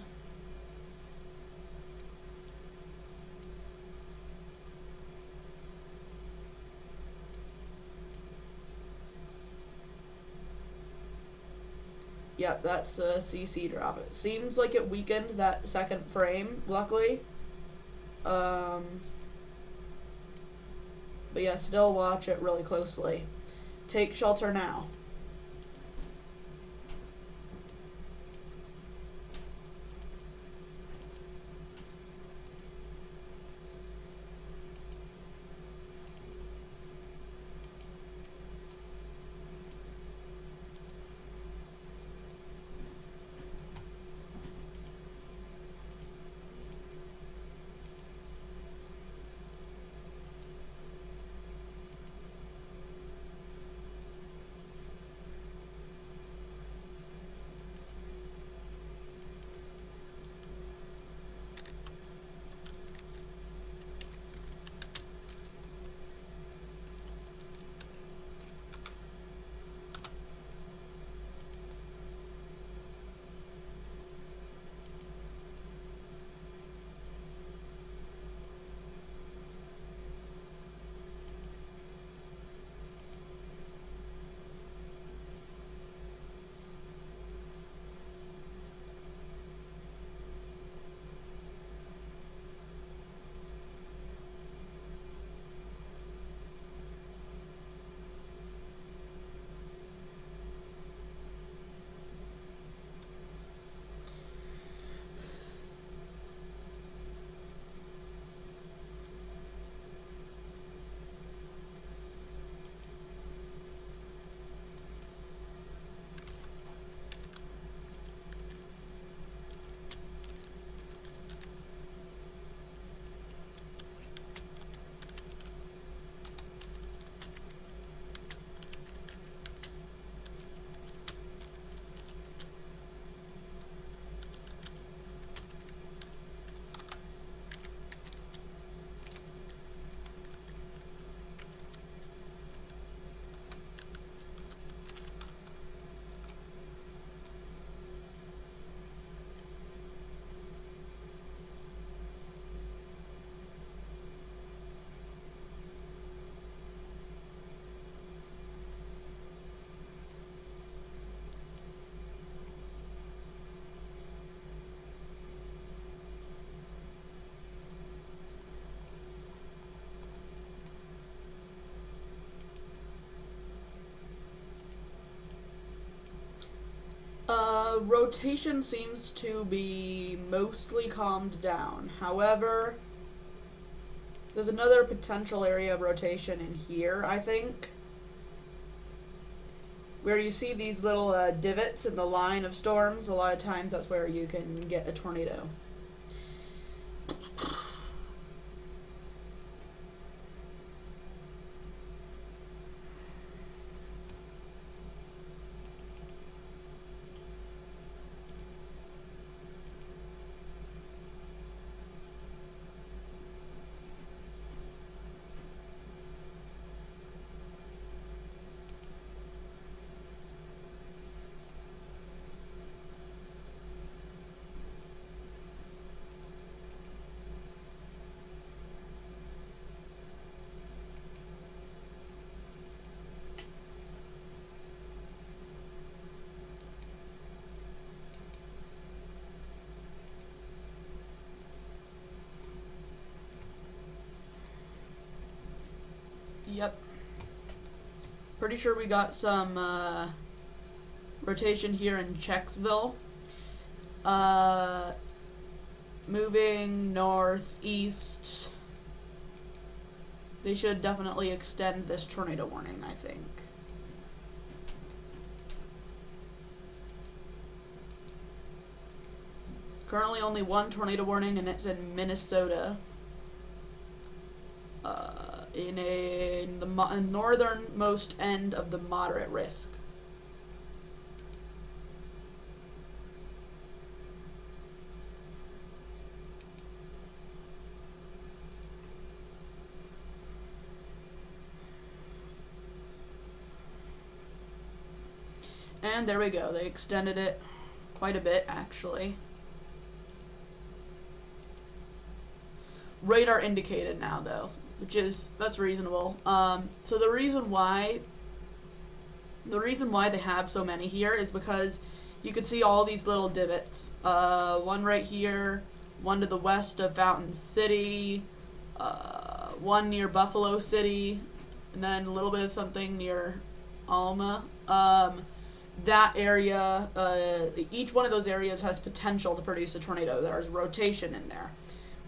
Yep, that's a CC drop. It seems like it weakened that second frame, luckily. But yeah, still watch it really closely. Take shelter now. Rotation seems to be mostly calmed down. However, there's another potential area of rotation in here, I think. where you see these little divots in the line of storms, a lot of times that's where you can get a tornado. Yep. Pretty sure we got some rotation here in Checksville. Moving northeast. They should definitely extend this tornado warning, I think. Currently only one tornado warning, and it's in Minnesota. In the northernmost end of the moderate risk. And there we go. They extended it quite a bit, actually. Radar indicated now, though, that's reasonable. So the reason why they have so many here is because you could see all these little divots. One right here, one to the west of Fountain City, one near Buffalo City, and then a little bit of something near Alma. That area, each one of those areas has potential to produce a tornado. There's rotation in there.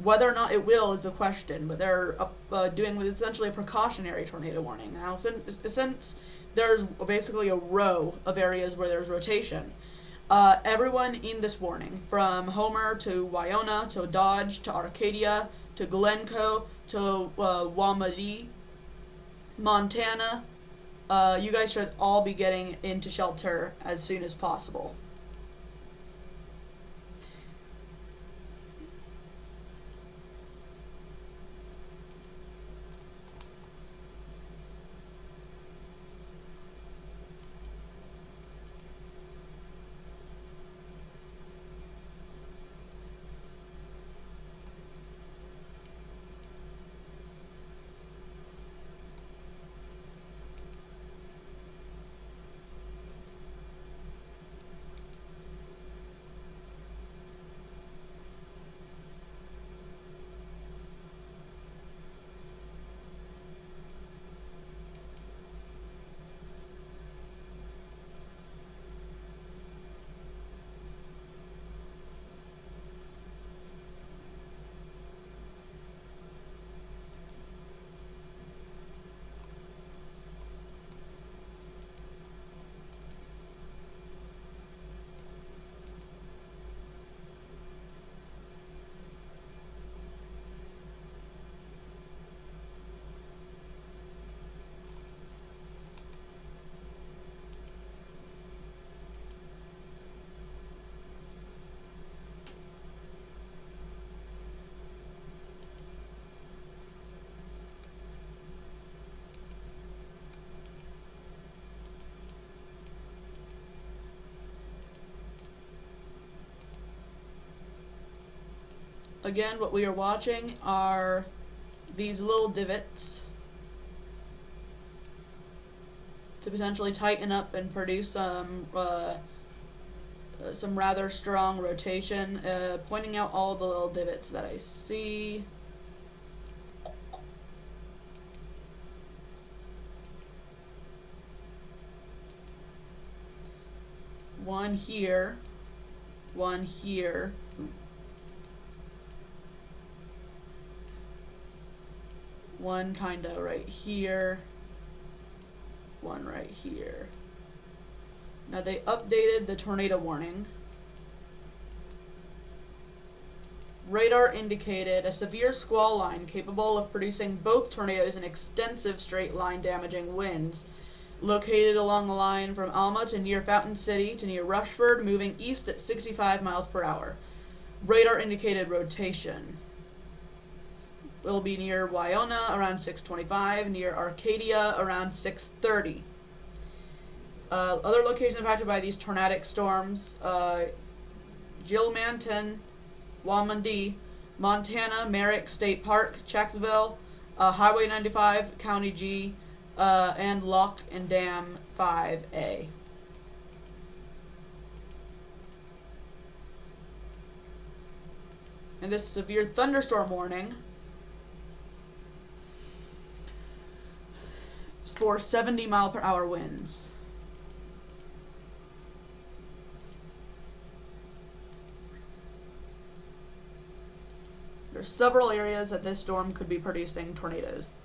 Whether or not it will is the question, but they're doing essentially a precautionary tornado warning. Now, since there's basically a row of areas where there's rotation, everyone in this warning, from Homer to Wyona to Dodge to Arcadia to Glencoe to Wamadi, Montana, you guys should all be getting into shelter as soon as possible. Again, what we are watching are these little divots to potentially tighten up and produce some rather strong rotation. Pointing out all the little divots that I see. One here, one here. One kinda right here, one right here. Now they updated the tornado warning. Radar indicated a severe squall line capable of producing both tornadoes and extensive straight line damaging winds. Located along the line from Alma to near Fountain City to near Rushford, moving east at 65 miles per hour. Radar indicated rotation. Will be near Wyona around 6:25, near Arcadia around 6:30. Other locations impacted by these tornadic storms: Gilmanton, Wamandee, Montana, Merrick State Park, Checksville, Highway 95, County G, and Lock and Dam 5A. And this severe thunderstorm warning is for 70-mile-per-hour winds. There are several areas that this storm could be producing tornadoes.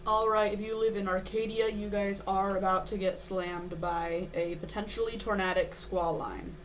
Alright, if you live in Arcadia, you guys are about to get slammed by a potentially tornadic squall line.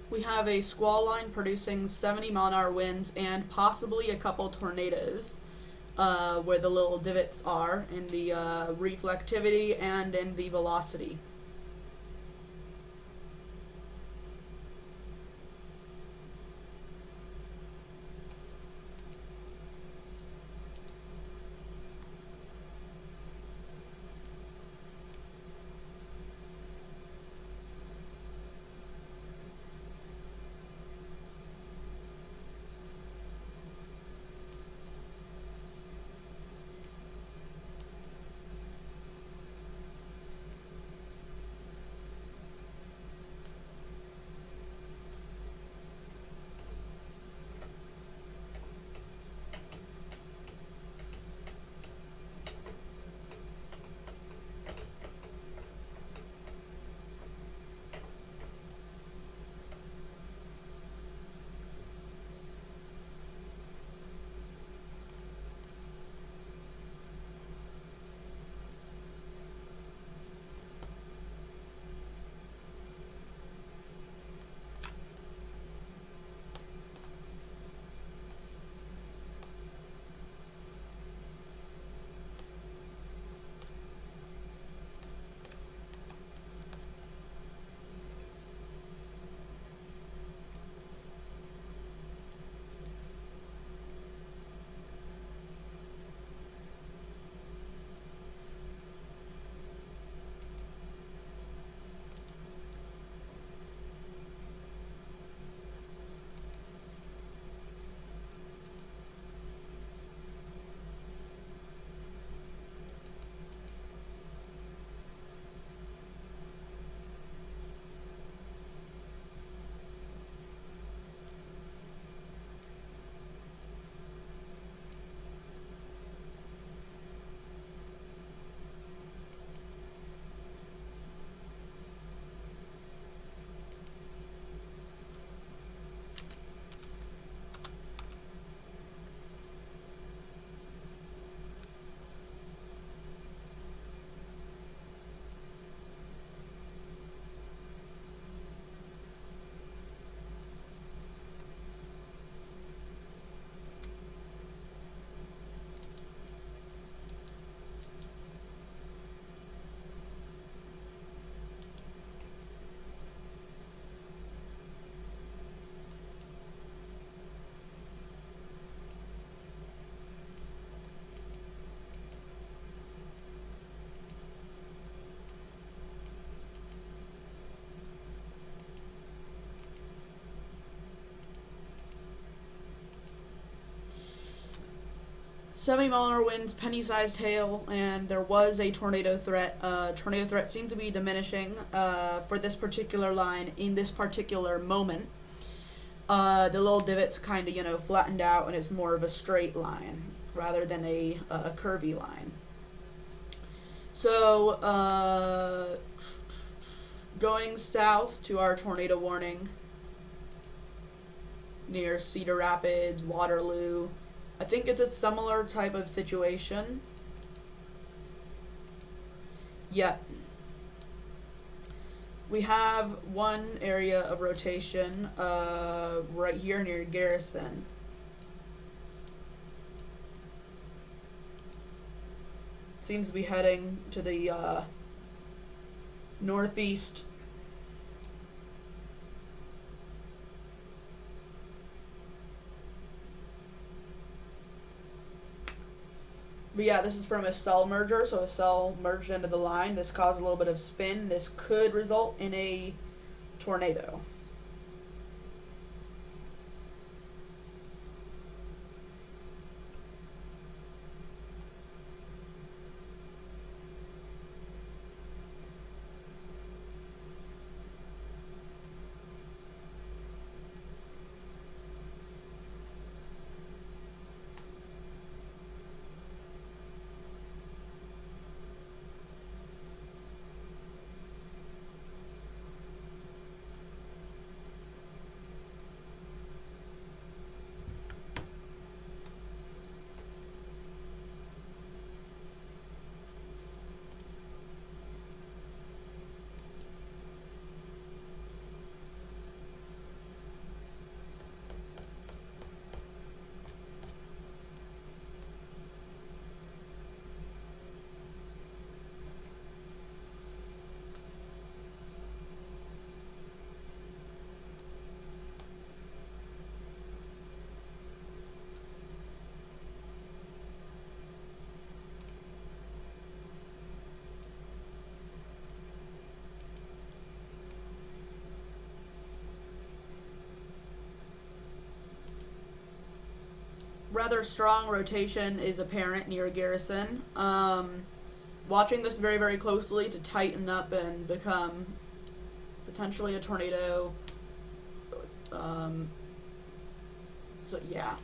We have a squall line producing 70-mile-an-hour winds and possibly a couple tornadoes, where the little divots are in the reflectivity and in the velocity. 70-mile-an-hour winds, penny-sized hail, and there was a tornado threat. Tornado threat seemed to be diminishing for this particular line in this particular moment. The little divots kind of, flattened out, and it's more of a straight line rather than a curvy line. So, going south to our tornado warning near Cedar Rapids, Waterloo. I think it's a similar type of situation. Yep. We have one area of rotation right here near Garrison. Seems to be heading to the northeast. But yeah, this is from a cell merger, so a cell merged into the line. This caused a little bit of spin. This could result in a tornado. Rather strong rotation is apparent near Garrison. Watching this very, very closely to tighten up and become potentially a tornado. So yeah.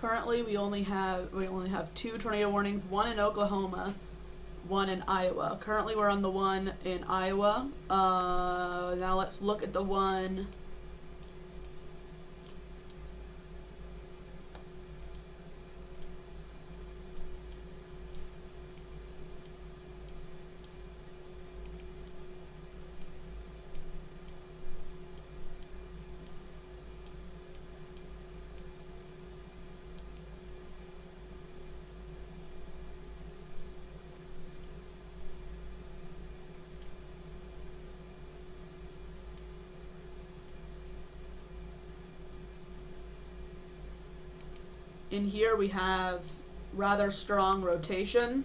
Currently, we only have two tornado warnings. One in Oklahoma, one in Iowa. Currently, we're on the one in Iowa. Now let's look at the one. In here we have rather strong rotation.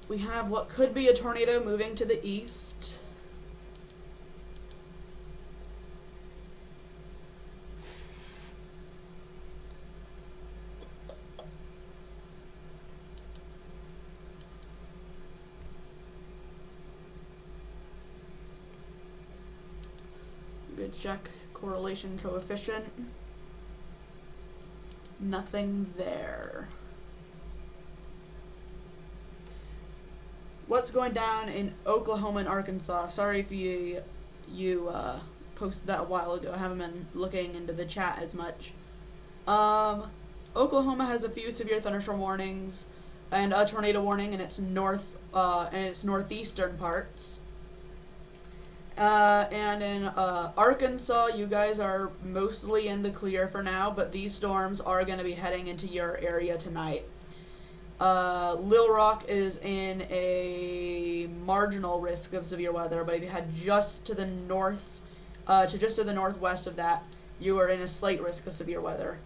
We have what could be a tornado moving to the east. Good check correlation coefficient. Nothing there. What's going down in Oklahoma and Arkansas? Sorry if you posted that a while ago. I haven't been looking into the chat as much. Oklahoma has a few severe thunderstorm warnings and a tornado warning in its northeastern parts. And in Arkansas, you guys are mostly in the clear for now, but these storms are going to be heading into your area tonight. Little Rock is in a marginal risk of severe weather, but if you head just to the north, just to the northwest of that, you are in a slight risk of severe weather.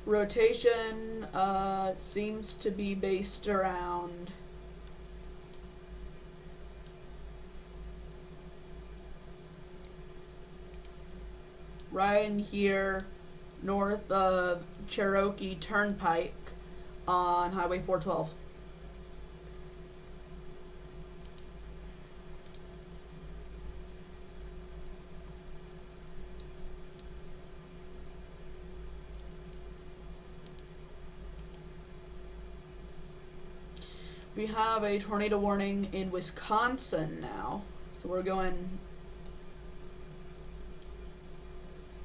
Rotation seems to be based around right in here, north of Cherokee Turnpike on Highway 412. We have a tornado warning in Wisconsin now, so we're going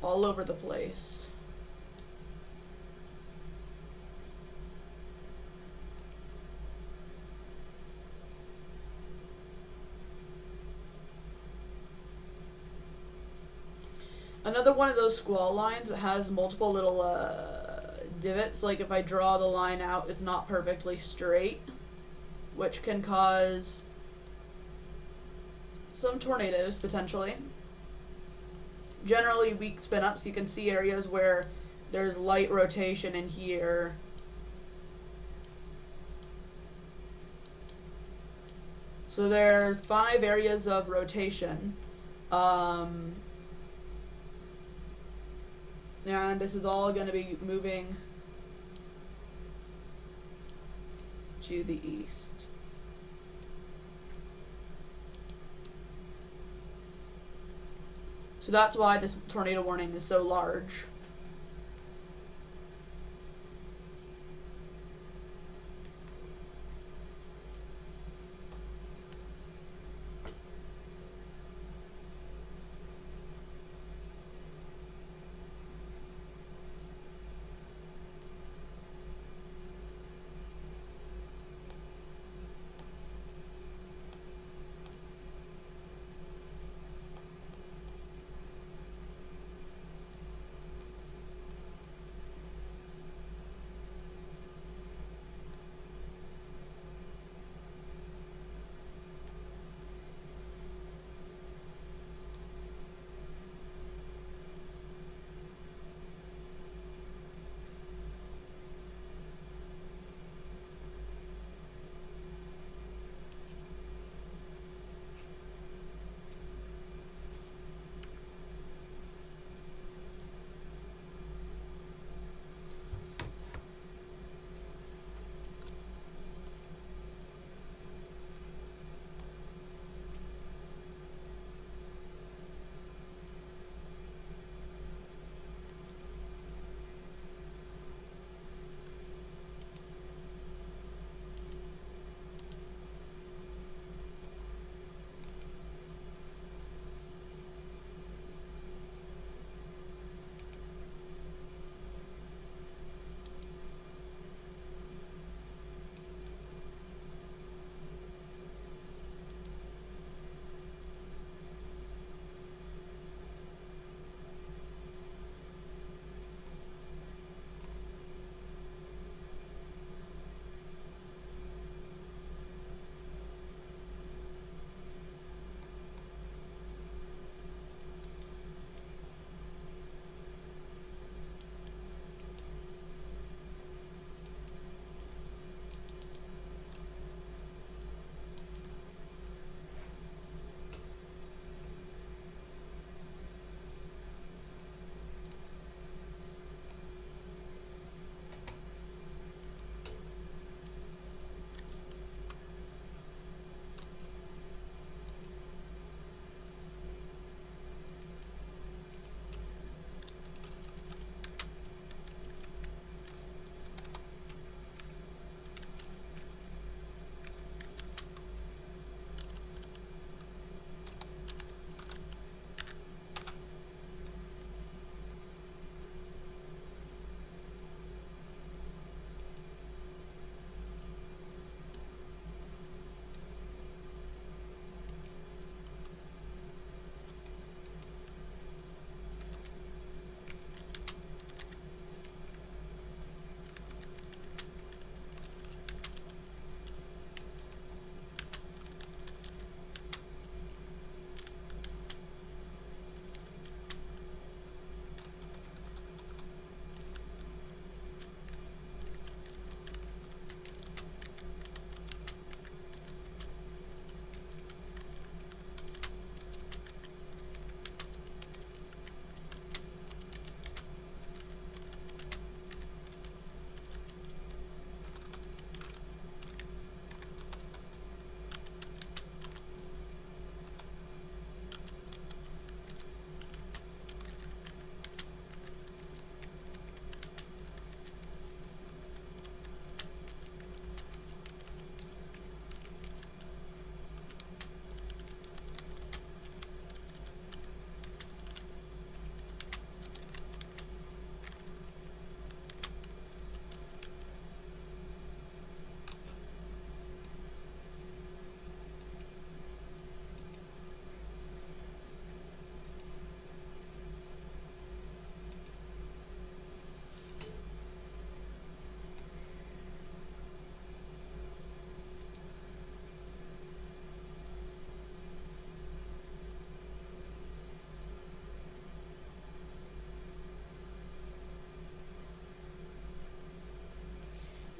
all over the place. Another one of those squall lines that has multiple little divots, like if I draw the line out, it's not perfectly straight, which can cause some tornadoes, potentially. Generally weak spin-ups. You can see areas where there's light rotation in here. So there's 5 areas of rotation. And this is all going to be moving to the east. So that's why this tornado warning is so large.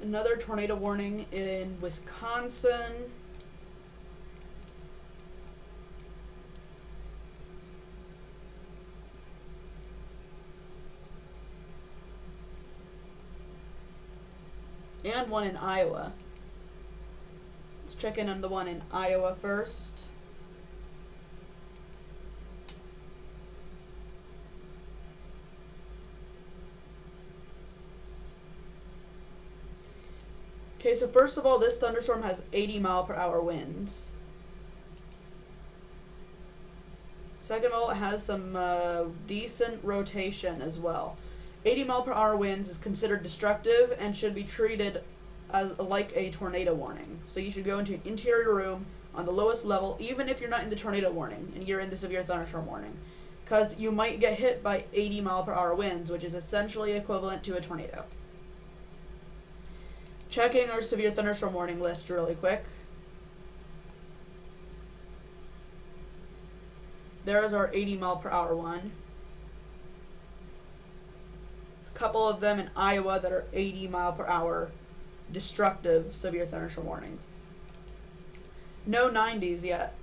Another tornado warning in Wisconsin. and one in Iowa. Let's check in on the one in Iowa first. Okay, so first of all, this thunderstorm has 80-mile-per-hour winds. Second of all, it has some decent rotation as well. 80-mile-per-hour winds is considered destructive and should be treated as like a tornado warning. So you should go into an interior room on the lowest level, even if you're not in the tornado warning and you're in the severe thunderstorm warning, because you might get hit by 80-mile-per-hour winds, which is essentially equivalent to a tornado. Checking our severe thunderstorm warning list really quick. There's our 80-mile-per-hour one. There's a couple of them in Iowa that are 80-mile-per-hour destructive severe thunderstorm warnings. No 90s yet.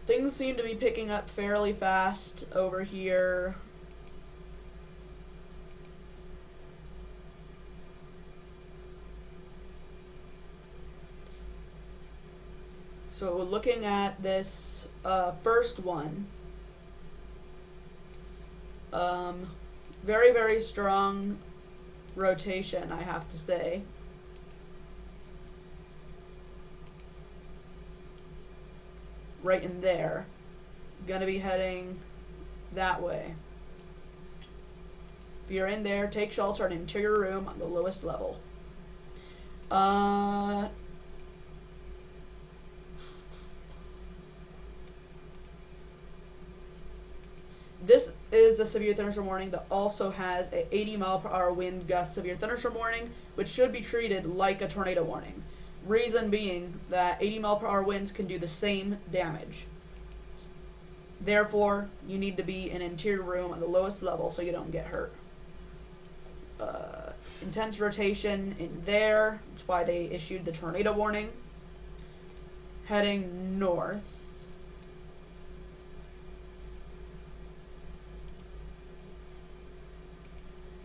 Things seem to be picking up fairly fast over here. So looking at this first one, very, very strong rotation, I have to say. Right in there. Gonna be heading that way. If you're in there, take shelter in an interior room on the lowest level. This is a severe thunderstorm warning that also has a 80-mile-per-hour wind gust severe thunderstorm warning, which should be treated like a tornado warning. Reason being that 80-mile-per-hour winds can do the same damage. Therefore, you need to be in an interior room on the lowest level so you don't get hurt. Intense rotation in there. That's why they issued the tornado warning. Heading north.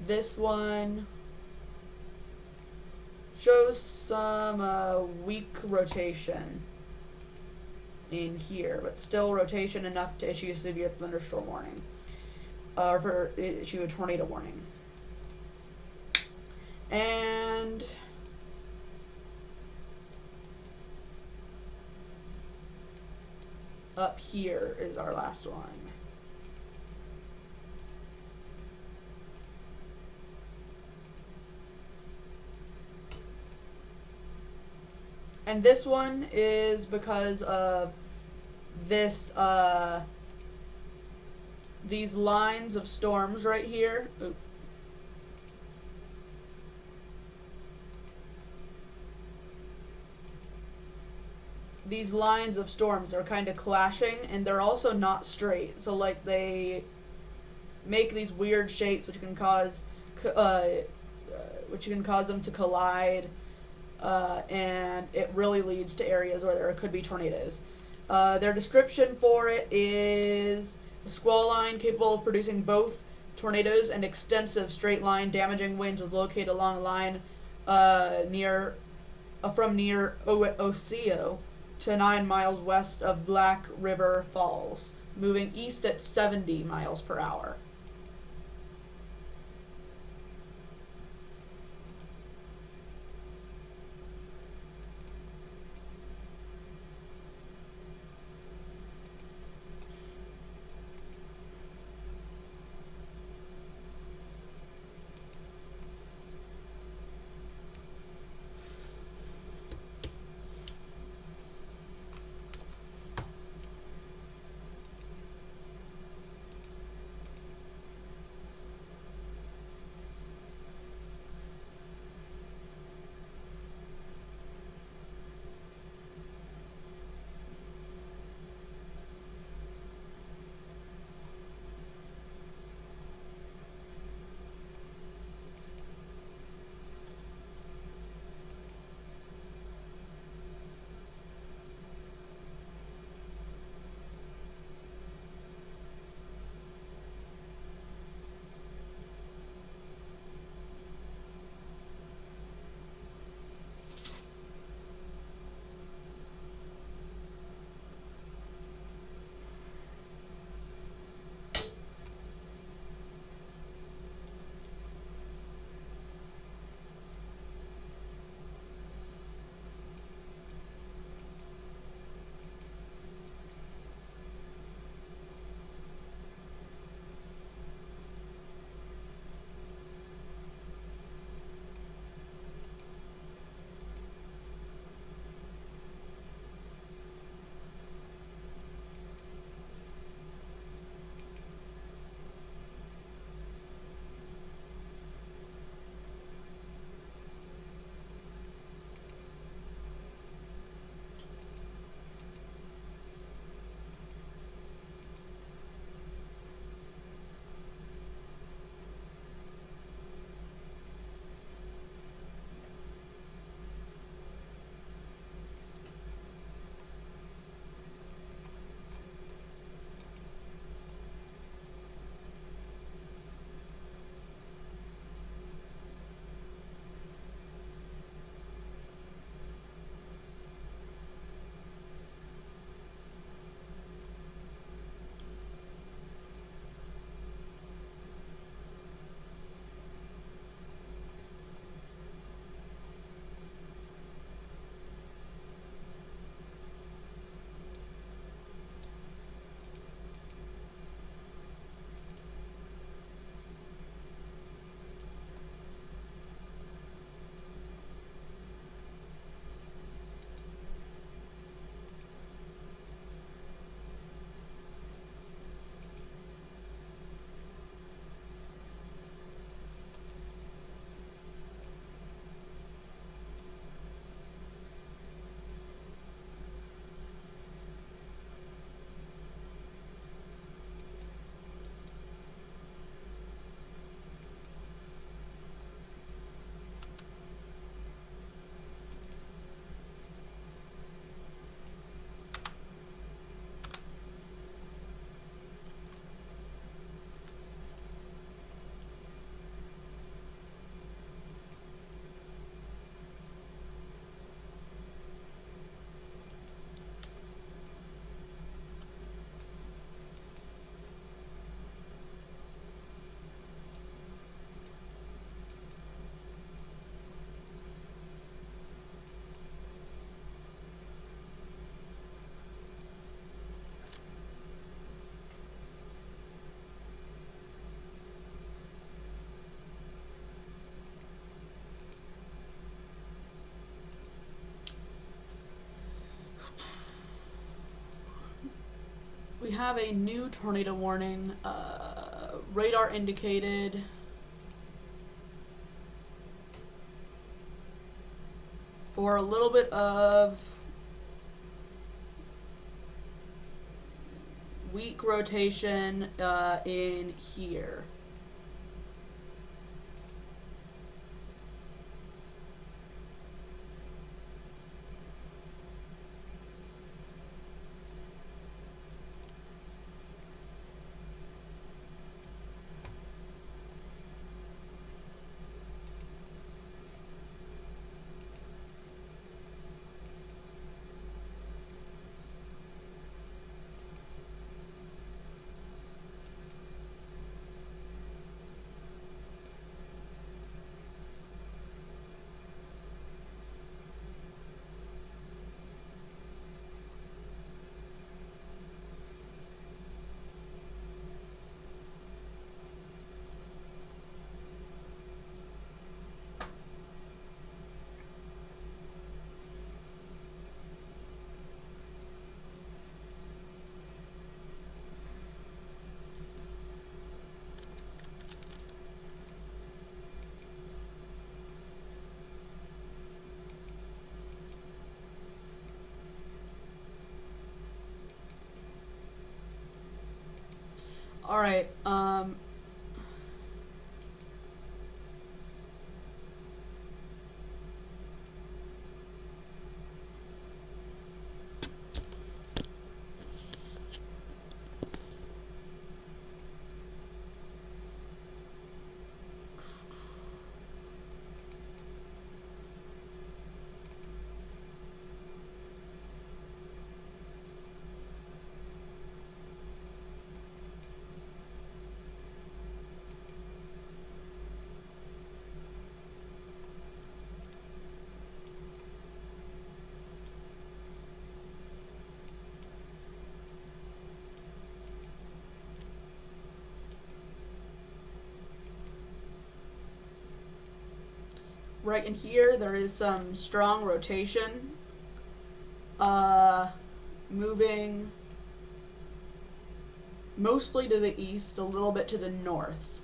This one shows some weak rotation in here, but still rotation enough to issue a severe thunderstorm warning, or for issue a tornado warning. And up here is our last one. And this one is because of this, these lines of storms right here. Oop. These lines of storms are kind of clashing, and they're also not straight. So, like, they make these weird shapes, which can cause them to collide. And it really leads to areas where there could be tornadoes. Their description for it is a squall line capable of producing both tornadoes and extensive straight line damaging winds was located along a line from near Osseo to 9 miles west of Black River Falls, moving east at 70 miles per hour. We have a new tornado warning. Radar indicated. For a little bit of weak rotation in here. All right. Right in here, there is some strong rotation. Moving mostly to the east, a little bit to the north.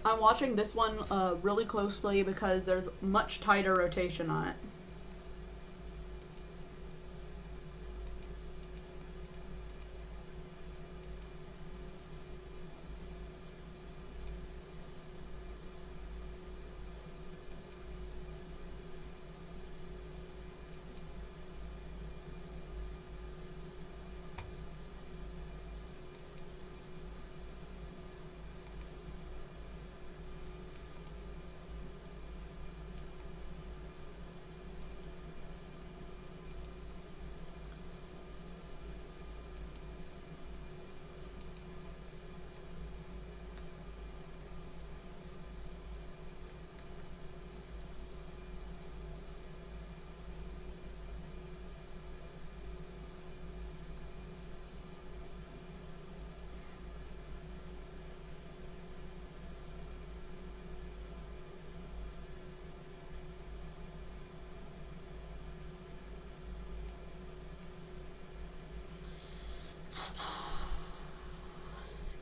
I'm watching this one really closely because there's much tighter rotation on it.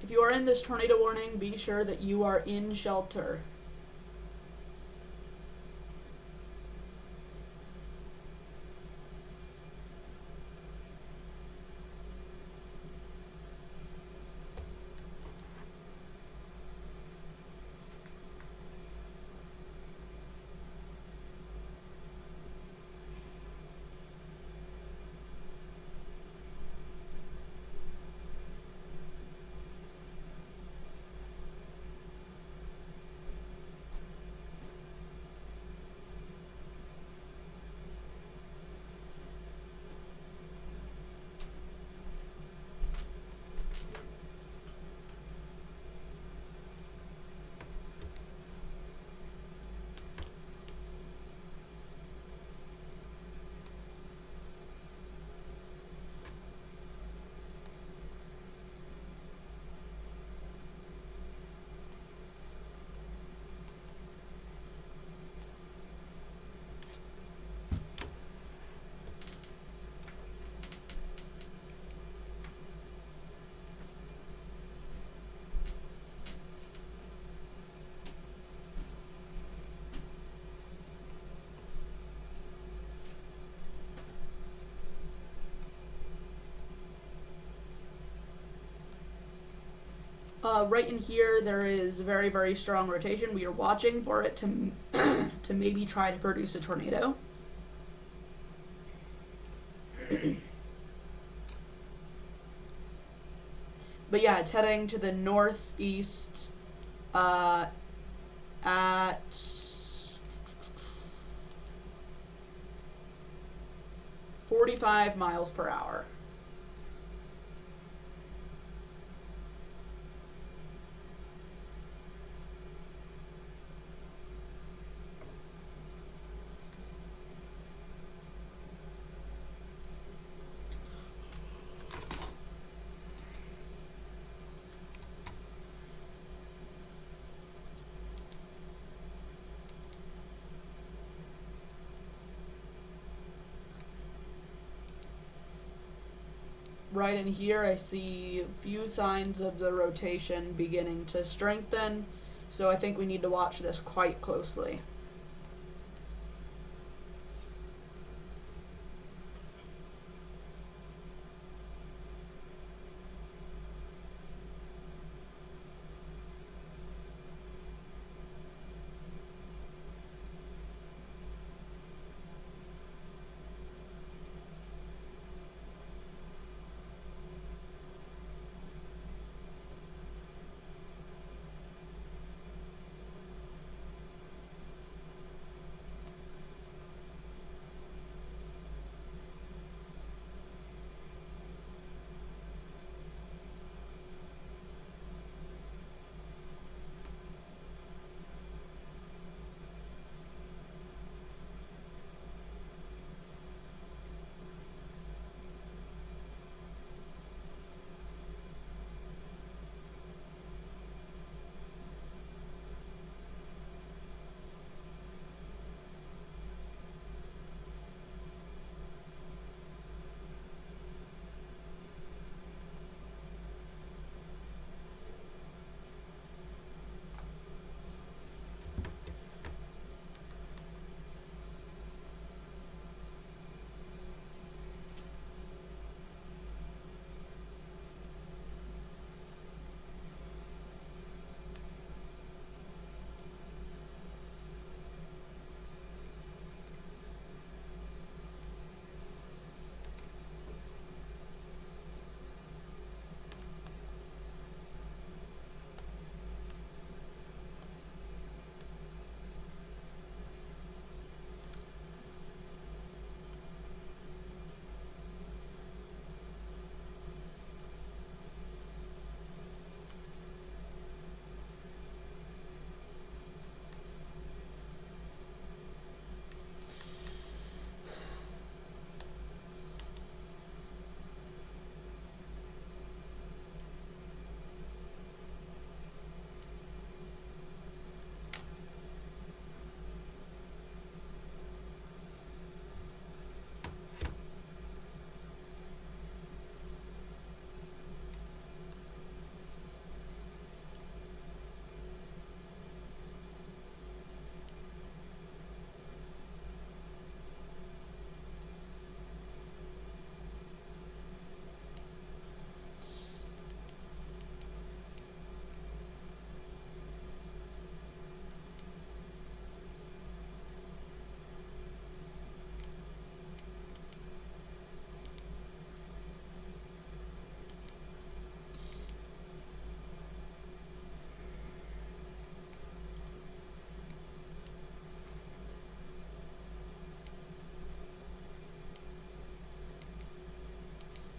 If you are in this tornado warning, be sure that you are in shelter. Right in here, there is very, very strong rotation. We are watching for it to to maybe try to produce a tornado. But yeah, it's heading to the northeast at 45 miles per hour. Right in here, I see a few signs of the rotation beginning to strengthen, so I think we need to watch this quite closely.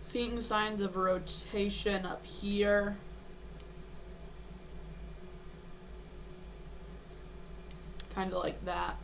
Seeing signs of rotation up here. Kind of like that.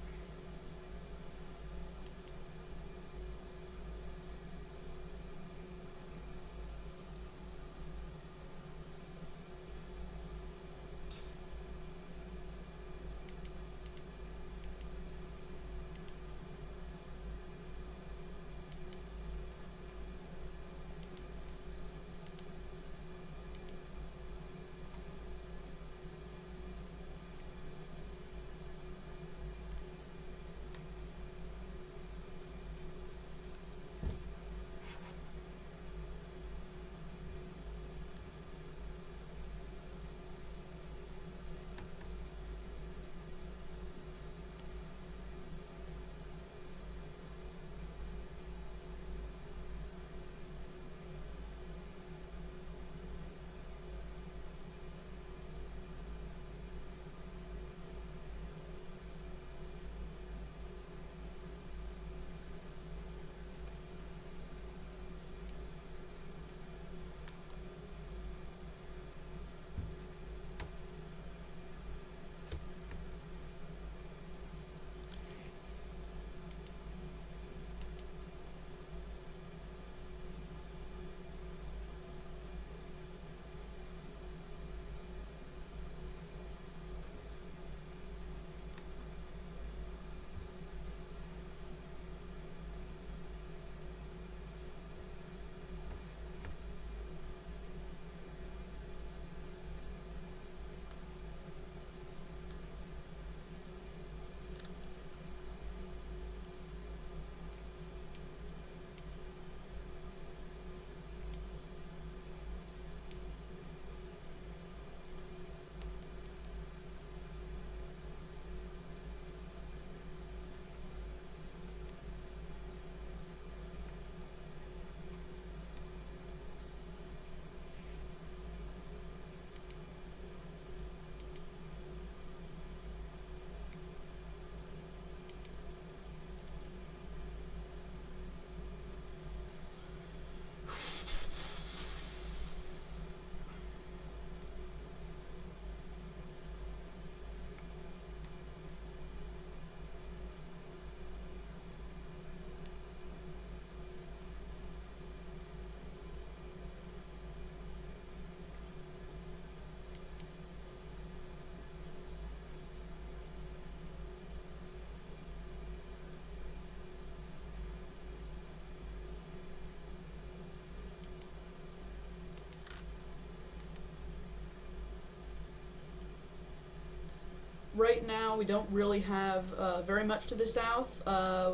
right now we don't really have very much to the south.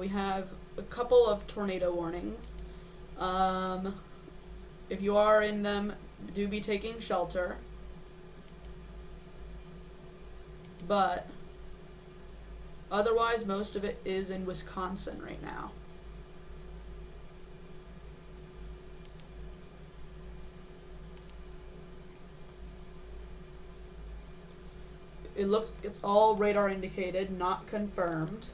We have a couple of tornado warnings. If you are in them, do be taking shelter. But otherwise, most of it is in Wisconsin right now. It looks like it's all radar indicated, not confirmed.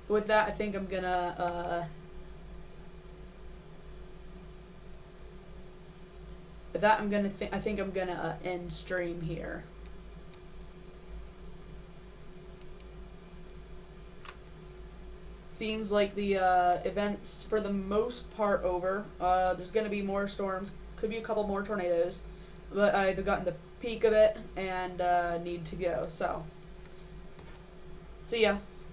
With that, I think I'm gonna with that, I think I'm gonna end stream here. Seems like the events for the most part over. There's gonna be more storms, could be a couple more tornadoes, but I've gotten the peak of it and need to go. So, see ya.